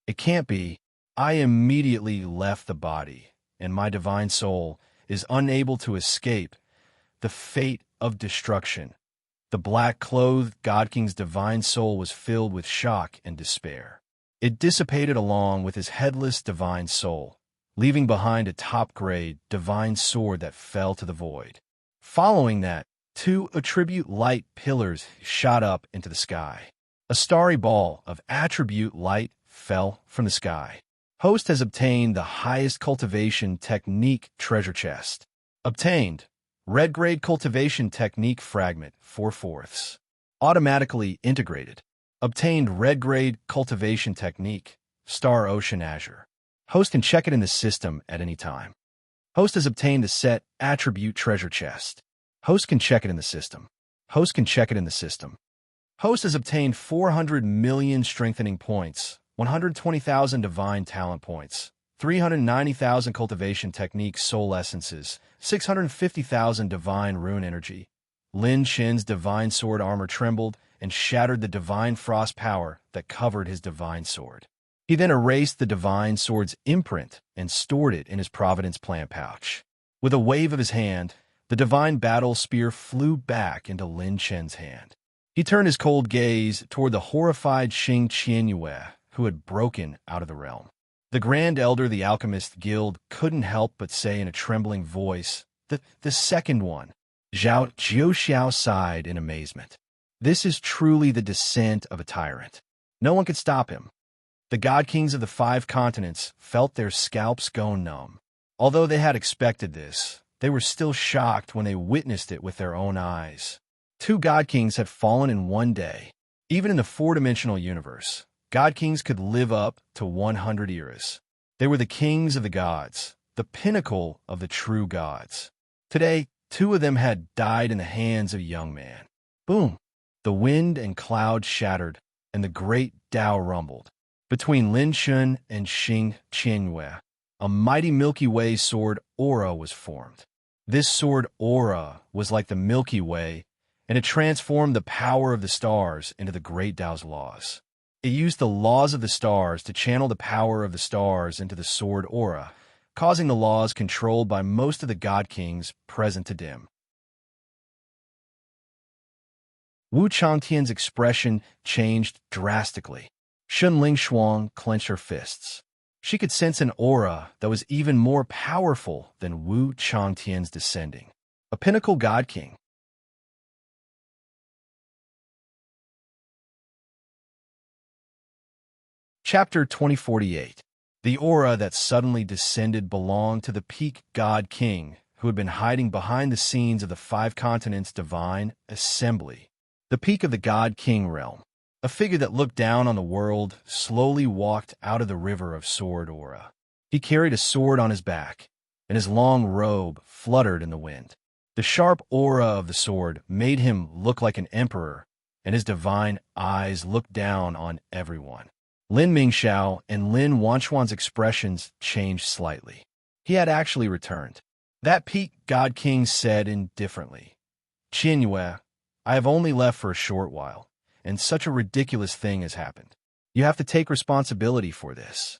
"It can't be. I immediately left the body, and my divine soul is unable to escape the fate of destruction." The black-clothed God King's divine soul was filled with shock and despair. It dissipated along with his headless divine soul, leaving behind a top-grade divine sword that fell to the void. Following that, 2 attribute light pillars shot up into the sky. A starry ball of attribute light fell from the sky. Host has obtained the highest cultivation technique treasure chest. Obtained. Red grade cultivation technique fragment 4/4. Automatically integrated. Obtained red grade cultivation technique Star Ocean Azure. Host can check it in the system at any time. Host has obtained the set attribute treasure chest. Host can check it in the system. Host can check it in the system. Host has obtained 400 million strengthening points, 120,000 divine talent points, 390,000 cultivation technique soul essences, 650,000 divine rune energy. Lin Chen's divine sword armor trembled and shattered the divine frost power that covered his divine sword. He then erased the divine sword's imprint and stored it in his Providence plant pouch. With a wave of his hand, the divine battle spear flew back into Lin Chen's hand. He turned his cold gaze toward the horrified Xing Qianyue, who had broken out of the realm. The Grand Elder of the Alchemist Guild couldn't help but say in a trembling voice, The second one. Zhao Jiuxiao sighed in amazement. This is truly the descent of a tyrant. No one could stop him. The god kings of the 5 continents felt their scalps go numb. Although they had expected this, they were still shocked when they witnessed it with their own eyes. 2 god kings had fallen in one day. Even in the 4-dimensional universe, god kings could live up to 100 eras. They were the kings of the gods, the pinnacle of the true gods. Today, 2 of them had died in the hands of a young man. Boom! The wind and cloud shattered, and the great Tao rumbled. Between Lin Shun and Xing Qianyue, a mighty Milky Way sword aura was formed. This sword aura was like the Milky Way, and it transformed the power of the stars into the great Tao's laws. It used the laws of the stars to channel the power of the stars into the sword aura, causing the laws controlled by most of the god kings present to dim. Wu Changtian's expression changed drastically. Shun Lingshuang clenched her fists. She could sense an aura that was even more powerful than Wu Changtian's descending. A pinnacle god king. Chapter 2048. The aura that suddenly descended belonged to the peak god king, who had been hiding behind the scenes of the 5 continents' divine assembly. The peak of the god king realm. A figure that looked down on the world slowly walked out of the river of sword aura. He carried a sword on his back, and his long robe fluttered in the wind. The sharp aura of the sword made him look like an emperor, and his divine eyes looked down on everyone. Lin Mingxiao and Lin Wanchuan's expressions changed slightly. He had actually returned. That peak god king said indifferently, "Qianyue, I have only left for a short while, and such a ridiculous thing has happened. You have to take responsibility for this."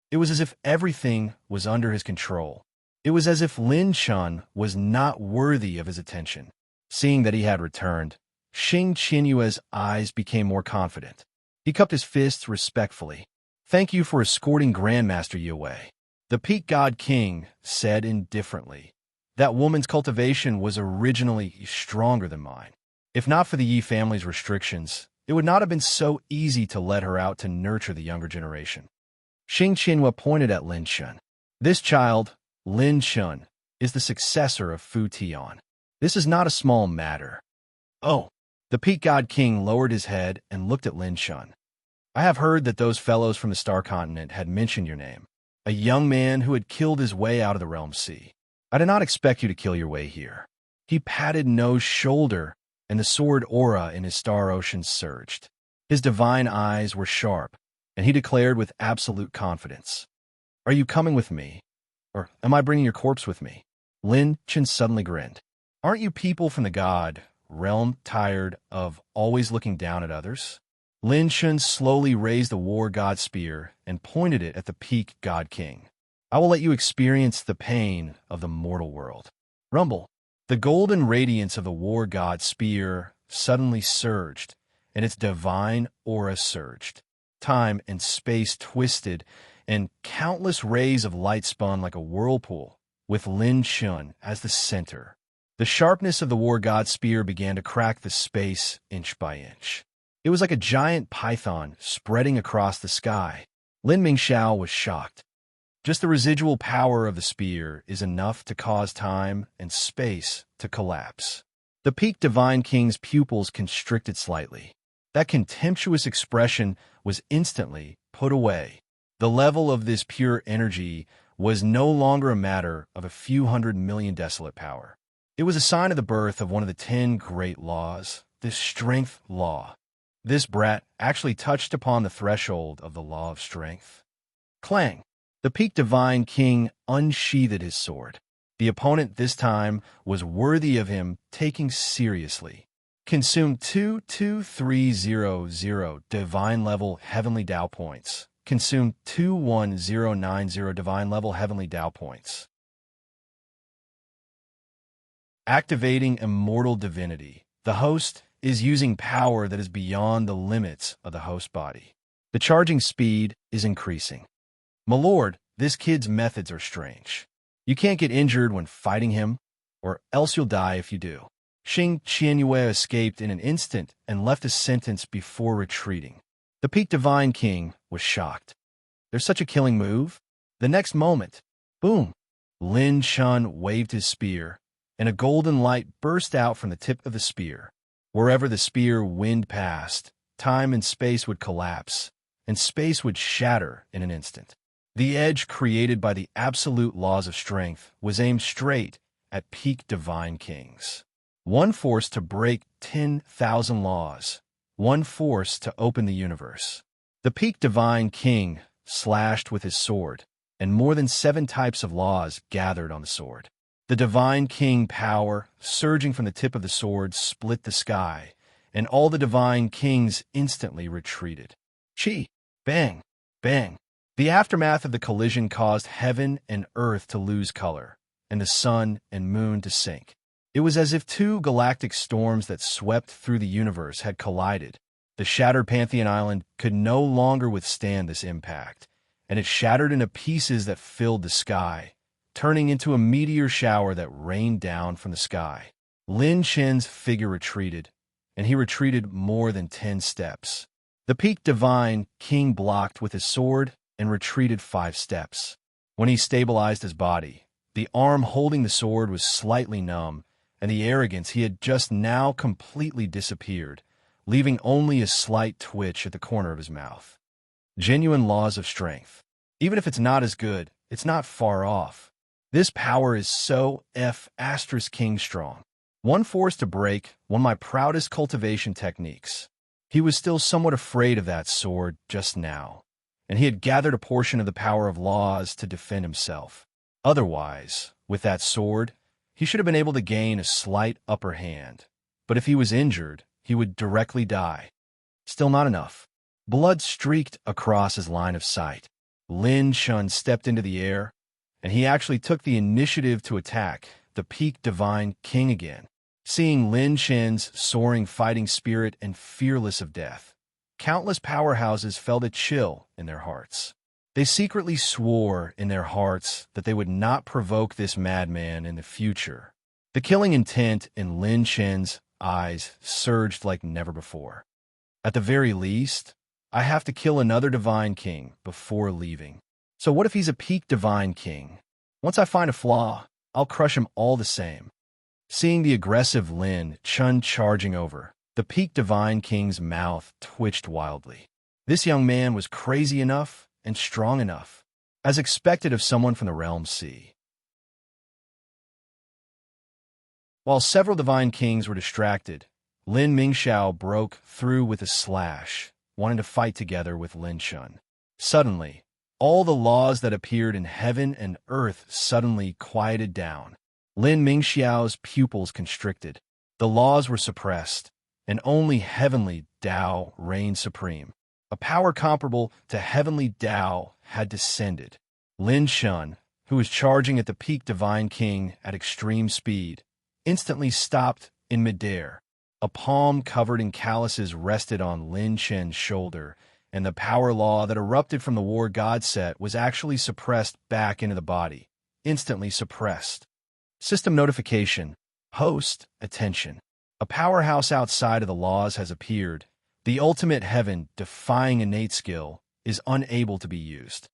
It was as if everything was under his control. It was as if Lin Chun was not worthy of his attention. Seeing that he had returned, Xing Qianyue's eyes became more confident. He cupped his fists respectfully. "Thank you for escorting Grandmaster Yi away." The peak god king said indifferently, "That woman's cultivation was originally stronger than mine. If not for the Yi family's restrictions, it would not have been so easy to let her out to nurture the younger generation." Xing Qianyue pointed at Lin Chun. "This child, Lin Chun, is the successor of Fu Tian. This is not a small matter." "Oh." The peak god king lowered his head and looked at Lin Chun. "I have heard that those fellows from the Star Continent had mentioned your name, a young man who had killed his way out of the Realm Sea. I did not expect you to kill your way here." He patted No's shoulder, and the sword aura in his star ocean surged. His divine eyes were sharp, and he declared with absolute confidence, "Are you coming with me? Or am I bringing your corpse with me?" Lin Chun suddenly grinned. "Aren't you people from the god realm tired of always looking down at others?" Lin Chun slowly raised the war god spear and pointed it at the peak god king. "I will let you experience the pain of the mortal world." Rumble. The golden radiance of the war god spear suddenly surged, and its divine aura surged. Time and space twisted, and countless rays of light spun like a whirlpool, with Lin Chun as the center. The sharpness of the war god spear began to crack the space inch by inch. It was like a giant python spreading across the sky. Lin Mingxiao was shocked. Just the residual power of the spear is enough to cause time and space to collapse. The peak divine king's pupils constricted slightly. That contemptuous expression was instantly put away. The level of this pure energy was no longer a matter of a few 100 million desolate power. It was a sign of the birth of one of the 10 great laws, the strength law. This brat actually touched upon the threshold of the law of strength. Clang! The peak divine king unsheathed his sword. The opponent this time was worthy of him taking seriously. Consume 22300 divine level heavenly Tao points. Consume 21090 divine level heavenly Tao points. Activating immortal divinity. The host is using power that is beyond the limits of the host body. The charging speed is increasing. "My lord, this kid's methods are strange. You can't get injured when fighting him, or else you'll die if you do." Xing Qianyue escaped in an instant and left a sentence before retreating. The Peak Divine King was shocked. There's such a killing move? The next moment, boom! Lin Shun waved his spear, and a golden light burst out from the tip of the spear. Wherever the spear wind passed, time and space would collapse, and space would shatter in an instant. The edge created by the absolute laws of strength was aimed straight at Peak Divine Kings. One force to break 10,000 laws, one force to open the universe. The Peak Divine King slashed with his sword, and more than 7 types of laws gathered on the sword. The Divine King power, surging from the tip of the sword, split the sky, and all the Divine Kings instantly retreated. Chi! Bang! Bang! The aftermath of the collision caused heaven and earth to lose color, and the sun and moon to sink. It was as if 2 galactic storms that swept through the universe had collided. The shattered Pantheon Island could no longer withstand this impact, and it shattered into pieces that filled the sky, turning into a meteor shower that rained down from the sky. Lin Chen's figure retreated, and he retreated more than 10 steps. The Peak Divine King blocked with his sword and retreated 5 steps. When he stabilized his body, the arm holding the sword was slightly numb, and the arrogance he had just now completely disappeared, leaving only a slight twitch at the corner of his mouth. Genuine laws of strength. Even if it's not as good, it's not far off. This power is so King strong. One force to break, one of my proudest cultivation techniques. He was still somewhat afraid of that sword just now, and he had gathered a portion of the power of laws to defend himself. Otherwise, with that sword, he should have been able to gain a slight upper hand. But if he was injured, he would directly die. Still not enough. Blood streaked across his line of sight. Lin Shun stepped into the air, and he actually took the initiative to attack the Peak Divine King again. Seeing Lin Shen's soaring fighting spirit and fearless of death, countless powerhouses felt a chill in their hearts. They secretly swore in their hearts that they would not provoke this madman in the future. The killing intent in Lin Shen's eyes surged like never before. At the very least, I have to kill another Divine King before leaving. So what if he's a Peak Divine King? Once I find a flaw, I'll crush him all the same. Seeing the aggressive Lin Chun charging over, the Peak Divine King's mouth twitched wildly. This young man was crazy enough and strong enough, as expected of someone from the Realm Sea. While several Divine Kings were distracted, Lin Mingxiao broke through with a slash, wanting to fight together with Lin Shun. Suddenly, all the laws that appeared in heaven and earth suddenly quieted down. Lin Mingxiao's pupils constricted. The laws were suppressed, and only heavenly Tao reigned supreme. A power comparable to heavenly Tao had descended. Lin Shun, who was charging at the Peak Divine King at extreme speed, instantly stopped in midair. A palm covered in calluses rested on Lin Shen's shoulder, and the power law that erupted from the war god set was actually suppressed back into the body, instantly suppressed. System notification. Host, attention. A powerhouse outside of the laws has appeared. The ultimate heaven, defying innate skill, is unable to be used.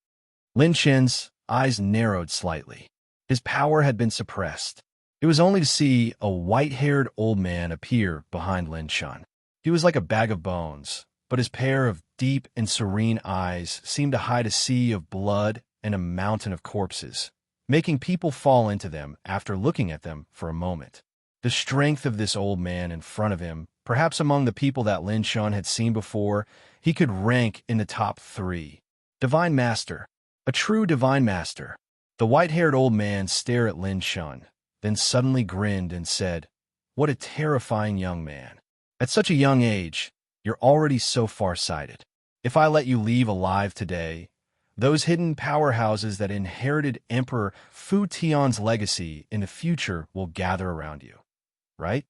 Lin Shen's eyes narrowed slightly. His power had been suppressed. It was only to see a white-haired old man appear behind Lin Shun. He was like a bag of bones, but his pair of deep and serene eyes seemed to hide a sea of blood and a mountain of corpses, making people fall into them after looking at them for a moment. The strength of this old man in front of him, perhaps among the people that Lin Shun had seen before, he could rank in the top 3. Divine Master. A true Divine Master. The white-haired old man stared at Lin Shun, then suddenly grinned and said, "What a terrifying young man. At such a young age, you're already so far-sighted. If I let you leave alive today, those hidden powerhouses that inherited Emperor Fu Tian's legacy in the future will gather around you, right?"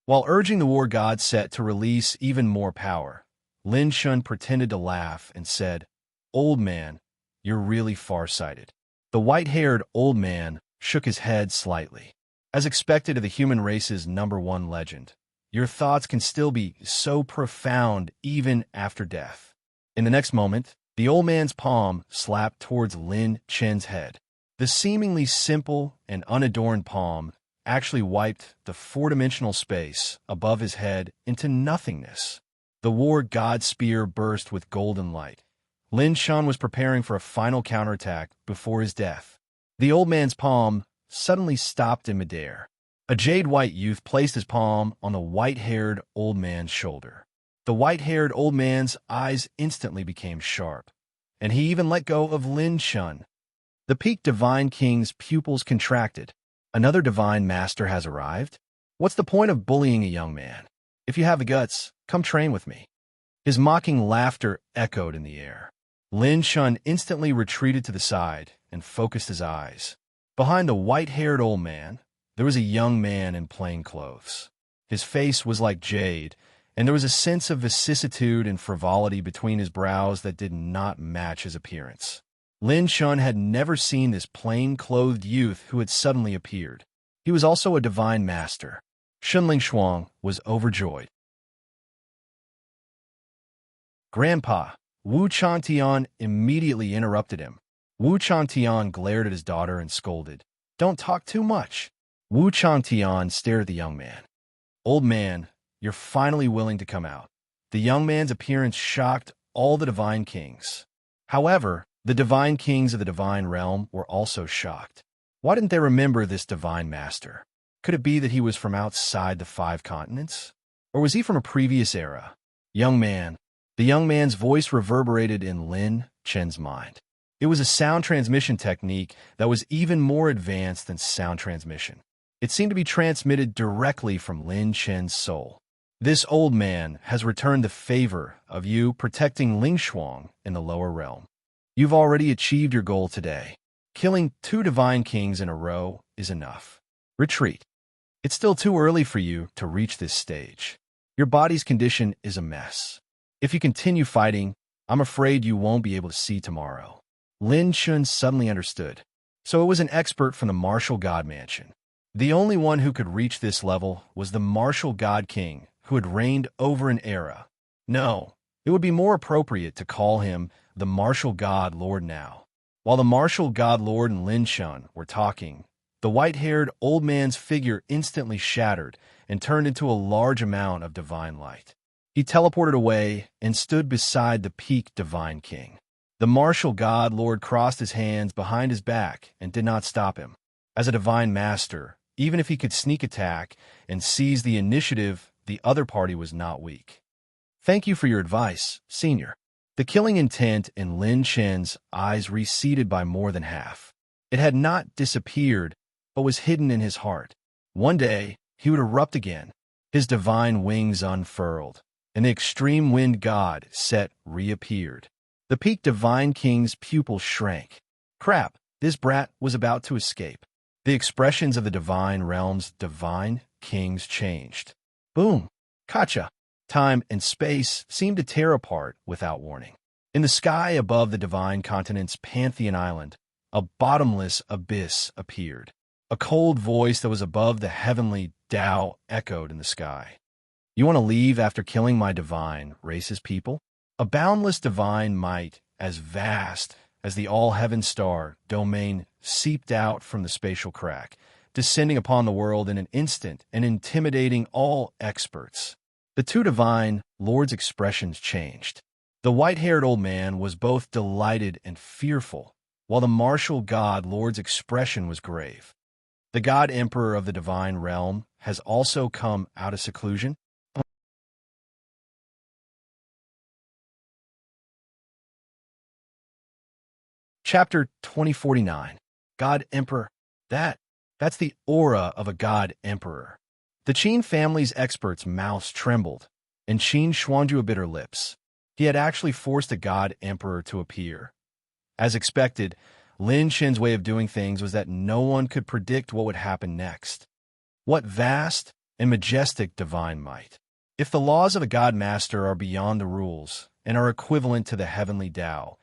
While urging the war god set to release even more power, Lin Shun pretended to laugh and said, "Old man, you're really far-sighted." The white-haired old man shook his head slightly. As expected of the human race's #1 legend, your thoughts can still be so profound even after death. In the next moment, the old man's palm slapped towards Lin Chen's head. The seemingly simple and unadorned palm actually wiped the four-dimensional space above his head into nothingness. The war god spear burst with golden light. Lin Chen was preparing for a final counterattack before his death. The old man's palm suddenly stopped in midair. A jade-white youth placed his palm on the white-haired old man's shoulder. The white-haired old man's eyes instantly became sharp, and he even let go of Lin Chen. The peaked Divine King's pupils contracted. Another Divine Master has arrived? What's the point of bullying a young man? If you have the guts, come train with me. His mocking laughter echoed in the air. Lin Chen instantly retreated to the side and focused his eyes. Behind the white-haired old man, there was a young man in plain clothes. His face was like jade, and there was a sense of vicissitude and frivolity between his brows that did not match his appearance. Lin Chen had never seen this plain-clothed youth who had suddenly appeared. He was also a divine master. Shunling Shuang was overjoyed. Grandpa, Wu Chantian immediately interrupted him. Wu Chantian glared at his daughter and scolded, "Don't talk too much." Wu Chantian stared at the young man. "Old man, you're finally willing to come out." The young man's appearance shocked all the Divine Kings. However, the Divine Kings of the Divine Realm were also shocked. Why didn't they remember this Divine Master? Could it be that he was from outside the 5 continents? Or was he from a previous era? Young man. The young man's voice reverberated in Lin Chen's mind. It was a sound transmission technique that was even more advanced than sound transmission. It seemed to be transmitted directly from Lin Chen's soul. This old man has returned the favor of you protecting Ling Shuang in the lower realm. You've already achieved your goal today. Killing 2 Divine Kings in a row is enough. Retreat. It's still too early for you to reach this stage. Your body's condition is a mess. If you continue fighting, I'm afraid you won't be able to see tomorrow. Lin Chen suddenly understood. So it was an expert from the Martial God Mansion. The only one who could reach this level was the Martial God King, who had reigned over an era. No, it would be more appropriate to call him the Martial God Lord now. While the Martial God Lord and Lin Chen were talking, the white-haired old man's figure instantly shattered and turned into a large amount of divine light. He teleported away and stood beside the peaked Divine King. The Martial God Lord crossed his hands behind his back and did not stop him. As a Divine Master, even if he could sneak attack and seize the initiative, the other party was not weak. Thank you for your advice, Senior. The killing intent in Lin Chen's eyes receded by more than half. It had not disappeared, but was hidden in his heart. One day, he would erupt again, his divine wings unfurled, and the extreme wind god Set reappeared. The peaked Divine King's pupils shrank. Crap, this brat was about to escape. The expressions of the Divine Realm's Divine Kings changed. Boom! Gotcha! Time and space seemed to tear apart without warning. In the sky above the Divine Continent's Pantheon Island, a bottomless abyss appeared. A cold voice that was above the heavenly Tao echoed in the sky. You want to leave after killing my divine race's people? A boundless divine might, as vast as the all-heaven star domain, seeped out from the spatial crack, descending upon the world in an instant and intimidating all experts. The 2 divine lords' expressions changed. The white-haired old man was both delighted and fearful, while the martial god lord's expression was grave. The god emperor of the divine realm has also come out of seclusion. Chapter 2049. God Emperor. That's the aura of a God Emperor. The Qin family's experts' mouths trembled, and Qin Xuanju bit her lips. He had actually forced a God Emperor to appear. As expected, Lin Chen's way of doing things was that no one could predict what would happen next. What vast and majestic divine might! If the laws of a God Master are beyond the rules and are equivalent to the heavenly Tao,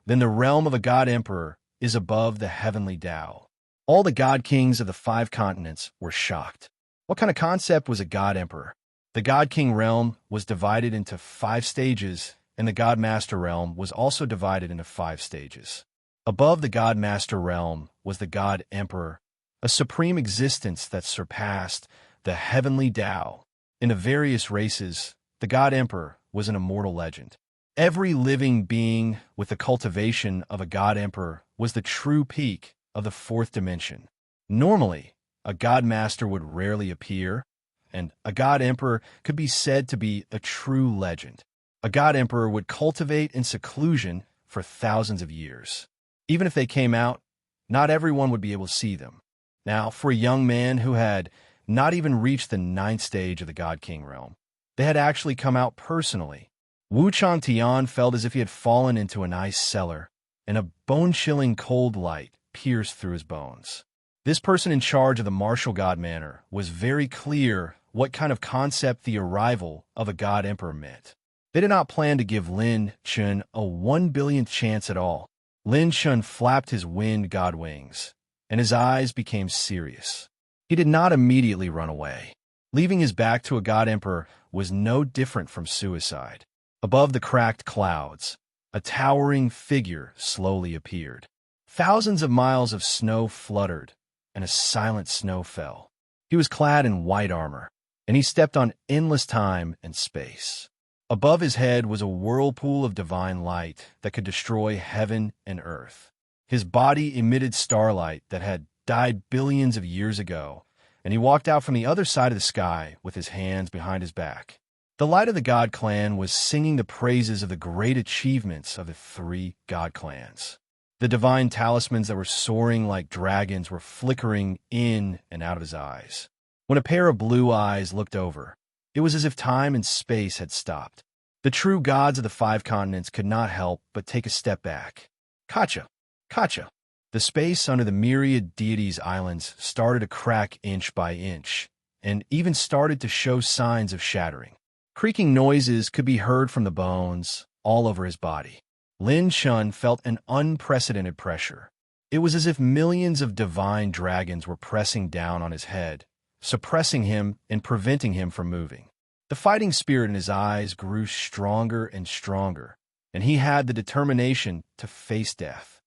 then the realm of a God Emperor is above the heavenly Tao. All the god kings of the 5 continents were shocked. What kind of concept was a god emperor? The god king realm was divided into 5 stages, and the god master realm was also divided into 5 stages. Above the god master realm was the god emperor, a supreme existence that surpassed the heavenly Tao. In the various races, the god emperor was an immortal legend. Every living being with the cultivation of a god emperor was the true peak of the 4th dimension. Normally, a god master would rarely appear, and a god emperor could be said to be a true legend. A god emperor would cultivate in seclusion for thousands of years. Even if they came out, not everyone would be able to see them. Now, for a young man who had not even reached the 9th stage of the god king realm, they had actually come out personally. Wu Changtian felt as if he had fallen into an ice cellar, and a bone-chilling cold light pierced through his bones. This person in charge of the martial god manor was very clear what kind of concept the arrival of a god emperor meant. They did not plan to give Lin Chun a 1 billionth chance at all. Lin Chun flapped his wind god wings, and his eyes became serious. He did not immediately run away. Leaving his back to a god emperor was no different from suicide. Above the cracked clouds, a towering figure slowly appeared. Thousands of miles of snow fluttered, and a silent snow fell. He was clad in white armor, and he stepped on endless time and space. Above his head was a whirlpool of divine light that could destroy heaven and earth. His body emitted starlight that had died billions of years ago, and he walked out from the other side of the sky with his hands behind his back. The light of the god clan was singing the praises of the great achievements of the 3 god clans. The divine talismans that were soaring like dragons were flickering in and out of his eyes. When a pair of blue eyes looked over, it was as if time and space had stopped. The true gods of the 5 continents could not help but take a step back. Kacha! Kacha! The space under the myriad deities' islands started to crack inch by inch, and even started to show signs of shattering. Creaking noises could be heard from the bones all over his body. Lin Chun felt an unprecedented pressure. It was as if millions of divine dragons were pressing down on his head, suppressing him and preventing him from moving. The fighting spirit in his eyes grew stronger and stronger, and he had the determination to face death.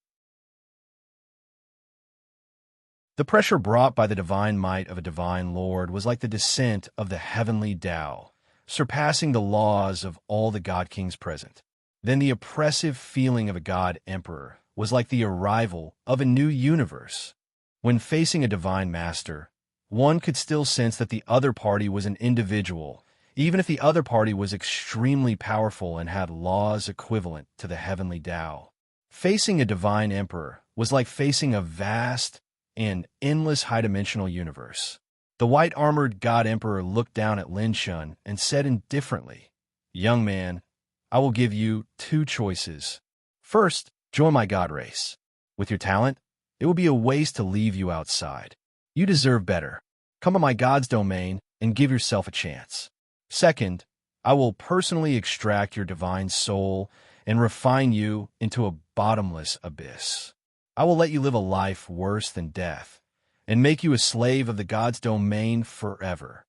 The pressure brought by the divine might of a divine lord was like the descent of the heavenly Tao, surpassing the laws of all the god kings present. Then the oppressive feeling of a god emperor was like the arrival of a new universe. When facing a divine master, one could still sense that the other party was an individual, even if the other party was extremely powerful and had laws equivalent to the heavenly Tao. Facing a divine emperor was like facing a vast and endless high-dimensional universe. The white-armored god emperor looked down at Lin Chun and said indifferently, "Young man, I will give you 2 choices. First, join my god race. With your talent, it will be a waste to leave you outside. You deserve better. Come to my god's domain and give yourself a chance. Second, I will personally extract your divine soul and refine you into a bottomless abyss. I will let you live a life worse than death and make you a slave of the god's domain forever."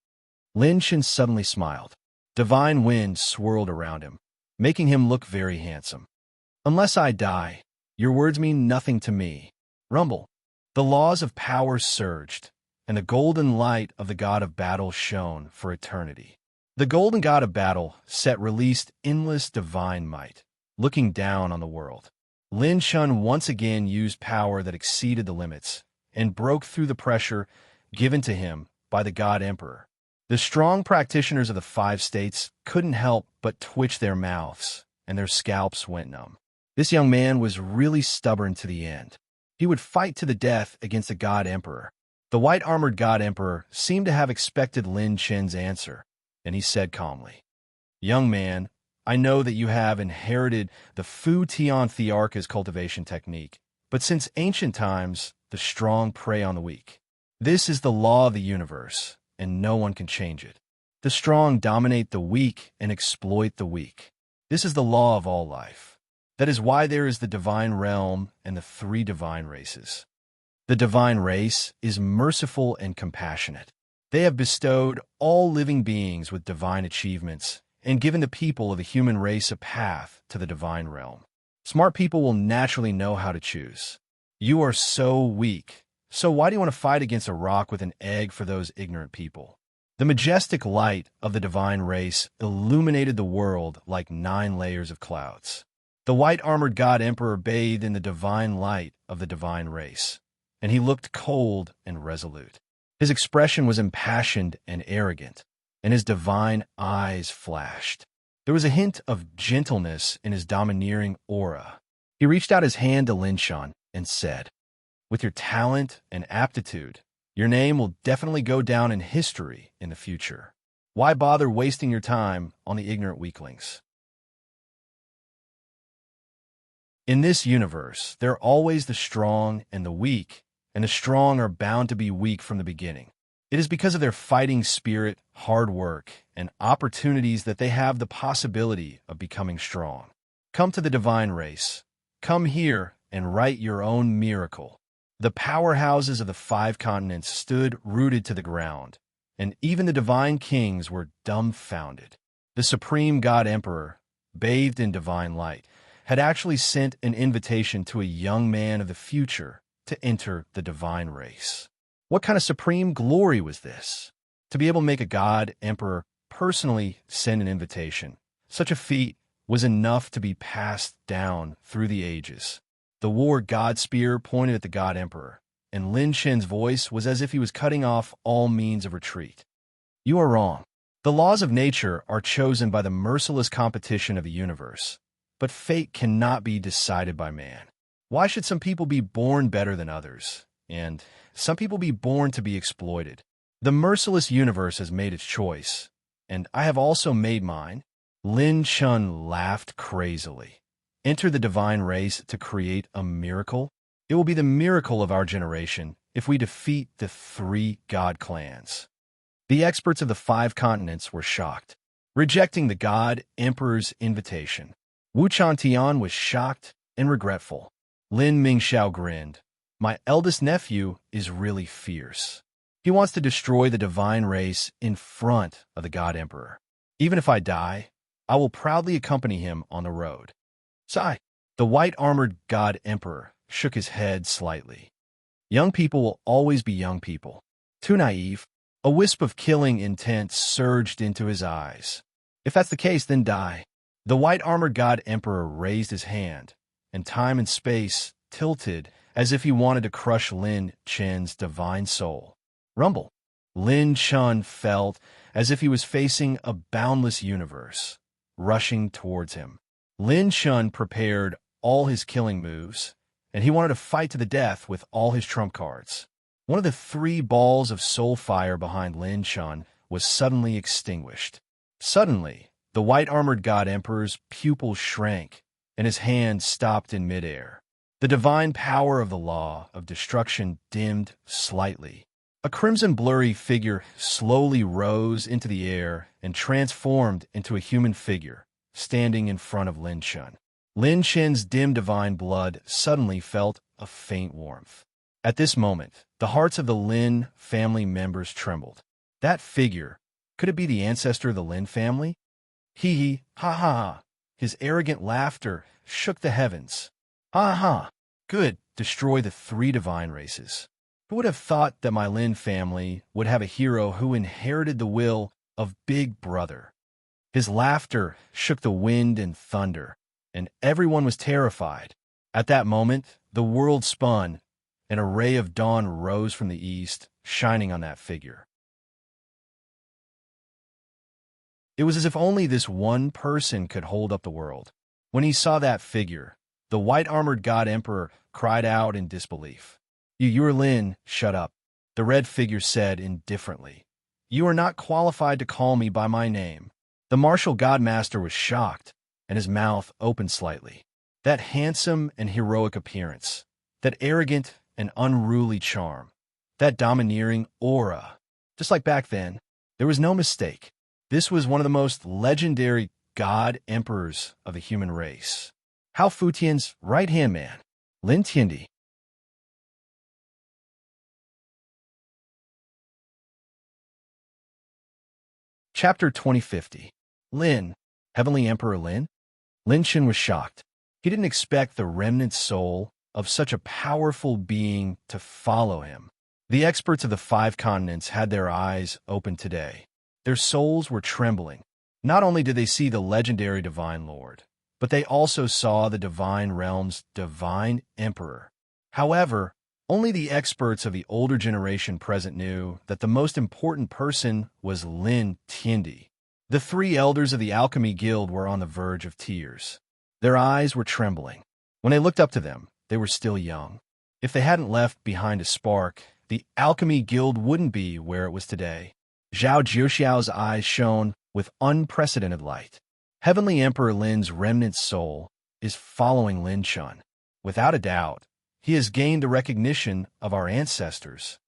Lin Chun suddenly smiled. Divine wind swirled around him, making him look very handsome. "Unless I die, your words mean nothing to me." Rumble. The laws of power surged, and the golden light of the god of battle shone for eternity. The golden god of battle set released endless divine might, looking down on the world. Lin Chun once again used power that exceeded the limits and broke through the pressure given to him by the god emperor. The strong practitioners of the 5 states couldn't help but twitch their mouths, and their scalps went numb. This young man was really stubborn to the end. He would fight to the death against the god emperor. The white-armored god emperor seemed to have expected Lin Chun's answer, and he said calmly, "Young man, I know that you have inherited the Fu Tian Thearka's cultivation technique, but since ancient times, the strong prey on the weak. This is the law of the universe, and no one can change it. The strong dominate the weak and exploit the weak. This is the law of all life. That is why there is the divine realm and the 3 divine races. The divine race is merciful and compassionate. They have bestowed all living beings with divine achievements and given the people of the human race a path to the divine realm. Smart people will naturally know how to choose. You are so weak, so why do you want to fight against a rock with an egg for those ignorant people? The majestic light of the divine race illuminated the world like 9 layers of clouds. The white-armored god emperor bathed in the divine light of the divine race, and he looked cold and resolute. His expression was impassioned and arrogant, and his divine eyes flashed. There was a hint of gentleness in his domineering aura. He reached out his hand to Lin Shan and said, "With your talent and aptitude, your name will definitely go down in history in the future. Why bother wasting your time on the ignorant weaklings?" In this universe, there are always the strong and the weak, and the strong are bound to be weak from the beginning. It is because of their fighting spirit, hard work, and opportunities that they have the possibility of becoming strong. Come to the divine race. Come here and write your own miracle. The powerhouses of the 5 continents stood rooted to the ground, and even the divine kings were dumbfounded. The supreme god emperor, bathed in divine light, had actually sent an invitation to a young man of the future to enter the divine race. What kind of supreme glory was this? To be able to make a god emperor personally send an invitation. Such a feat was enough to be passed down through the ages. The war god spear pointed at the god emperor, and Lin Shen's voice was as if he was cutting off all means of retreat. You are wrong. The laws of nature are chosen by the merciless competition of the universe, but fate cannot be decided by man. Why should some people be born better than others, and some people be born to be exploited? The merciless universe has made its choice, and I have also made mine. Lin Chun laughed crazily. Enter the divine race to create a miracle? It will be the miracle of our generation if we defeat the 3 god clans. The experts of the 5 continents were shocked, rejecting the god emperor's invitation. Wu Chantian was shocked and regretful. Lin Mingxiao grinned. My eldest nephew is really fierce. He wants to destroy the divine race in front of the god emperor. Even if I die, I will proudly accompany him on the road. Sigh. The white-armored god emperor shook his head slightly. Young people will always be young people. Too naive. A wisp of killing intent surged into his eyes. If that's the case, then die. The white-armored god emperor raised his hand, and time and space tilted as if he wanted to crush Lin Chen's divine soul. Rumble. Lin Chun felt as if he was facing a boundless universe, rushing towards him. Lin Chun prepared all his killing moves, and he wanted to fight to the death with all his trump cards. One of the 3 balls of soul fire behind Lin Chun was suddenly extinguished. Suddenly, the white-armored god emperor's pupils shrank, and his hand stopped in midair. The divine power of the law of destruction dimmed slightly. A crimson blurry figure slowly rose into the air and transformed into a human figure, standing in front of Lin Chun. Lin Chen's dim divine blood suddenly felt a faint warmth. At this moment, the hearts of the Lin family members trembled. That figure, could it be the ancestor of the Lin family? Hee hee, ha ha ha. His arrogant laughter shook the heavens. Ha ha. Good, destroy the 3 divine races. Who would have thought that my Lin family would have a hero who inherited the will of Big Brother? His laughter shook the wind and thunder, and everyone was terrified. At that moment, the world spun, and a ray of dawn rose from the east, shining on that figure. It was as if only this one person could hold up the world. When he saw that figure, the white-armored god emperor cried out in disbelief. You are Lin, shut up, the red figure said indifferently. You are not qualified to call me by my name. The martial godmaster was shocked, and his mouth opened slightly. That handsome and heroic appearance, that arrogant and unruly charm, that domineering aura. Just like back then, there was no mistake. This was one of the most legendary god emperors of the human race. Hao Futian's right-hand man, Lin Tiandi. Chapter 2050. Lin. Heavenly Emperor Lin? Lin Shen was shocked. He didn't expect the remnant soul of such a powerful being to follow him. The experts of the 5 continents had their eyes open today. Their souls were trembling. Not only did they see the legendary Divine Lord, but they also saw the Divine Realm's Divine Emperor. However, only the experts of the older generation present knew that the most important person was Lin Tiandi. The 3 elders of the Alchemy Guild were on the verge of tears. Their eyes were trembling. When they looked up to them, they were still young. If they hadn't left behind a spark, the Alchemy Guild wouldn't be where it was today. Zhao Jiuxiao's eyes shone with unprecedented light. Heavenly Emperor Lin's remnant soul is following Lin Chun. Without a doubt, he has gained the recognition of our ancestors.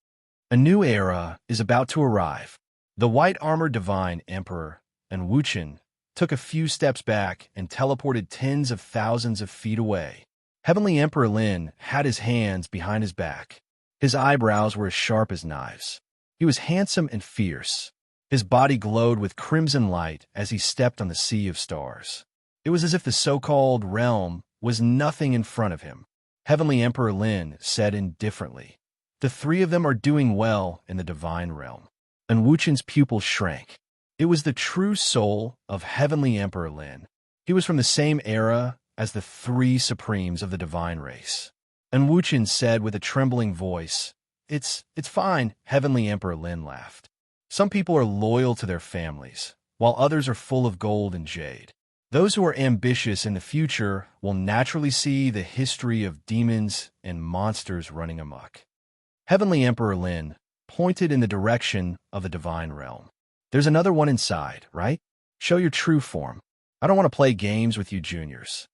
A new era is about to arrive. The white-armored Divine Emperor and Wuchen took a few steps back and teleported tens of thousands of feet away. Heavenly Emperor Lin had his hands behind his back. His eyebrows were as sharp as knives. He was handsome and fierce. His body glowed with crimson light as he stepped on the sea of stars. It was as if the so-called realm was nothing in front of him. Heavenly Emperor Lin said indifferently, "The 3 of them are doing well in the divine realm." And Wuchen's pupils shrank. It was the true soul of Heavenly Emperor Lin. He was from the same era as the 3 supremes of the divine race. And Wuchen said with a trembling voice, It's fine." Heavenly Emperor Lin laughed. "Some people are loyal to their families, while others are full of gold and jade. Those who are ambitious in the future will naturally see the history of demons and monsters running amok." Heavenly Emperor Lin pointed in the direction of the divine realm. "There's another one inside, right? Show your true form. I don't want to play games with you juniors."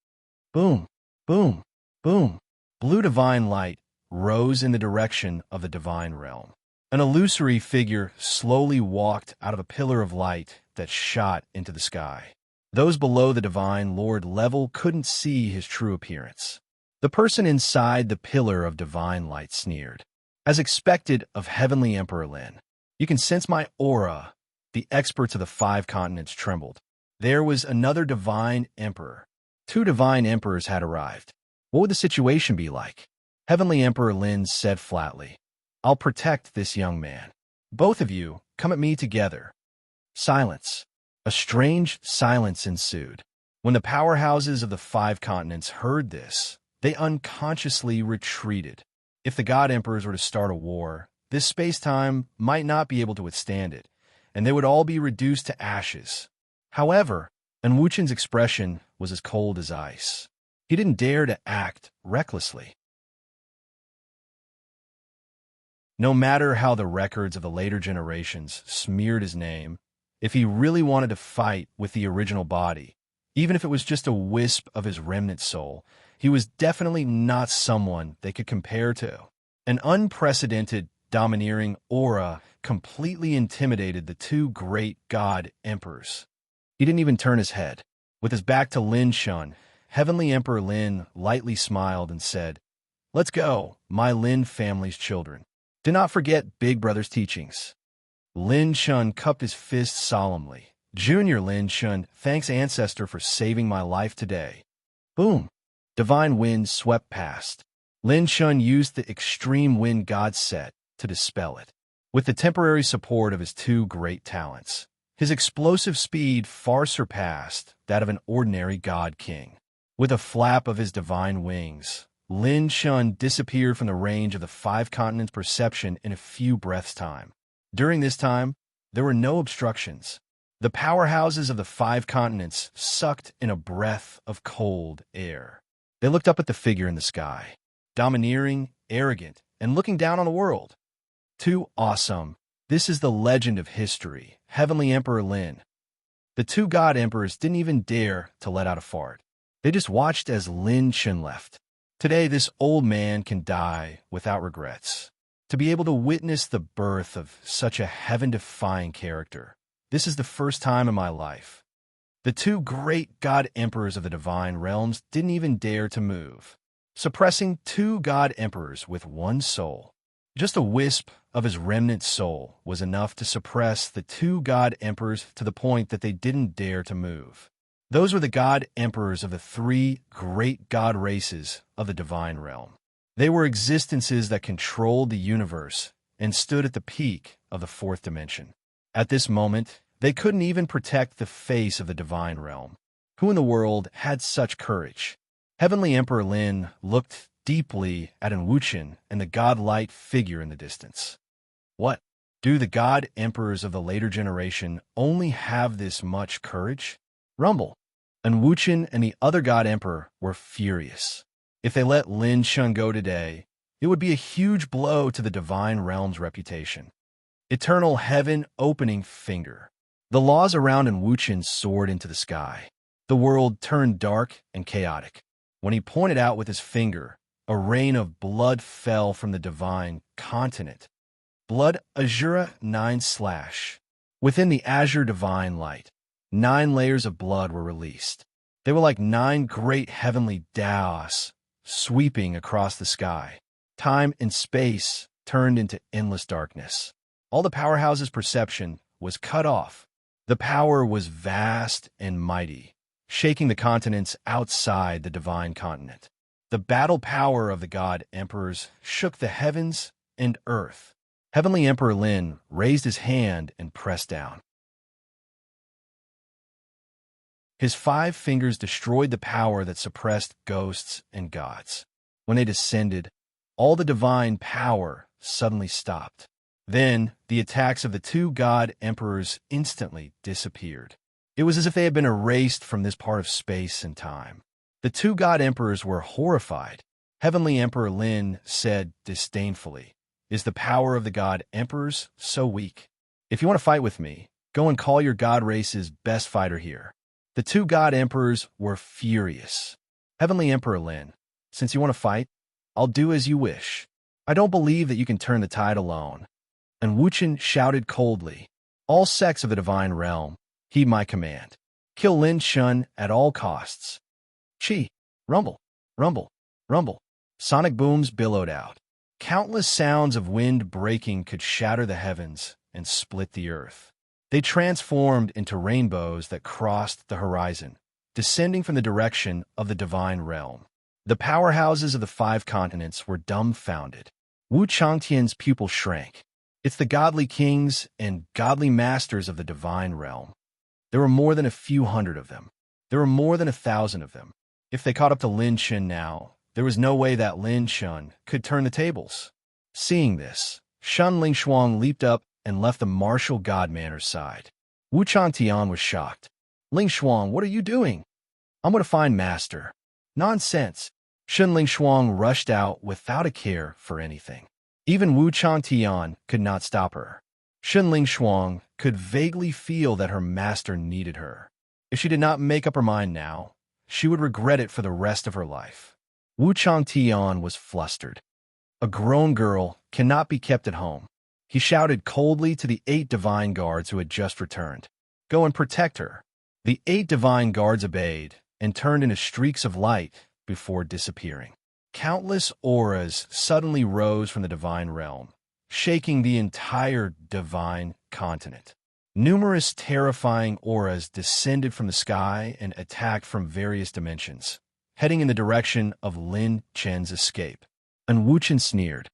Boom, boom, boom. Blue divine light rose in the direction of the divine realm. An illusory figure slowly walked out of a pillar of light that shot into the sky. Those below the Divine Lord level couldn't see his true appearance. The person inside the pillar of divine light sneered. "As expected of Heavenly Emperor Lin, you can sense my aura." The experts of the 5 continents trembled. There was another Divine Emperor. 2 Divine Emperors had arrived. What would the situation be like? Heavenly Emperor Lin said flatly, "I'll protect this young man. Both of you, come at me together." Silence. A strange silence ensued. When the powerhouses of the 5 continents heard this, they unconsciously retreated. If the God Emperors were to start a war, this space-time might not be able to withstand it, and they would all be reduced to ashes. However, and Wuchen's expression was as cold as ice. He didn't dare to act recklessly. No matter how the records of the later generations smeared his name, if he really wanted to fight with the original body, even if it was just a wisp of his remnant soul, he was definitely not someone they could compare to. An unprecedented, domineering aura completely intimidated the 2 great God Emperors. He didn't even turn his head. With his back to Lin Chun, Heavenly Emperor Lin lightly smiled and said, "Let's go, my Lin family's children. Do not forget Big Brother's teachings." Lin Chun cupped his fist solemnly. "Junior Lin Chun, thanks Ancestor for saving my life today." Boom! Divine wind swept past. Lin Chun used the extreme wind god set to dispel it. With the temporary support of his 2 great talents, his explosive speed far surpassed that of an ordinary god king. With a flap of his divine wings, Lin Chun disappeared from the range of the 5 continents' perception in a few breaths' time. During this time, there were no obstructions. The powerhouses of the 5 continents sucked in a breath of cold air. They looked up at the figure in the sky, domineering, arrogant, and looking down on the world. Too awesome. This is the legend of history, Heavenly Emperor Lin. The 2 God Emperors didn't even dare to let out a fart. They just watched as Lin Chun left. Today, this old man can die without regrets. To be able to witness the birth of such a heaven-defying character, this is the first time in my life. The 2 great God Emperors of the Divine Realms didn't even dare to move. Suppressing 2 God Emperors with 1 soul. Just a wisp of his remnant soul was enough to suppress the two god emperors to the point that they didn't dare to move. Those were the god emperors of the three great god races of the divine realm. They were existences that controlled the universe and stood at the peak of the fourth dimension. At this moment, they couldn't even protect the face of the divine realm. Who in the world had such courage? Heavenly Emperor Lin looked deeply at Wuchen and the godlike figure in the distance. What? Do the god emperors of the later generation only have this much courage? Rumble. Wuchen and the other god emperor were furious. If they let Lin Shun go today, it would be a huge blow to the divine realm's reputation. Eternal heaven opening finger. The laws around Wuchen soared into the sky. The world turned dark and chaotic. When he pointed out with his finger, a rain of blood fell from the divine continent. Blood Azura 9/. Within the azure divine light, 9 layers of blood were released. They were like 9 great heavenly daos sweeping across the sky. Time and space turned into endless darkness. All the powerhouse's perception was cut off. The power was vast and mighty, shaking the continents outside the divine continent. The battle power of the god emperors shook the heavens and earth. Heavenly Emperor Lin raised his hand and pressed down. His 5 fingers destroyed the power that suppressed ghosts and gods. When they descended, all the divine power suddenly stopped. Then, the attacks of the 2 god emperors instantly disappeared. It was as if they had been erased from this part of space and time. The 2 god emperors were horrified. Heavenly Emperor Lin said disdainfully, "Is the power of the god emperors so weak? If you want to fight with me, go and call your god race's best fighter here." The 2 god emperors were furious. Heavenly Emperor Lin, since you want to fight, I'll do as you wish. I don't believe that you can turn the tide alone. And Wuchen shouted coldly, "All sects of the divine realm, heed my command. Kill Lin Shun at all costs." Chi! Rumble! Rumble! Rumble! Sonic booms billowed out. Countless sounds of wind breaking could shatter the heavens and split the earth. They transformed into rainbows that crossed the horizon, descending from the direction of the divine realm. The powerhouses of the 5 continents were dumbfounded. Wu Changtian's pupil shrank. It's the godly kings and godly masters of the divine realm. There were more than a few hundred of them. There were more than 1,000 of them. If they caught up to Lin Shun now, there was no way that Lin Shun could turn the tables. Seeing this, Shun Lingshuang leaped up and left the martial godmanner's side. Wu Changtian was shocked. "Lingshuang, what are you doing?" "I'm going to find Master." "Nonsense." Shun Lingshuang rushed out without a care for anything. Even Wu Changtian could not stop her. Shun Lingshuang could vaguely feel that her master needed her. If she did not make up her mind now, she would regret it for the rest of her life. Wu Changtian was flustered. A grown girl cannot be kept at home. He shouted coldly to the 8 divine guards who had just returned, "Go and protect her." The 8 divine guards obeyed and turned into streaks of light before disappearing. Countless auras suddenly rose from the divine realm, shaking the entire divine continent. Numerous terrifying auras descended from the sky and attacked from various dimensions, heading in the direction of Lin Chen's escape. And Wuchen sneered,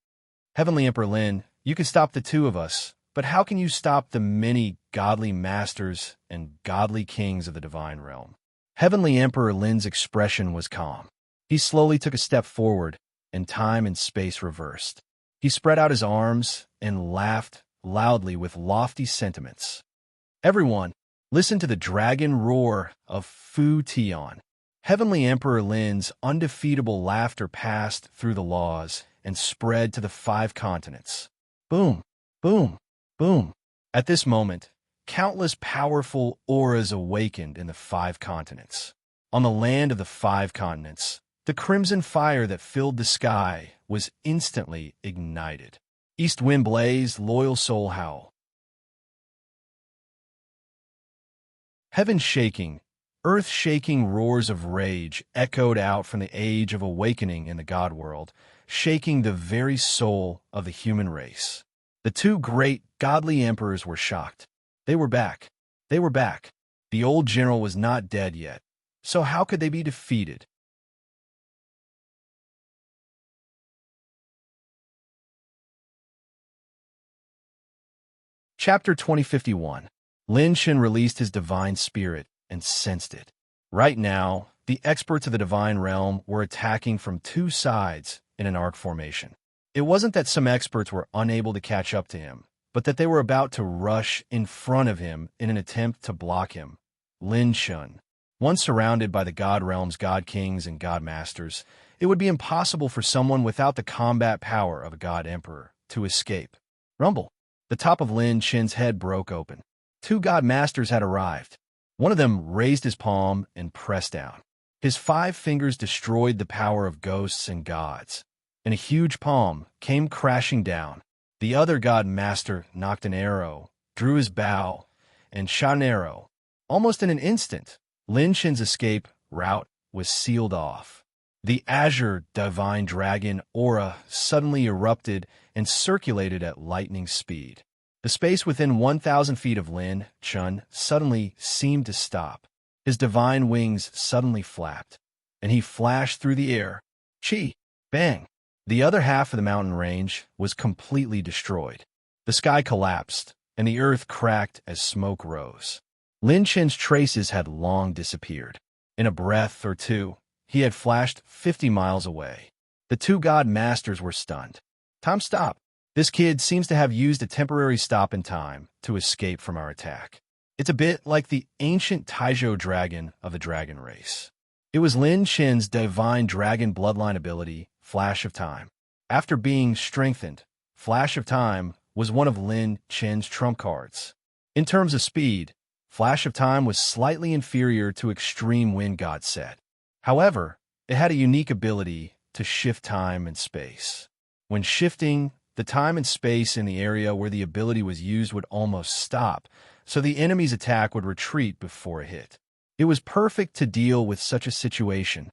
"Heavenly Emperor Lin, you can stop the 2 of us, but how can you stop the many godly masters and godly kings of the divine realm?" Heavenly Emperor Lin's expression was calm. He slowly took a step forward, and time and space reversed. He spread out his arms and laughed loudly with lofty sentiments. "Everyone, listen to the dragon roar of Fu Tian." Heavenly Emperor Lin's undefeatable laughter passed through the laws and spread to the 5 continents. Boom, boom, boom. At this moment, countless powerful auras awakened in the 5 continents. On the land of the 5 continents, the crimson fire that filled the sky was instantly ignited. East wind blazed, loyal soul howl. Heaven shaking, Earth-shaking roars of rage echoed out from the Age of Awakening in the God world, shaking the very soul of the human race. The two great godly emperors were shocked. They were back. They were back. The old general was not dead yet. So how could they be defeated? Chapter 2051. Lin Shen released his divine spirit and sensed it. Right now, the experts of the divine realm were attacking from two sides in an arc formation. It wasn't that some experts were unable to catch up to him, but that they were about to rush in front of him in an attempt to block him. Lin Shen. Once surrounded by the God realm's God kings and God masters, it would be impossible for someone without the combat power of a God emperor to escape. Rumble. The top of Lin Shen's head broke open. Two God masters had arrived. One of them raised his palm and pressed down. His 5 fingers destroyed the power of ghosts and gods, and a huge palm came crashing down. The other God master knocked an arrow, drew his bow, and shot an arrow. Almost in an instant, Lin Shen's escape route was sealed off. The azure divine dragon aura suddenly erupted and circulated at lightning speed. The space within 1,000 feet of Lin Shen suddenly seemed to stop. His divine wings suddenly flapped, and he flashed through the air. Chi! Bang! The other half of the mountain range was completely destroyed. The sky collapsed, and the earth cracked as smoke rose. Lin Shen's traces had long disappeared. In a breath or two, he had flashed 50 miles away. The two God masters were stunned. Time stop. This kid seems to have used a temporary stop in time to escape from our attack. It's a bit like the ancient Taizhou dragon of the dragon race. It was Lin Shen's divine dragon bloodline ability, Flash of Time. After being strengthened, Flash of Time was one of Lin Shen's trump cards. In terms of speed, Flash of Time was slightly inferior to Extreme Wind God Set. However, it had a unique ability to shift time and space. When shifting, the time and space in the area where the ability was used would almost stop, so the enemy's attack would retreat before a hit. It was perfect to deal with such a situation.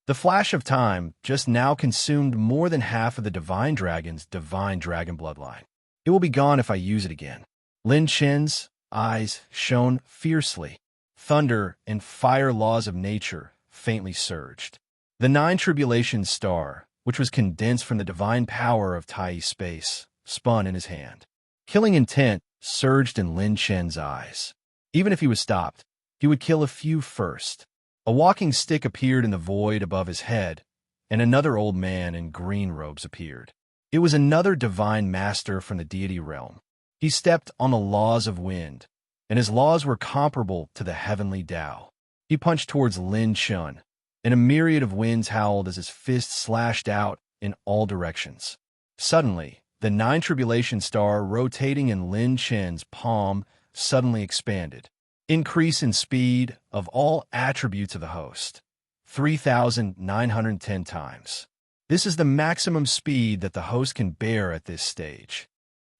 The Flash of Time just now consumed more than half of the Divine Dragon's Divine Dragon bloodline. It will be gone if I use it again. Lin Shen's eyes shone fiercely. Thunder and fire laws of nature faintly surged. The 9 Tribulation Star, which was condensed from the divine power of Tai space, spun in his hand. Killing intent surged in Lin Shen's eyes. Even if he was stopped, he would kill a few first. A walking stick appeared in the void above his head, and another old man in green robes appeared. It was another divine master from the deity realm. He stepped on the laws of wind, and his laws were comparable to the heavenly Tao. He punched towards Lin Shen, and a myriad of winds howled as his fists slashed out in all directions. Suddenly, the 9 Tribulation Star rotating in Lin Shen's palm suddenly expanded. Increase in speed of all attributes of the host, 3,910 times. This is the maximum speed that the host can bear at this stage.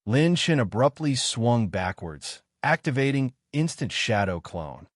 Lin Shen abruptly swung backwards, activating Instant Shadow Clone.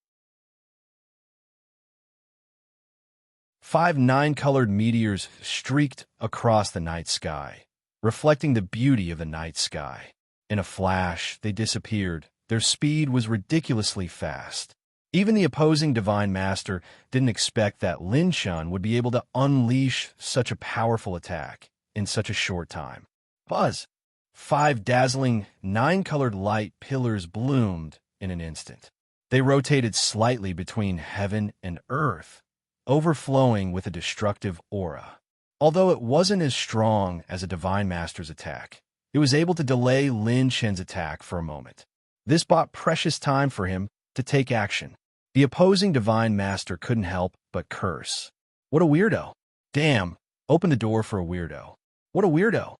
5 9-colored meteors streaked across the night sky, reflecting the beauty of the night sky. In a flash, they disappeared. Their speed was ridiculously fast. Even the opposing Divine Master didn't expect that Lin Shen would be able to unleash such a powerful attack in such a short time. Buzz! 5 dazzling, 9-colored light pillars bloomed in an instant. They rotated slightly between heaven and earth, overflowing with a destructive aura. Although it wasn't as strong as a Divine Master's attack, it was able to delay Lin Shen's attack for a moment. This bought precious time for him to take action. The opposing Divine Master couldn't help but curse. What a weirdo. Damn, open the door for a weirdo. What a weirdo.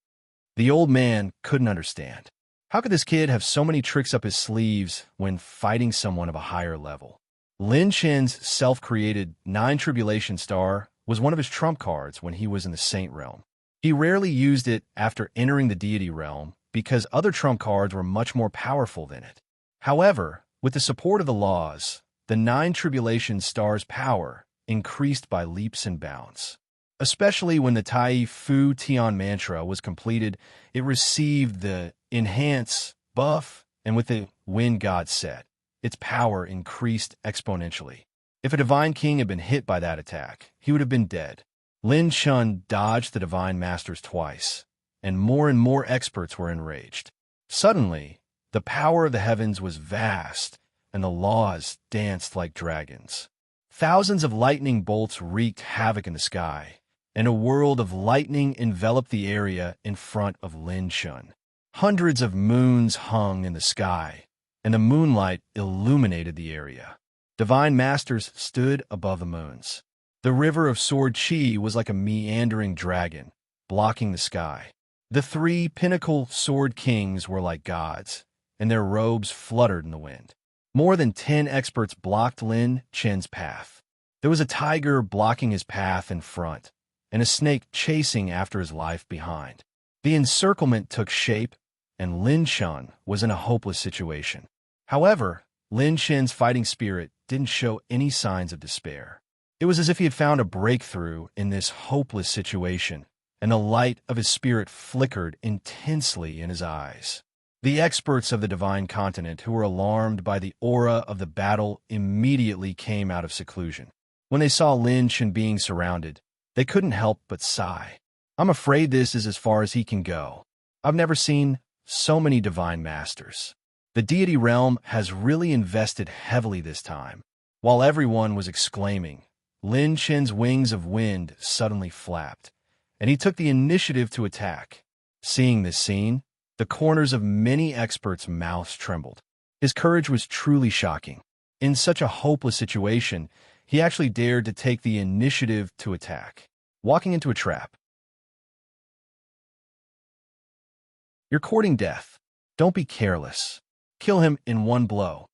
The old man couldn't understand. How could this kid have so many tricks up his sleeves when fighting someone of a higher level? Lin Shen's self-created 9 Tribulation Star was one of his trump cards when he was in the Saint Realm. He rarely used it after entering the Deity Realm because other trump cards were much more powerful than it. However, with the support of the laws, the 9 tribulation stars' power increased by leaps and bounds. Especially when the Tai Fu Tian mantra was completed, it received the enhance buff, and with the wind god set, its power increased exponentially. If a divine king had been hit by that attack, he would have been dead. Lin Shun dodged the divine masters twice, and more experts were enraged. Suddenly, the power of the heavens was vast, and the laws danced like dragons. Thousands of lightning bolts wreaked havoc in the sky, and a world of lightning enveloped the area in front of Lin Shun. Hundreds of moons hung in the sky, and the moonlight illuminated the area. Divine masters stood above the moons. The river of sword chi was like a meandering dragon, blocking the sky. The 3 pinnacle sword kings were like gods, and their robes fluttered in the wind. More than 10 experts blocked Lin Chen's path. There was a tiger blocking his path in front, and a snake chasing after his life behind. The encirclement took shape, and Lin Shan was in a hopeless situation. However, Lin Chen's fighting spirit didn't show any signs of despair. It was as if he had found a breakthrough in this hopeless situation, and the light of his spirit flickered intensely in his eyes. The experts of the divine continent who were alarmed by the aura of the battle immediately came out of seclusion. When they saw Lin Chen being surrounded, they couldn't help but sigh. I'm afraid this is as far as he can go. I've never seen so many divine masters. The deity realm has really invested heavily this time. While everyone was exclaiming, Lin Chen's wings of wind suddenly flapped, and he took the initiative to attack. Seeing this scene, the corners of many experts' mouths trembled. His courage was truly shocking. In such a hopeless situation, he actually dared to take the initiative to attack, walking into a trap. You're courting death. Don't be careless. Kill him in one blow.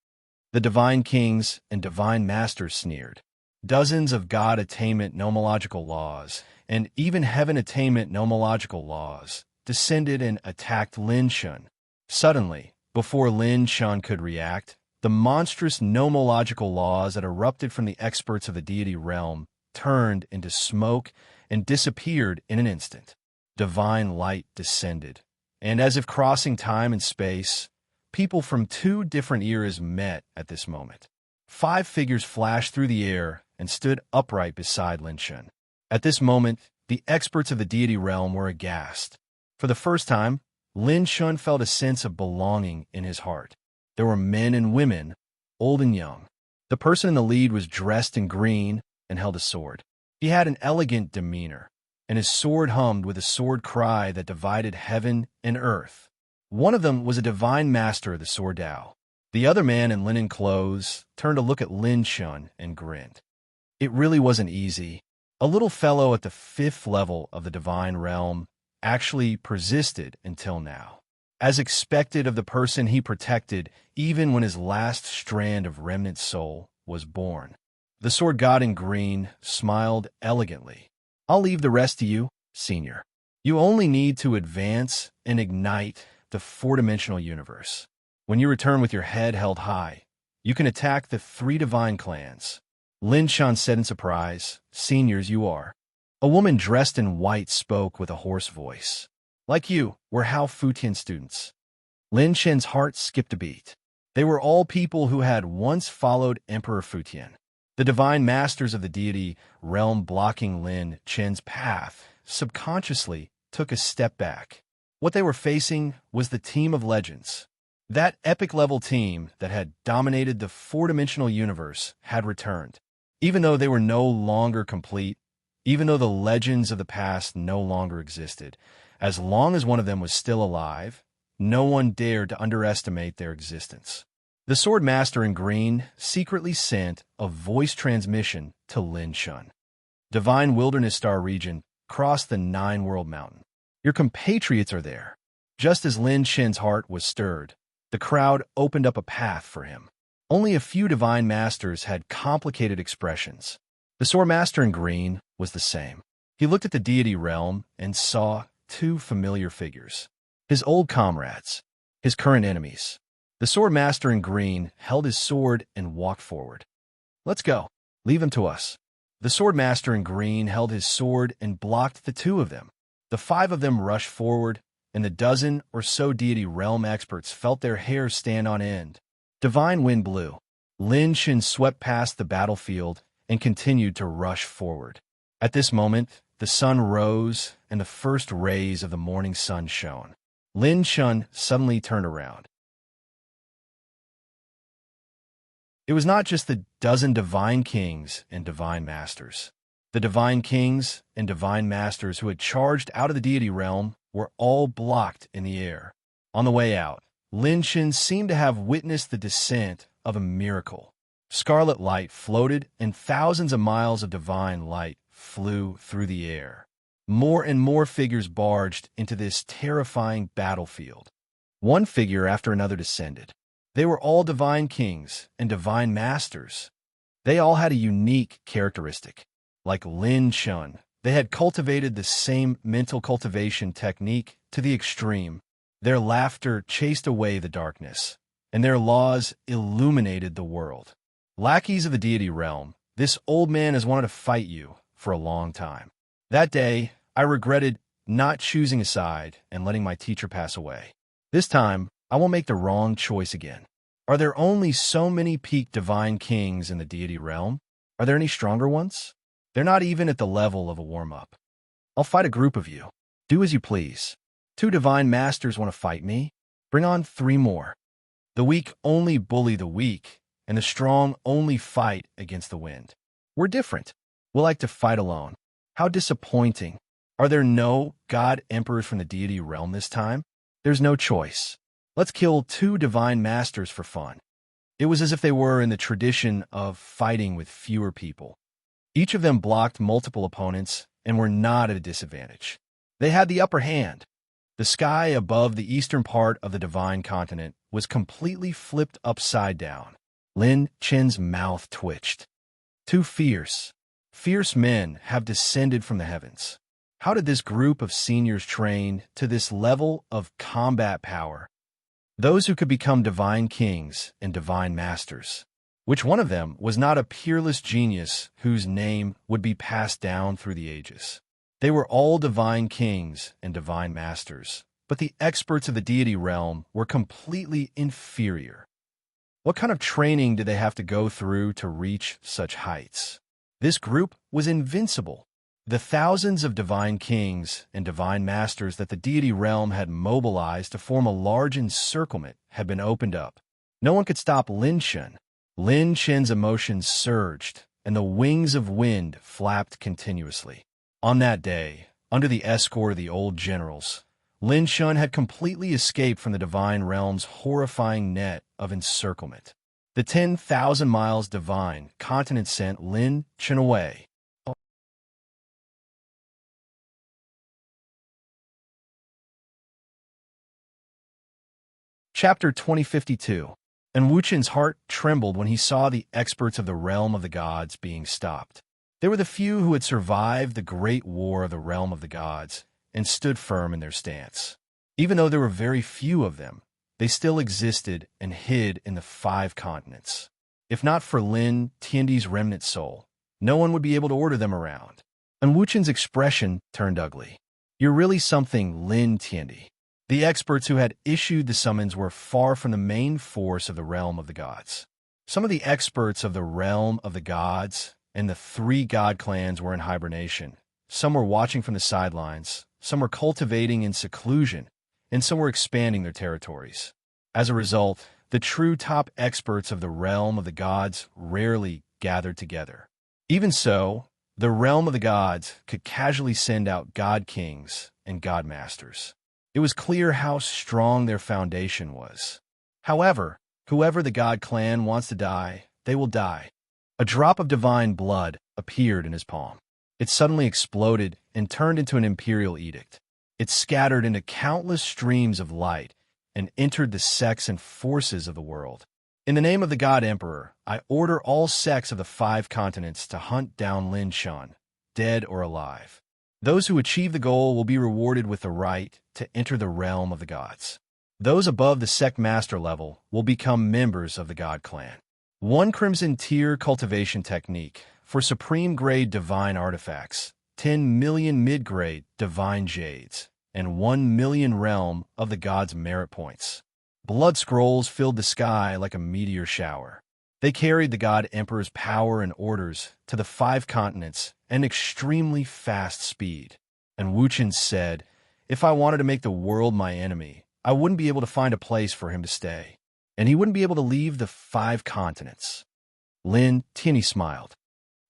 The divine kings and divine masters sneered. Dozens of god attainment nomological laws, and even heaven attainment nomological laws, descended and attacked Lin Shun. Suddenly, before Lin Shun could react, the monstrous nomological laws that erupted from the experts of the deity realm turned into smoke and disappeared in an instant. Divine light descended, and as if crossing time and space, people from 2 different eras met at this moment. 5 figures flashed through the air and stood upright beside Lin Shun. At this moment, the experts of the deity realm were aghast. For the first time, Lin Shun felt a sense of belonging in his heart. There were men and women, old and young. The person in the lead was dressed in green and held a sword. He had an elegant demeanor, and his sword hummed with a sword cry that divided heaven and earth. One of them was a divine master of the sword Tao. The other man in linen clothes turned to look at Lin Shun and grinned. It really wasn't easy. A little fellow at the 5th level of the divine realm actually persisted until now, as expected of the person he protected even when his last strand of remnant soul was born. The sword god in green smiled elegantly. I'll leave the rest to you, senior. You only need to advance and ignite the 4-dimensional universe. When you return with your head held high, you can attack the 3 divine clans. Lin Shan said in surprise, seniors you are. A woman dressed in white spoke with a hoarse voice. Like you, we're Hao Futian students. Lin Chen's heart skipped a beat. They were all people who had once followed Emperor Futian. The divine masters of the deity realm blocking Lin Chen's path subconsciously took a step back. What they were facing was the team of legends. That epic-level team that had dominated the 4-dimensional universe had returned. Even though they were no longer complete, even though the legends of the past no longer existed, as long as one of them was still alive, no one dared to underestimate their existence. The Sword Master in green secretly sent a voice transmission to Lin Shun. Divine Wilderness Star region crossed the 9-world mountain. Your compatriots are there. Just as Lin Shen's heart was stirred, the crowd opened up a path for him. Only a few divine masters had complicated expressions. The Sword Master in green was the same. He looked at the deity realm and saw 2 familiar figures. His old comrades, his current enemies. The Sword Master in green held his sword and walked forward. Let's go. Leave him to us. The swordmaster in green held his sword and blocked the two of them. The five of them rushed forward, and the dozen or so deity realm experts felt their hair stand on end. Divine wind blew. Lin Shin swept past the battlefield and continued to rush forward. At this moment, the sun rose and the first rays of the morning sun shone. Lin Shun suddenly turned around. It was not just the dozen divine kings and divine masters. The divine kings and divine masters who had charged out of the deity realm were all blocked in the air. On the way out, Lin Shin seemed to have witnessed the descent of a miracle. Scarlet light floated, and thousands of miles of divine light flew through the air. More and more figures barged into this terrifying battlefield. One figure after another descended. They were all divine kings and divine masters. They all had a unique characteristic. Like Lin Shun, they had cultivated the same mental cultivation technique to the extreme. Their laughter chased away the darkness, and their laws illuminated the world. Lackeys of the deity realm, this old man has wanted to fight you for a long time. That day, I regretted not choosing a side and letting my teacher pass away. This time, I won't make the wrong choice again. Are there only so many peak divine kings in the deity realm? Are there any stronger ones? They're not even at the level of a warm-up. I'll fight a group of you. Do as you please. 2 divine masters want to fight me? Bring on 3 more. The weak only bully the weak, and the strong only fight against the wind. We're different. We'll like to fight alone. How disappointing. Are there no god emperors from the deity realm this time? There's no choice. Let's kill 2 divine masters for fun. It was as if they were in the tradition of fighting with fewer people. Each of them blocked multiple opponents and were not at a disadvantage. They had the upper hand. The sky above the eastern part of the divine continent was completely flipped upside down. Lin Chen's mouth twitched. 2 fierce men have descended from the heavens. How did this group of seniors train to this level of combat power? Those who could become divine kings and divine masters. Which one of them was not a peerless genius whose name would be passed down through the ages? They were all divine kings and divine masters, but the experts of the deity realm were completely inferior. What kind of training did they have to go through to reach such heights? This group was invincible. The thousands of divine kings and divine masters that the deity realm had mobilized to form a large encirclement had been opened up. No one could stop Lin Shen. Lin Shen's emotions surged, and the wings of wind flapped continuously. On that day, under the escort of the old generals, Lin Shen had completely escaped from the divine realm's horrifying net of encirclement. The 10,000 miles divine continent sent Lin Shen away. Chapter 2052. And Wu Chen's heart trembled when he saw the experts of the realm of the gods being stopped. They were the few who had survived the great war of the realm of the gods and stood firm in their stance. Even though there were very few of them, they still existed and hid in the 5 continents. If not for Lin Tiandi's remnant soul, no one would be able to order them around. And Wu Chen's expression turned ugly. You're really something, Lin Tiandi. The experts who had issued the summons were far from the main force of the realm of the gods. Some of the experts of the realm of the gods and the 3 god clans were in hibernation. Some were watching from the sidelines, some were cultivating in seclusion, and some were expanding their territories. As a result, the true top experts of the realm of the gods rarely gathered together. Even so, the realm of the gods could casually send out god kings and god masters. It was clear how strong their foundation was. However, whoever the god clan wants to die, they will die. A drop of divine blood appeared in his palm. It suddenly exploded and turned into an imperial edict. It scattered into countless streams of light and entered the sects and forces of the world. In the name of the God Emperor, I order all sects of the 5 continents to hunt down Lin Shan, dead or alive. Those who achieve the goal will be rewarded with the right to enter the realm of the gods. Those above the sect master level will become members of the god clan. 1 crimson tier cultivation technique for supreme-grade divine artifacts, 10 million mid-grade divine jades, and 1 million realm of the gods' merit points. Blood scrolls filled the sky like a meteor shower. They carried the god emperor's power and orders to the 5 continents at extremely fast speed. And Wuchen said, if I wanted to make the world my enemy, I wouldn't be able to find a place for him to stay, and he wouldn't be able to leave the 5 continents. Lin Tianyi smiled.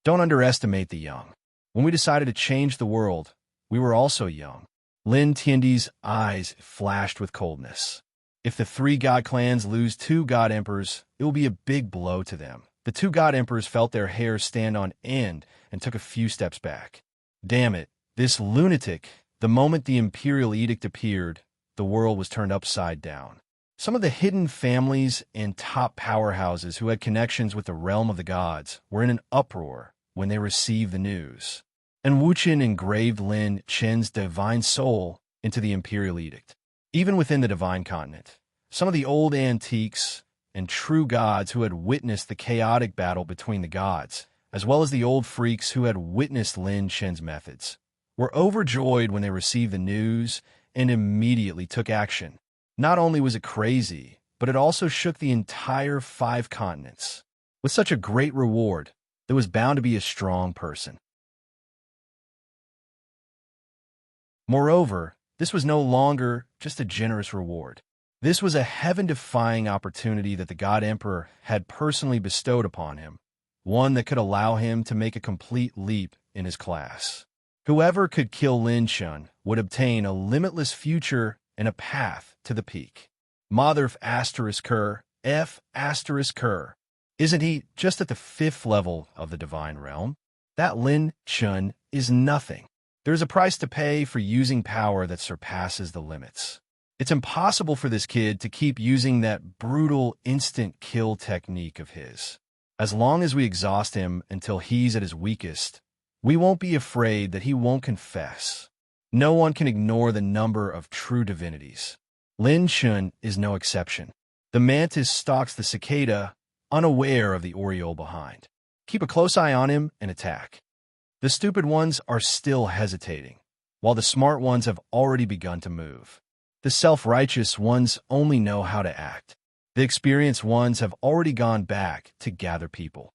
Don't underestimate the young. When we decided to change the world, we were also young. Lin Tianyi's eyes flashed with coldness. If the 3 god clans lose 2 god emperors, it will be a big blow to them. The 2 god emperors felt their hair stand on end and took a few steps back. Damn it, this lunatic. The moment the imperial edict appeared, the world was turned upside down. Some of the hidden families and top powerhouses who had connections with the realm of the gods were in an uproar when they received the news. And Wuchen engraved Lin Chen's divine soul into the imperial edict. Even within the divine continent, some of the old antiques and true gods who had witnessed the chaotic battle between the gods, as well as the old freaks who had witnessed Lin Chen's methods, were overjoyed when they received the news and immediately took action. Not only was it crazy, but it also shook the entire 5 continents. With such a great reward, there was bound to be a strong person. Moreover, this was no longer just a generous reward. This was a heaven-defying opportunity that the God Emperor had personally bestowed upon him, one that could allow him to make a complete leap in his class. Whoever could kill Lin Chun would obtain a limitless future and a path to the peak. Mother F asterisk Kerr. Isn't he just at the 5th level of the divine realm? That Lin Chun is nothing. There's a price to pay for using power that surpasses the limits. It's impossible for this kid to keep using that brutal instant kill technique of his. As long as we exhaust him until he's at his weakest, we won't be afraid that he won't confess. No one can ignore the number of true divinities. Lin Chun is no exception. The mantis stalks the cicada, unaware of the oriole behind. Keep a close eye on him and attack. The stupid ones are still hesitating, while the smart ones have already begun to move. The self-righteous ones only know how to act. The experienced ones have already gone back to gather people.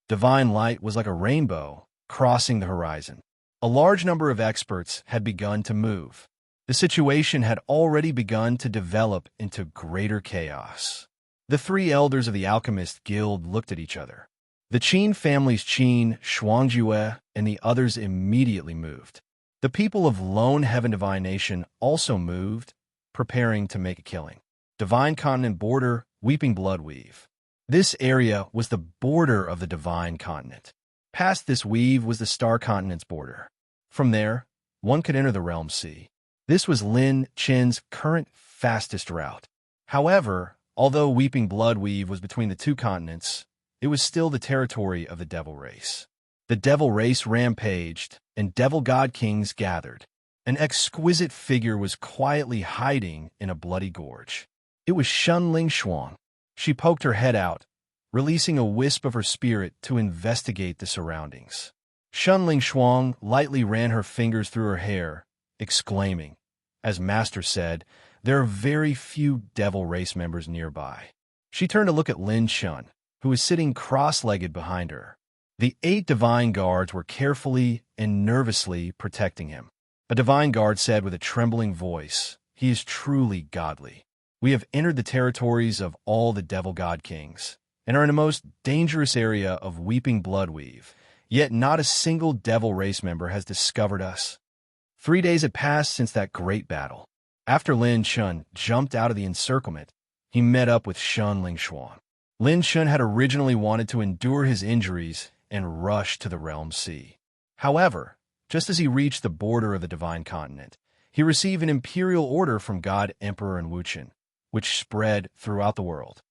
Divine light was like a rainbow crossing the horizon. A large number of experts had begun to move. The situation had already begun to develop into greater chaos. The 3 elders of the Alchemist Guild looked at each other. The Qin family's Qin, Shuangjue, and the others immediately moved. The people of Lone Heaven Divine Nation also moved, preparing to make a killing. Divine Continent border, Weeping Blood Weave. This area was the border of the Divine Continent. Past this weave was the Star Continent's border. From there, one could enter the Realm Sea. This was Lin Chen's current fastest route. However, although Weeping Blood Weave was between the 2 continents, it was still the territory of the Devil Race. The Devil Race rampaged, and Devil God Kings gathered. An exquisite figure was quietly hiding in a bloody gorge. It was Shun Ling Xuan. She poked her head out, releasing a wisp of her spirit to investigate the surroundings. Shun Ling Xuan lightly ran her fingers through her hair, exclaiming, as Master said, there are very few Devil Race members nearby. She turned to look at Lin Chun, who was sitting cross-legged behind her. The 8 divine guards were carefully and nervously protecting him. A divine guard said with a trembling voice, he is truly godly. We have entered the territories of all the Devil God Kings, and are in a most dangerous area of Weeping Blood Weave, yet not a single Devil Race member has discovered us. 3 days had passed since that great battle. After Lin Chun jumped out of the encirclement, he met up with Shun Ling Xuan. Lin Chun had originally wanted to endure his injuries and rush to the Realm Sea. However, just as he reached the border of the Divine Continent, he received an imperial order from God Emperor and Wuchen, which spread throughout the world.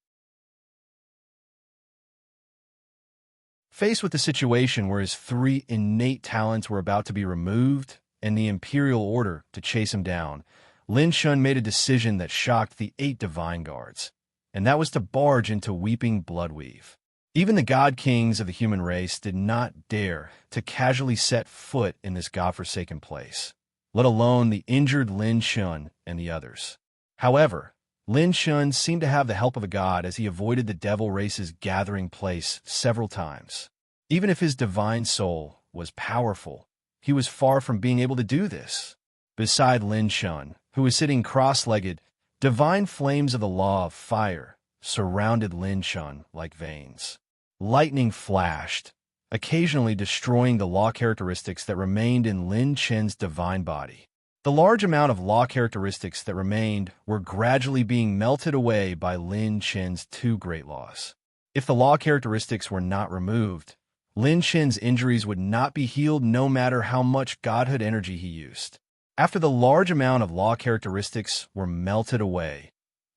Faced with the situation where his 3 innate talents were about to be removed and the imperial order to chase him down, Lin Chun made a decision that shocked the 8 divine guards, and that was to barge into Weeping Blood Weave. Even the god kings of the human race did not dare to casually set foot in this godforsaken place, let alone the injured Lin Shun and the others. However, Lin Shun seemed to have the help of a god as he avoided the devil race's gathering place several times. Even if his divine soul was powerful, he was far from being able to do this. Beside Lin Shun, who was sitting cross-legged, divine flames of the law of fire surrounded Lin Shun like veins. Lightning flashed, occasionally destroying the law characteristics that remained in Lin Chen's divine body. The large amount of law characteristics that remained were gradually being melted away by Lin Chen's two great laws. If the law characteristics were not removed, Lin Chen's injuries would not be healed no matter how much godhood energy he used. After the large amount of law characteristics were melted away,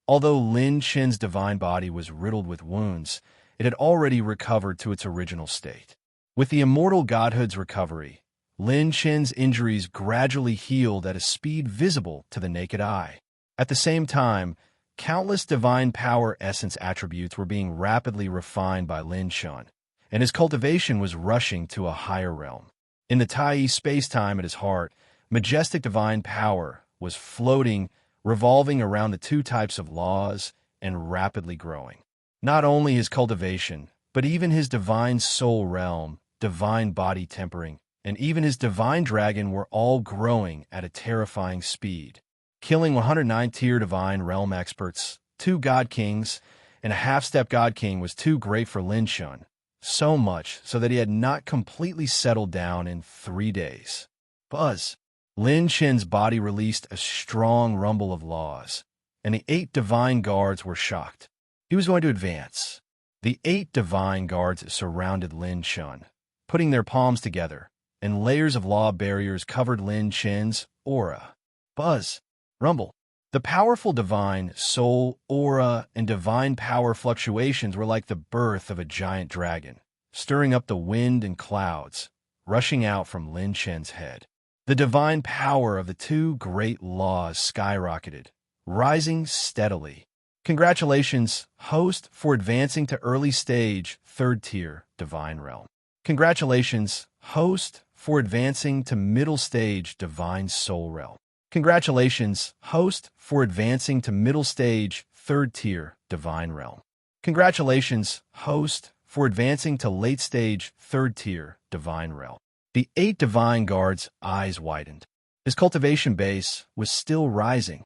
although Lin Chen's divine body was riddled with wounds, it had already recovered to its original state. With the immortal godhood's recovery, Lin Chen's injuries gradually healed at a speed visible to the naked eye. At the same time, countless divine power essence attributes were being rapidly refined by Lin Chen, and his cultivation was rushing to a higher realm. In the Tai space-time at his heart, majestic divine power was floating, revolving around the two types of laws, and rapidly growing. Not only his cultivation, but even his divine soul realm, divine body tempering, and even his divine dragon were all growing at a terrifying speed. Killing 109-tier divine realm experts, 2 god kings, and a half-step god king was too great for Lin Shun, so much so that he had not completely settled down in 3 days. Buzz! Lin Chen's body released a strong rumble of laws, and the 8 divine guards were shocked. He was going to advance. The 8 divine guards surrounded Lin Chen, putting their palms together, and layers of law barriers covered Lin Chen's aura. Buzz! Rumble! The powerful divine soul, aura, and divine power fluctuations were like the birth of a giant dragon, stirring up the wind and clouds, rushing out from Lin Chen's head. The divine power of the 2 great laws skyrocketed, rising steadily. Congratulations, host, for advancing to early stage, 3rd tier, divine realm. Congratulations, host, for advancing to middle stage, divine soul realm. Congratulations, host, for advancing to middle stage, 3rd tier, divine realm. Congratulations, host, for advancing to late stage, 3rd tier, divine realm. The 8 divine guards' eyes widened. His cultivation base was still rising.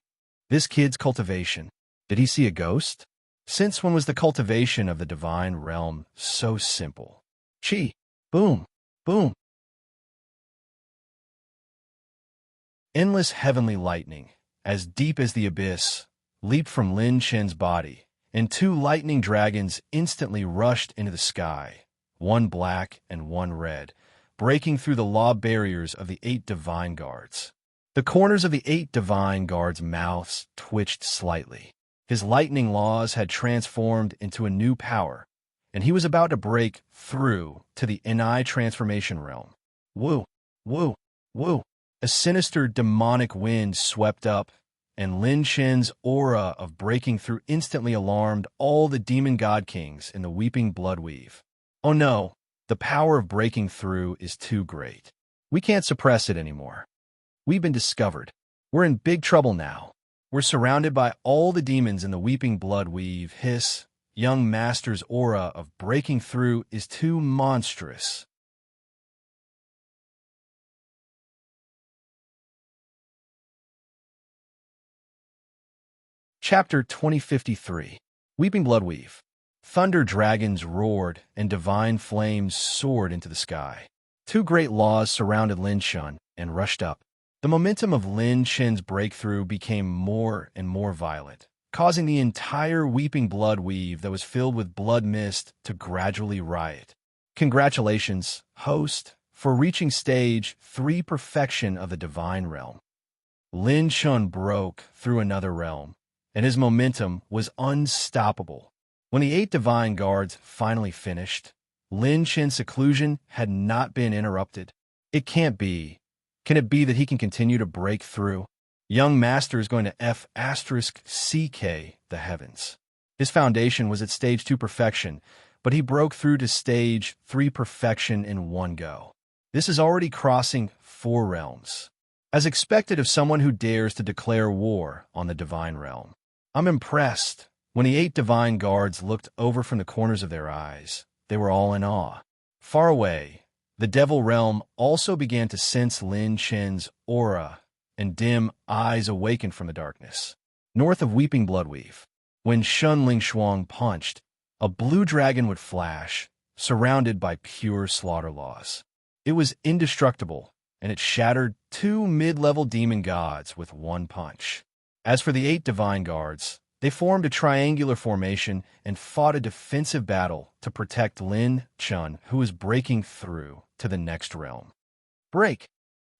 This kid's cultivation. Did he see a ghost? Since when was the cultivation of the divine realm so simple? Chi! Boom! Boom! Endless heavenly lightning, as deep as the abyss, leaped from Lin Chen's body, and 2 lightning dragons instantly rushed into the sky, one black and one red, breaking through the law barriers of the 8 divine guards. The corners of the 8 divine guards' mouths twitched slightly. His lightning laws had transformed into a new power, and he was about to break through to the Ni transformation realm. Woo! Woo! Woo! A sinister demonic wind swept up, and Lin Chen's aura of breaking through instantly alarmed all the demon god kings in the weeping blood weave. Oh no, the power of breaking through is too great. We can't suppress it anymore. We've been discovered. We're in big trouble now. We're surrounded by all the demons in the weeping blood weave. Hiss, young master's aura of breaking through is too monstrous. Chapter 2053. Weeping Blood Weave. Thunder dragons roared, and divine flames soared into the sky. 2 great laws surrounded Lin Chen and rushed up. The momentum of Lin Chen's breakthrough became more and more violent, causing the entire weeping blood weave that was filled with blood mist to gradually riot. Congratulations, host, for reaching stage 3 perfection of the divine realm. Lin Chen broke through another realm, and his momentum was unstoppable. When the 8 divine guards finally finished, Lin Chen's seclusion had not been interrupted. It can't be. Can it be that he can continue to break through? Young master is going to F***CK the heavens. His foundation was at stage 2 perfection, but he broke through to stage 3 perfection in one go. This is already crossing 4 realms. As expected of someone who dares to declare war on the divine realm. I'm impressed. When the 8 divine guards looked over from the corners of their eyes, they were all in awe. Far away, the devil realm also began to sense Lin Chen's aura, and dim eyes awakened from the darkness. North of Weeping Bloodweave, when Shun Lingshuang punched, a blue dragon would flash, surrounded by pure slaughter laws. It was indestructible, and it shattered 2 mid-level demon gods with one punch. As for the 8 divine guards, they formed a triangular formation and fought a defensive battle to protect Lin Chun, who was breaking through to the next realm. Break!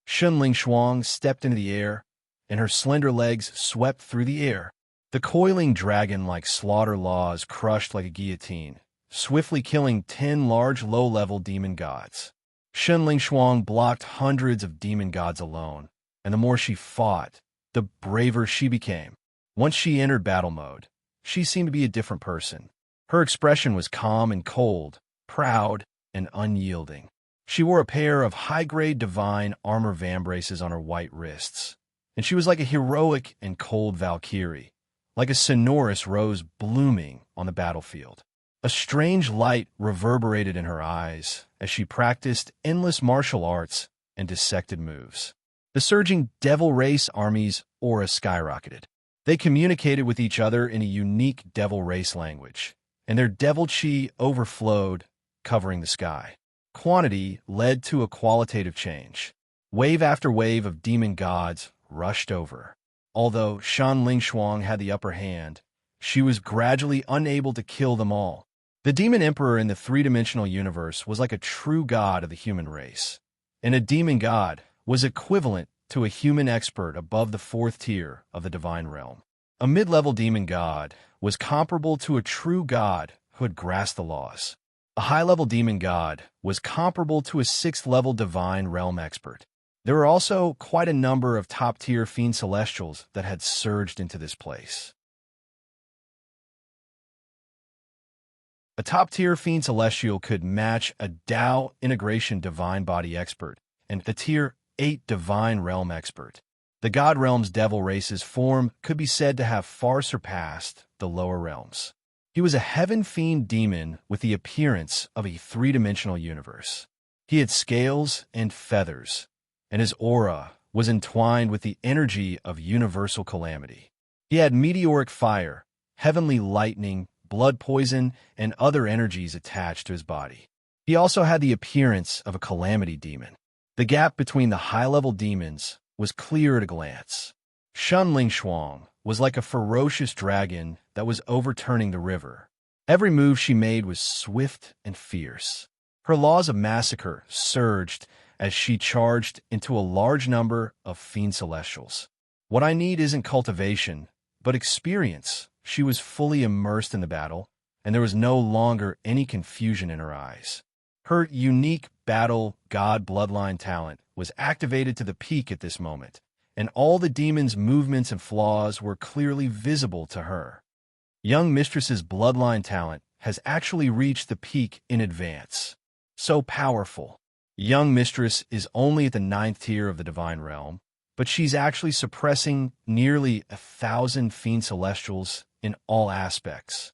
Shun Lingshuang stepped into the air, and her slender legs swept through the air. The coiling dragon-like slaughter laws crushed like a guillotine, swiftly killing 10 large low-level demon gods. Shun Lingshuang blocked hundreds of demon gods alone, and the more she fought, the braver she became. Once she entered battle mode, she seemed to be a different person. Her expression was calm and cold, proud and unyielding. She wore a pair of high-grade divine armor vambraces on her white wrists, and she was like a heroic and cold Valkyrie, like a sonorous rose blooming on the battlefield. A strange light reverberated in her eyes as she practiced endless martial arts and dissected moves. The surging devil race army's aura skyrocketed. They communicated with each other in a unique devil race language, and their devil chi overflowed, covering the sky. Quantity led to a qualitative change. Wave after wave of demon gods rushed over. Although Shan Lingshuang had the upper hand, she was gradually unable to kill them all. The demon emperor in the three-dimensional universe was like a true god of the human race, and a demon god was equivalent to a human expert above the 4th tier of the divine realm. A mid-level demon god was comparable to a true god who had grasped the laws. A high-level demon god was comparable to a 6th-level divine realm expert. There were also quite a number of top-tier fiend celestials that had surged into this place. A top-tier fiend celestial could match a Tao integration divine body expert and the tier 8 divine realm expert. The god realm's devil race's form could be said to have far surpassed the lower realms. He was a heaven fiend demon with the appearance of a 3-dimensional universe. He had scales and feathers, and his aura was entwined with the energy of universal calamity. He had meteoric fire, heavenly lightning, blood poison, and other energies attached to his body. He also had the appearance of a calamity demon. The gap between the high-level demons was clear at a glance. Shun Lingshuang was like a ferocious dragon that was overturning the river. Every move she made was swift and fierce. Her laws of massacre surged as she charged into a large number of fiend celestials. What I need isn't cultivation, but experience. She was fully immersed in the battle, and there was no longer any confusion in her eyes. Her unique battle god bloodline talent was activated to the peak at this moment, and all the demon's movements and flaws were clearly visible to her. Young Mistress's bloodline talent has actually reached the peak in advance. So powerful. Young Mistress is only at the 9th tier of the divine realm, but she's actually suppressing nearly 1,000 fiend celestials in all aspects.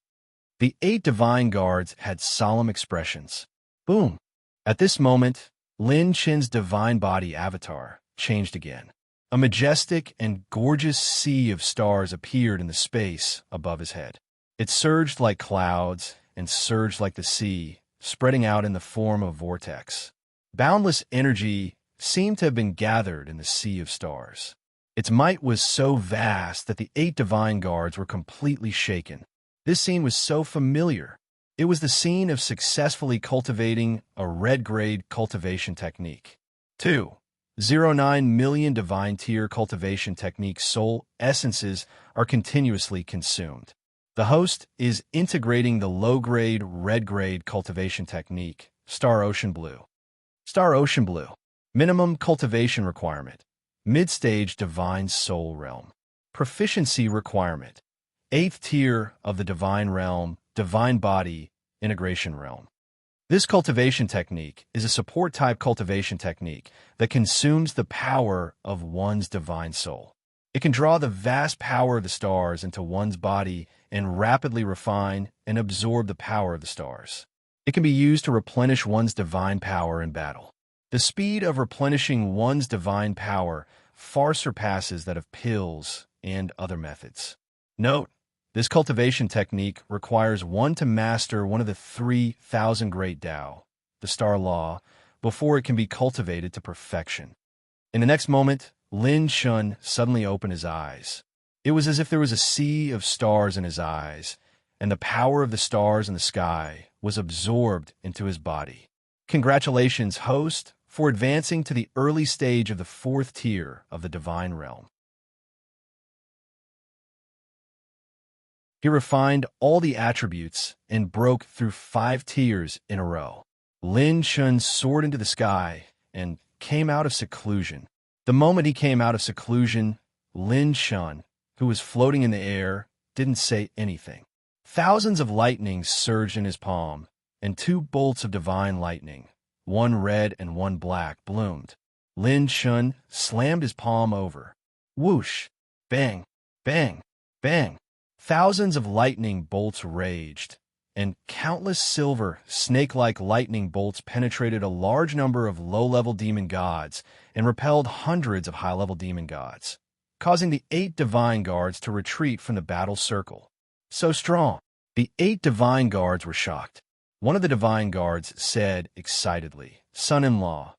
The 8 divine guards had solemn expressions. Boom! At this moment, Lin Chen's divine body avatar changed again. A majestic and gorgeous sea of stars appeared in the space above his head. It surged like clouds and surged like the sea, spreading out in the form of a vortex. Boundless energy seemed to have been gathered in the sea of stars. Its might was so vast that the 8 divine guards were completely shaken. This scene was so familiar. It was the scene of successfully cultivating a red-grade cultivation technique. 2.09 million divine tier cultivation technique soul essences are continuously consumed. The host is integrating the low-grade red-grade cultivation technique, Star Ocean Blue. Star Ocean Blue. Minimum cultivation requirement. Mid-stage divine soul realm. Proficiency requirement. 8th tier of the divine realm, divine body, integration realm. This cultivation technique is a support-type cultivation technique that consumes the power of one's divine soul. It can draw the vast power of the stars into one's body and rapidly refine and absorb the power of the stars. It can be used to replenish one's divine power in battle. The speed of replenishing one's divine power far surpasses that of pills and other methods. Note, this cultivation technique requires one to master one of the 3,000 great Tao, the star law, before it can be cultivated to perfection. In the next moment, Lin Shun suddenly opened his eyes. It was as if there was a sea of stars in his eyes, and the power of the stars in the sky was absorbed into his body. Congratulations, host, for advancing to the early stage of the 4th tier of the divine realm. He refined all the attributes and broke through 5 tiers in a row. Lin Shun soared into the sky and came out of seclusion. The moment he came out of seclusion, Lin Shun, who was floating in the air, didn't say anything. Thousands of lightnings surged in his palm, and 2 bolts of divine lightning, one red and one black, bloomed. Lin Shun slammed his palm over. Whoosh! Bang! Bang! Bang! Thousands of lightning bolts raged, and countless silver, snake-like lightning bolts penetrated a large number of low-level demon gods and repelled hundreds of high-level demon gods, causing the 8 divine guards to retreat from the battle circle. So strong! The 8 divine guards were shocked. One of the divine guards said excitedly, "Son-in-law,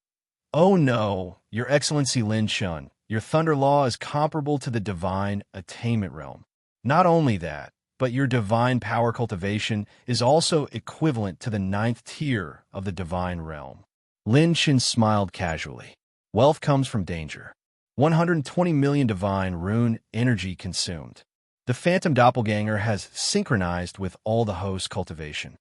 oh no, Your Excellency Lin Shun, your thunder law is comparable to the divine attainment realm. Not only that, but your divine power cultivation is also equivalent to the 9th tier of the divine realm." Lin Shun smiled casually. Wealth comes from danger. 120 million divine rune energy consumed. The phantom doppelganger has synchronized with all the host cultivation.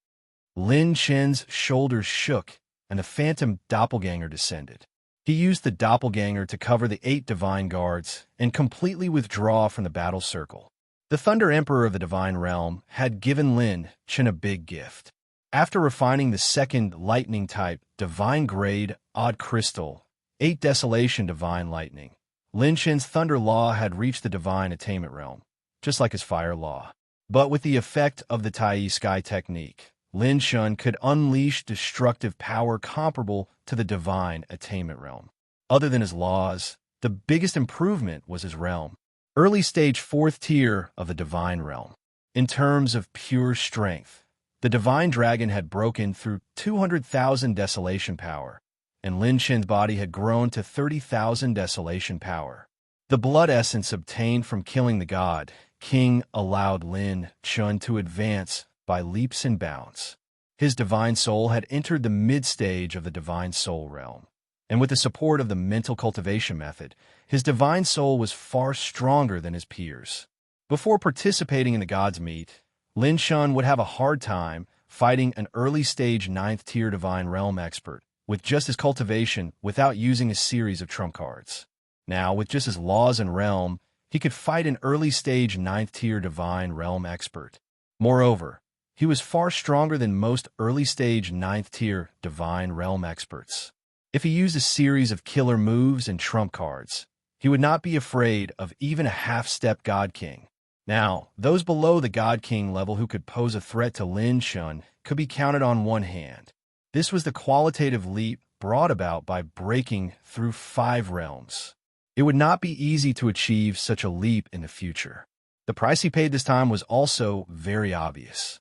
Lin Shen's shoulders shook, and the phantom doppelganger descended. He used the doppelganger to cover the 8 divine guards and completely withdraw from the battle circle. The Thunder Emperor of the Divine Realm had given Lin Chen a big gift. After refining the 2nd lightning-type divine-grade odd crystal, 8 Desolation Divine Lightning, Lin Chen's Thunder Law had reached the divine attainment realm, just like his Fire Law. But with the effect of the Tai Sky technique, Lin Shun could unleash destructive power comparable to the divine attainment realm. Other than his laws, the biggest improvement was his realm. Early stage 4th tier of the divine realm. In terms of pure strength, the divine dragon had broken through 200,000 desolation power, and Lin Shen's body had grown to 30,000 desolation power. The blood essence obtained from killing the god king allowed Lin Shun to advance by leaps and bounds. His divine soul had entered the mid-stage of the divine soul realm, and with the support of the mental cultivation method, his divine soul was far stronger than his peers. Before participating in the God's Meet, Lin Shun would have a hard time fighting an early-stage 9th-tier divine realm expert with just his cultivation without using a series of trump cards. Now, with just his laws and realm, he could fight an early-stage 9th-tier divine realm expert. Moreover, he was far stronger than most early-stage 9th-tier divine realm experts. If he used a series of killer moves and trump cards, he would not be afraid of even a half-step God King. Now, those below the God King level who could pose a threat to Lin Shun could be counted on one hand. This was the qualitative leap brought about by breaking through 5 realms. It would not be easy to achieve such a leap in the future. The price he paid this time was also very obvious.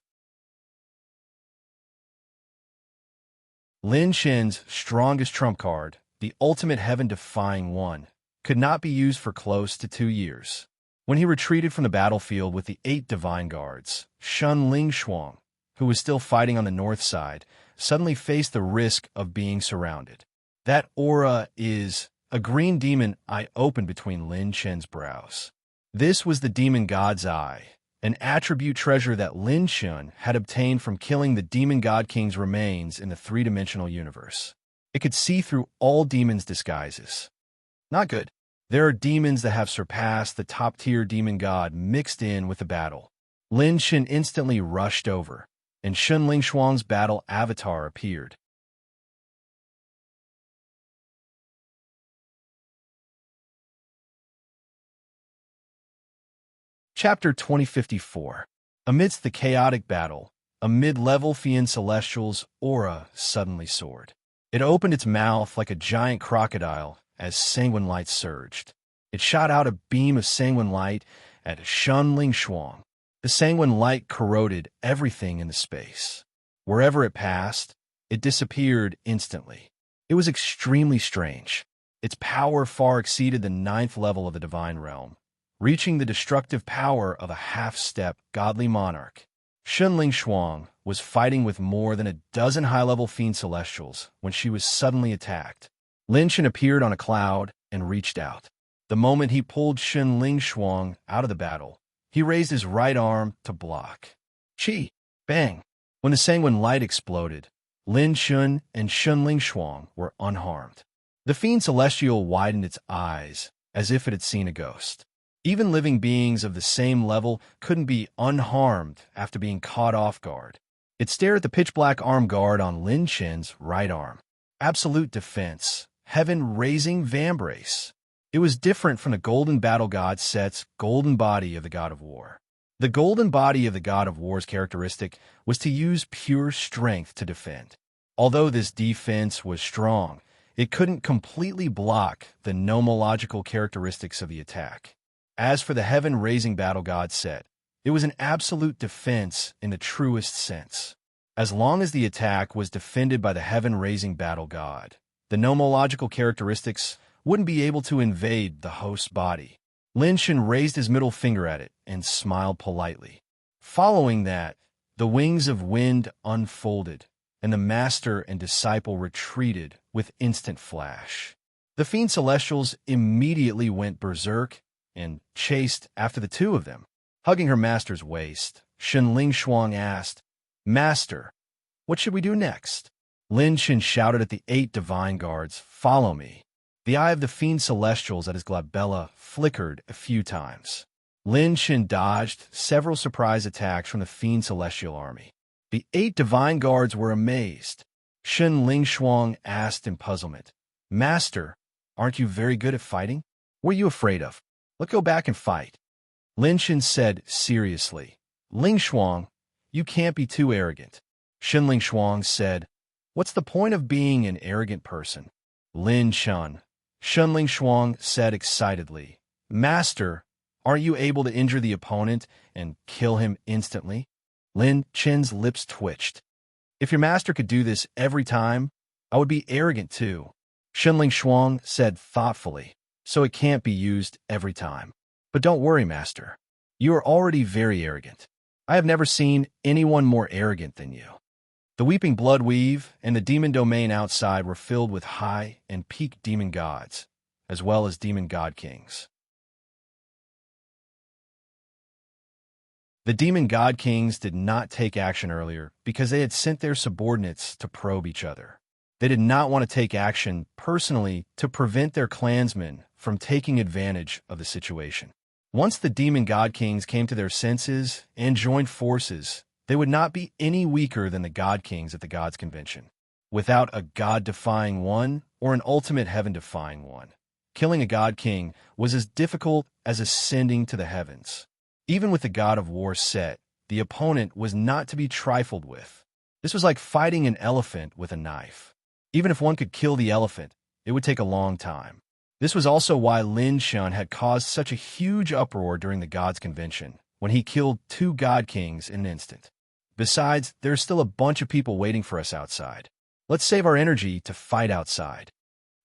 Lin Shen's strongest trump card, the ultimate heaven-defying one, could not be used for close to 2 years. When he retreated from the battlefield with the 8 divine guards, Shun Ling Shuang, who was still fighting on the north side, suddenly faced the risk of being surrounded. That aura is... A green demon eye opened between Lin Shen's brows. This was the demon god's eye, an attribute treasure that Lin Shun had obtained from killing the demon god king's remains in the 3-dimensional universe. It could see through all demons' disguises. Not good. There are demons that have surpassed the top-tier demon god mixed in with the battle. Lin Shun instantly rushed over, and Shun Ling Shuang's battle avatar appeared. Chapter 2054. Amidst the chaotic battle, a mid-level Fian Celestial's aura suddenly soared. It opened its mouth like a giant crocodile as sanguine light surged. It shot out a beam of sanguine light at Shun Ling Shuang. The sanguine light corroded everything in the space. Wherever it passed, it disappeared instantly. It was extremely strange. Its power far exceeded the 9th level of the divine realm, reaching the destructive power of a half-step godly monarch. Shun Ling Shuang was fighting with more than a dozen high-level fiend celestials when she was suddenly attacked. Lin Shen appeared on a cloud and reached out. The moment he pulled Shun Ling Shuang out of the battle, he raised his right arm to block. Chi! Bang! When the sanguine light exploded, Lin Shun and Shun Ling Shuang were unharmed. The fiend celestial widened its eyes as if it had seen a ghost. Even living beings of the same level couldn't be unharmed after being caught off guard. It stared at the pitch-black arm guard on Lin Shen's right arm. Absolute defense. Heaven-raising vambrace. It was different from the Golden Battle God set's golden body of the God of War. The golden body of the God of War's characteristic was to use pure strength to defend. Although this defense was strong, it couldn't completely block the nomological characteristics of the attack. As for the heaven-raising battle god set, it was an absolute defense in the truest sense. As long as the attack was defended by the heaven-raising battle god, the nomological characteristics wouldn't be able to invade the host's body. Lin Shen raised his middle finger at it and smiled politely. Following that, the wings of wind unfolded, and the master and disciple retreated with instant flash. The fiend celestials immediately went berserk and chased after the two of them. Hugging her master's waist, Shun Ling Shuang asked, "Master, what should we do next?" Lin Shen shouted at the 8 divine guards, "Follow me." The eye of the fiend celestials at his glabella flickered a few times. Lin Shen dodged several surprise attacks from the fiend celestial army. The 8 divine guards were amazed. Shun Ling Shuang asked in puzzlement, "Master, aren't you very good at fighting? What are you afraid of? Let's go back and fight." Lin Shen said seriously, "Ling Shuang, you can't be too arrogant." Shun Ling Shuang said, "What's the point of being an arrogant person?" Lin Shun. Shun Ling Shuang said excitedly, "Master, aren't you able to injure the opponent and kill him instantly?" Lin Chen's lips twitched. "If your master could do this every time, I would be arrogant too." Shun Ling Shuang said thoughtfully, "So it can't be used every time. But don't worry, master. You are already very arrogant. I have never seen anyone more arrogant than you." The Weeping Blood Weave and the demon domain outside were filled with high and peak demon gods, as well as demon god kings. The demon god kings did not take action earlier because they had sent their subordinates to probe each other. They did not want to take action personally to prevent their clansmen from taking advantage of the situation. Once the demon god kings came to their senses and joined forces, they would not be any weaker than the god kings at the gods' convention. Without a god-defying one or an ultimate heaven-defying one, killing a god king was as difficult as ascending to the heavens. Even with the God of War set, the opponent was not to be trifled with. This was like fighting an elephant with a knife. Even if one could kill the elephant, it would take a long time. This was also why Lin Shun had caused such a huge uproar during the gods' convention, when he killed 2 god kings in an instant. Besides, there's still a bunch of people waiting for us outside. Let's save our energy to fight outside.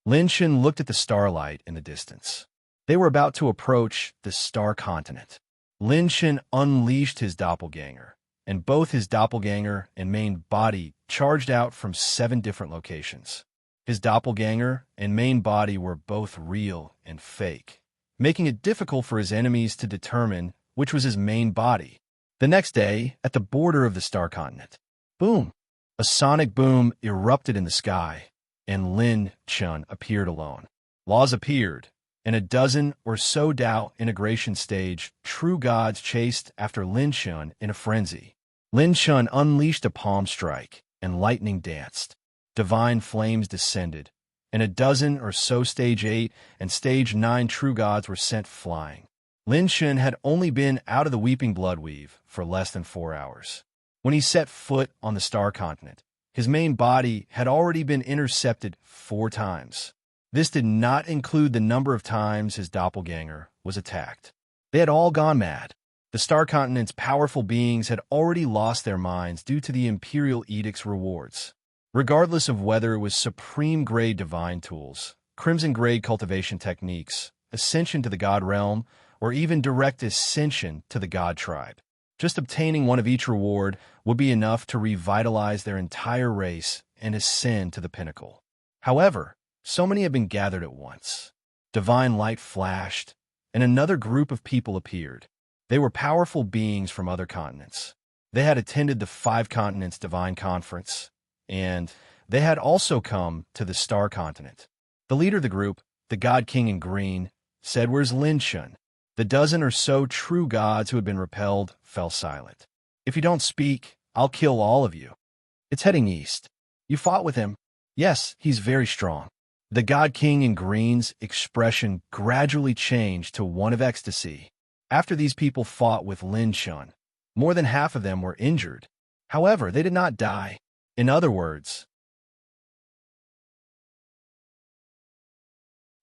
Lin Shun looked at the starlight in the distance. They were about to approach the star continent. Lin Shun unleashed his doppelganger, and both his doppelganger and main body charged out from 7 different locations. His doppelganger and main body were both real and fake, making it difficult for his enemies to determine which was his main body. The next day, at the border of the star continent, boom! A sonic boom erupted in the sky, and Lin Chun appeared alone. Laws appeared, and a dozen or so Dao integration stage true gods chased after Lin Chun in a frenzy. Lin Shun unleashed a palm strike, and lightning danced. Divine flames descended, and a dozen or so Stage 8 and Stage 9 true gods were sent flying. Lin Shun had only been out of the Weeping Bloodweave for less than 4 hours. When he set foot on the star continent, his main body had already been intercepted 4 times. This did not include the number of times his doppelganger was attacked. They had all gone mad. The star continent's powerful beings had already lost their minds due to the Imperial Edict's rewards. Regardless of whether it was supreme-grade divine tools, crimson-grade cultivation techniques, ascension to the god realm, or even direct ascension to the god tribe. Just obtaining one of each reward would be enough to revitalize their entire race and ascend to the pinnacle. However, so many had been gathered at once. Divine light flashed, and another group of people appeared. They were powerful beings from other continents. They had attended the 5 Continents Divine Conference, and they had also come to the Star Continent. The leader of the group, the God King in green, said, "Where's Lin Shun?" The dozen or so true gods who had been repelled fell silent. "If you don't speak, I'll kill all of you." "It's heading east." "You fought with him?" "Yes, he's very strong." The God King in green's expression gradually changed to one of ecstasy. After these people fought with Lin Shun, more than half of them were injured. However, they did not die. In other words,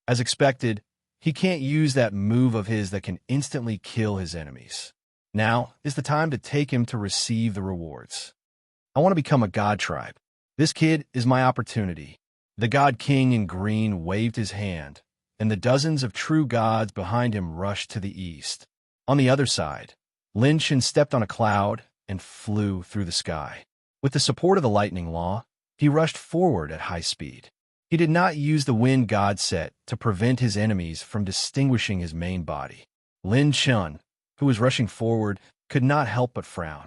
as expected, he can't use that move of his that can instantly kill his enemies. Now is the time to take him to receive the rewards. I want to become a god tribe. This kid is my opportunity. The God King in green waved his hand, and the dozens of true gods behind him rushed to the east. On the other side, Lin Shun stepped on a cloud and flew through the sky. With the support of the lightning law, he rushed forward at high speed. He did not use the wind god set to prevent his enemies from distinguishing his main body. Lin Shun, who was rushing forward, could not help but frown.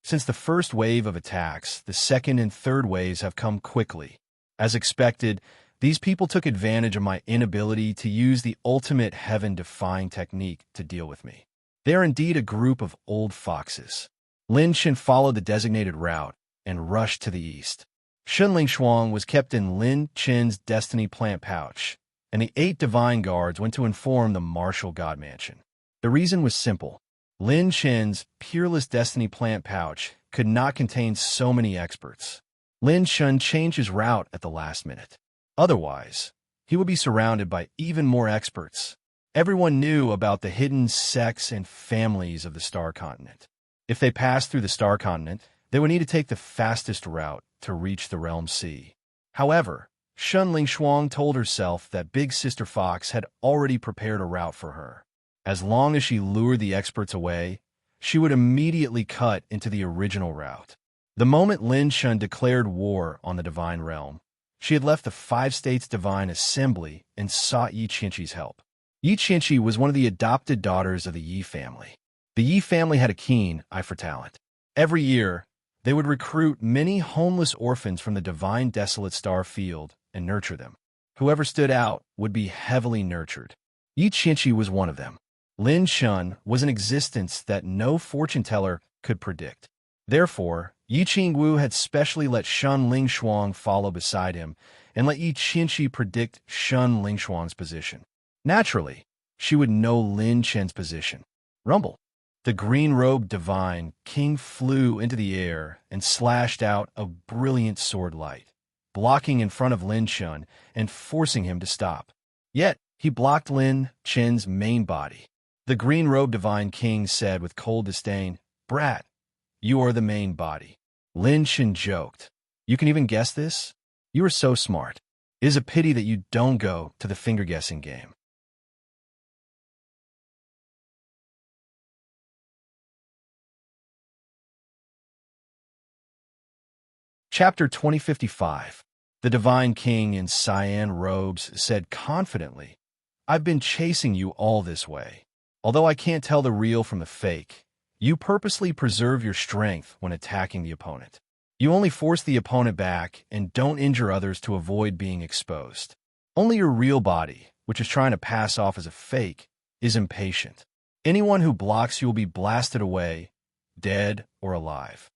Since the first wave of attacks, the second and third waves have come quickly. As expected, these people took advantage of my inability to use the ultimate heaven-defying technique to deal with me. They are indeed a group of old foxes. Lin Shun followed the designated route and rushed to the east. Shunling Shuang was kept in Lin Chen's destiny plant pouch, and the 8 divine guards went to inform the martial god mansion. The reason was simple. Lin Chen's peerless destiny plant pouch could not contain so many experts. Lin Shun changed his route at the last minute. Otherwise, he would be surrounded by even more experts. Everyone knew about the hidden sects and families of the Star Continent. If they passed through the Star Continent, they would need to take the fastest route to reach the Realm Sea. However, Shunling Shuang told herself that Big Sister Fox had already prepared a route for her. As long as she lured the experts away, she would immediately cut into the original route. The moment Lin Shun declared war on the Divine Realm, she had left the 5 States Divine Assembly and sought Yi Qianqi's help. Yi Qianqi was one of the adopted daughters of the Yi family. The Yi family had a keen eye for talent. Every year, they would recruit many homeless orphans from the Divine Desolate Star Field and nurture them. Whoever stood out would be heavily nurtured. Yi Qianqi was one of them. Lin Shun was an existence that no fortune teller could predict. Therefore, Yi Qingwu had specially let Shun Lingshuang follow beside him and let Yi Qianqi predict Shun Lingshuang's position. Naturally, she would know Lin Chen's position. Rumble. The green-robed divine king flew into the air and slashed out a brilliant sword light, blocking in front of Lin Shun and forcing him to stop. Yet, he blocked Lin Chen's main body. The green-robed divine king said with cold disdain, "Brat, you are the main body." Lin Shun joked, "You can even guess this? You are so smart. It is a pity that you don't go to the finger-guessing game." Chapter 2055. The Divine King in cyan robes said confidently, "I've been chasing you all this way. Although I can't tell the real from the fake, you purposely preserve your strength when attacking the opponent. You only force the opponent back and don't injure others to avoid being exposed. Only your real body, which is trying to pass off as a fake, is impatient. Anyone who blocks you will be blasted away, dead or alive.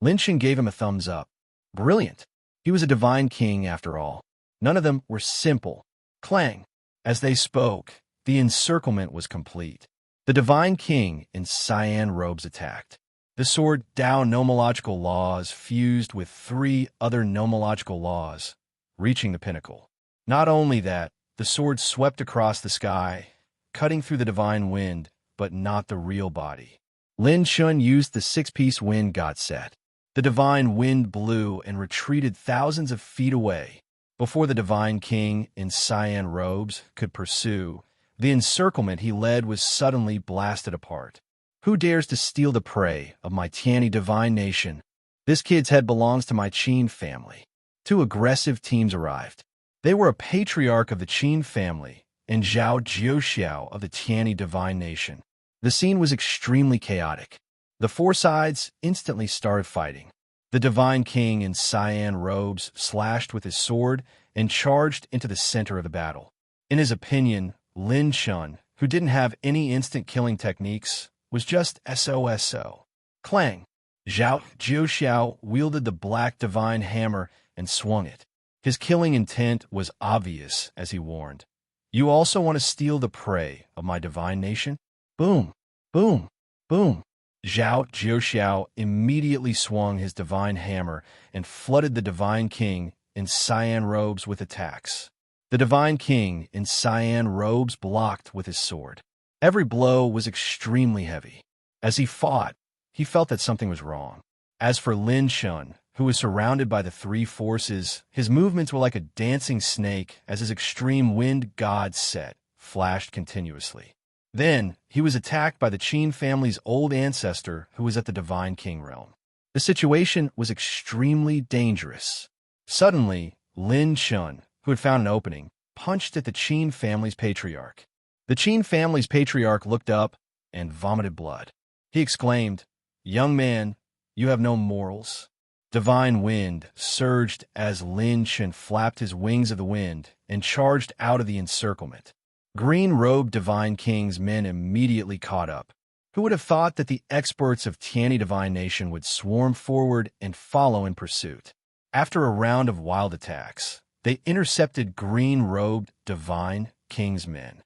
Lin Shen gave him a thumbs up. Brilliant. He was a divine king after all. None of them were simple. Clang. As they spoke, the encirclement was complete. The divine king in cyan robes attacked. The sword Tao nomological laws fused with 3 other nomological laws, reaching the pinnacle. Not only that, the sword swept across the sky, cutting through the divine wind, but not the real body. Lin Shun used the 6-piece wind god set. The divine wind blew and retreated thousands of feet away. Before the divine king in cyan robes could pursue, the encirclement he led was suddenly blasted apart. Who dares to steal the prey of my Tiani divine nation? This kid's head belongs to my Qin family. 2 aggressive teams arrived. They were a patriarch of the Qin family and Zhao Jiuxiao of the Tiani divine nation. The scene was extremely chaotic. The 4 sides instantly started fighting. The divine king in cyan robes slashed with his sword and charged into the center of the battle. In his opinion, Lin Shun, who didn't have any instant killing techniques, was just SOSO. Clang! Zhao Jiuxiao wielded the black divine hammer and swung it. His killing intent was obvious as he warned. You also want to steal the prey of my divine nation? Boom! Boom! Boom! Zhao Jiuxiao immediately swung his divine hammer and flooded the divine king in cyan robes with attacks. The divine king in cyan robes blocked with his sword. Every blow was extremely heavy. As he fought, he felt that something was wrong. As for Lin Shun, who was surrounded by the 3 forces, his movements were like a dancing snake as his extreme wind god set flashed continuously. Then, he was attacked by the Qin family's old ancestor who was at the divine king realm. The situation was extremely dangerous. Suddenly, Lin Shun, who had found an opening, punched at the Qin family's patriarch. The Qin family's patriarch looked up and vomited blood. He exclaimed, "Young man, you have no morals." Divine wind surged as Lin Shen flapped his wings of the wind and charged out of the encirclement. Green-robed divine king's men immediately caught up. Who would have thought that the experts of Tiani divine nation would swarm forward and follow in pursuit? After a round of wild attacks, they intercepted green-robed divine king's men.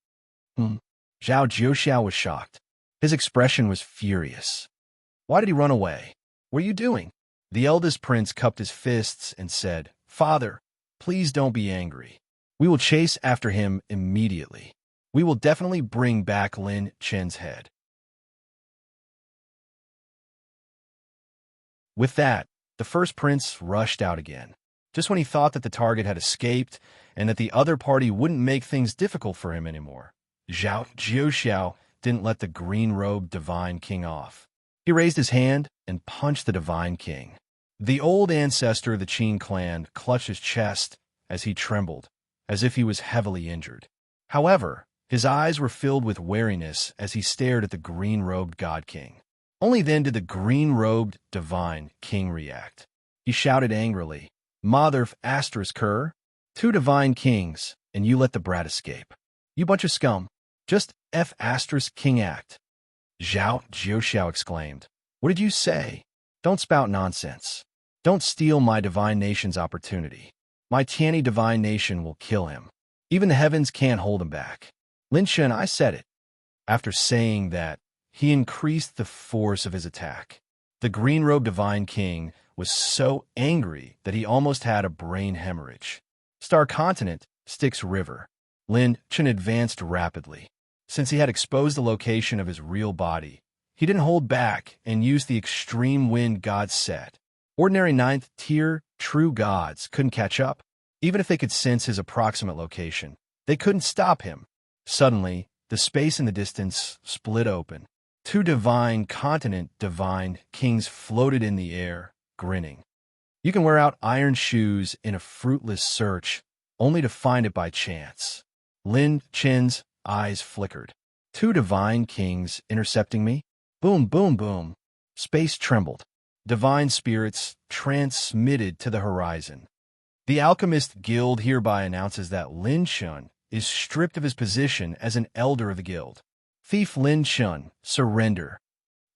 Zhao Jiuxiao was shocked. His expression was furious. Why did he run away? What are you doing? The eldest prince cupped his fists and said, "Father, please don't be angry. We will chase after him immediately. We will definitely bring back Lin Chen's head." With that, the first prince rushed out again. Just when he thought that the target had escaped and that the other party wouldn't make things difficult for him anymore, Zhao Jiuxiao didn't let the green-robed divine king off. He raised his hand and punched the divine king. The old ancestor of the Qin clan clutched his chest as he trembled, as if he was heavily injured. However, his eyes were filled with wariness as he stared at the green-robed god king. Only then did the green-robed divine king react. He shouted angrily, "Mother of asterisk her, 2 divine kings, and you let the brat escape. You bunch of scum. Just F asterisk king act." Zhao Jiuxiao exclaimed, "What did you say? Don't spout nonsense. Don't steal my divine nation's opportunity. My Tiani divine nation will kill him. Even the heavens can't hold him back. Lin Shen, I said it." After saying that, he increased the force of his attack. The green-robed divine king was so angry that he almost had a brain hemorrhage. Star Continent, Styx River. Lin Chen advanced rapidly. Since he had exposed the location of his real body, he didn't hold back and used the extreme wind god set. Ordinary 9th-tier true gods couldn't catch up. Even if they could sense his approximate location, they couldn't stop him. Suddenly, the space in the distance split open. 2 divine continent divine kings floated in the air, grinning. You can wear out iron shoes in a fruitless search, only to find it by chance. Lin Chen's eyes flickered. 2 divine kings intercepting me? Boom, boom, boom. Space trembled. Divine spirits transmitted to the horizon. The Alchemist Guild hereby announces that Lin Shun is stripped of his position as an elder of the guild. Thief Lin Shun, surrender.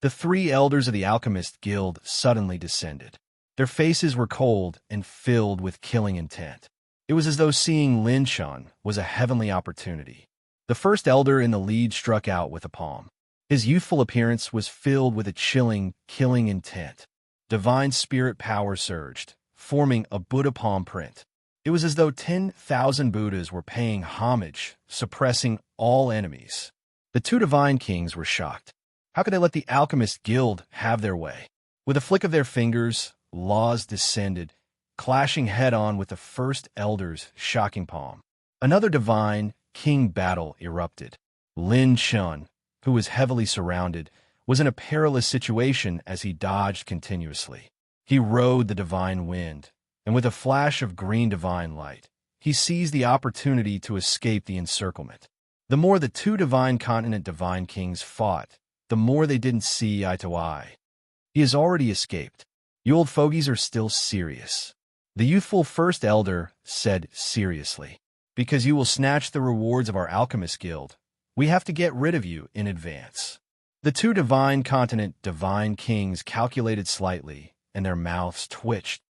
The three elders of the Alchemist Guild suddenly descended. Their faces were cold and filled with killing intent. It was as though seeing Lin Shun was a heavenly opportunity. The first elder in the lead struck out with a palm. His youthful appearance was filled with a chilling, killing intent. Divine spirit power surged, forming a Buddha palm print. It was as though 10,000 Buddhas were paying homage, suppressing all enemies. The two divine kings were shocked. How could they let the Alchemist Guild have their way? With a flick of their fingers, laws descended, clashing head-on with the first elder's shocking palm. Another divine king battle erupted. Lin Shun, who was heavily surrounded, was in a perilous situation as he dodged continuously. He rode the divine wind, and with a flash of green divine light, he seized the opportunity to escape the encirclement. The more the two divine continent divine kings fought, the more they didn't see eye to eye. He has already escaped. You old fogies are still serious. The youthful first elder said seriously. Because you will snatch the rewards of our Alchemist Guild, we have to get rid of you in advance. The two divine continent divine kings calculated slightly, and their mouths twitched.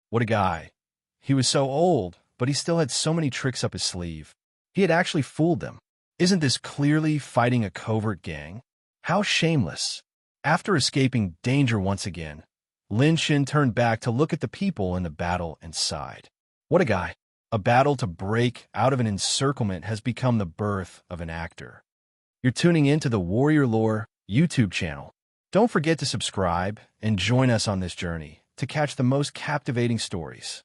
What a guy. He was so old, but he still had so many tricks up his sleeve. He had actually fooled them. Isn't this clearly fighting a covert gang? How shameless. After escaping danger once again, Lin Shin turned back to look at the people in the battle and sighed. What a guy. A battle to break out of an encirclement has become the birth of an actor. You're tuning in to the Warrior Lore YouTube channel. Don't forget to subscribe and join us on this journey to catch the most captivating stories.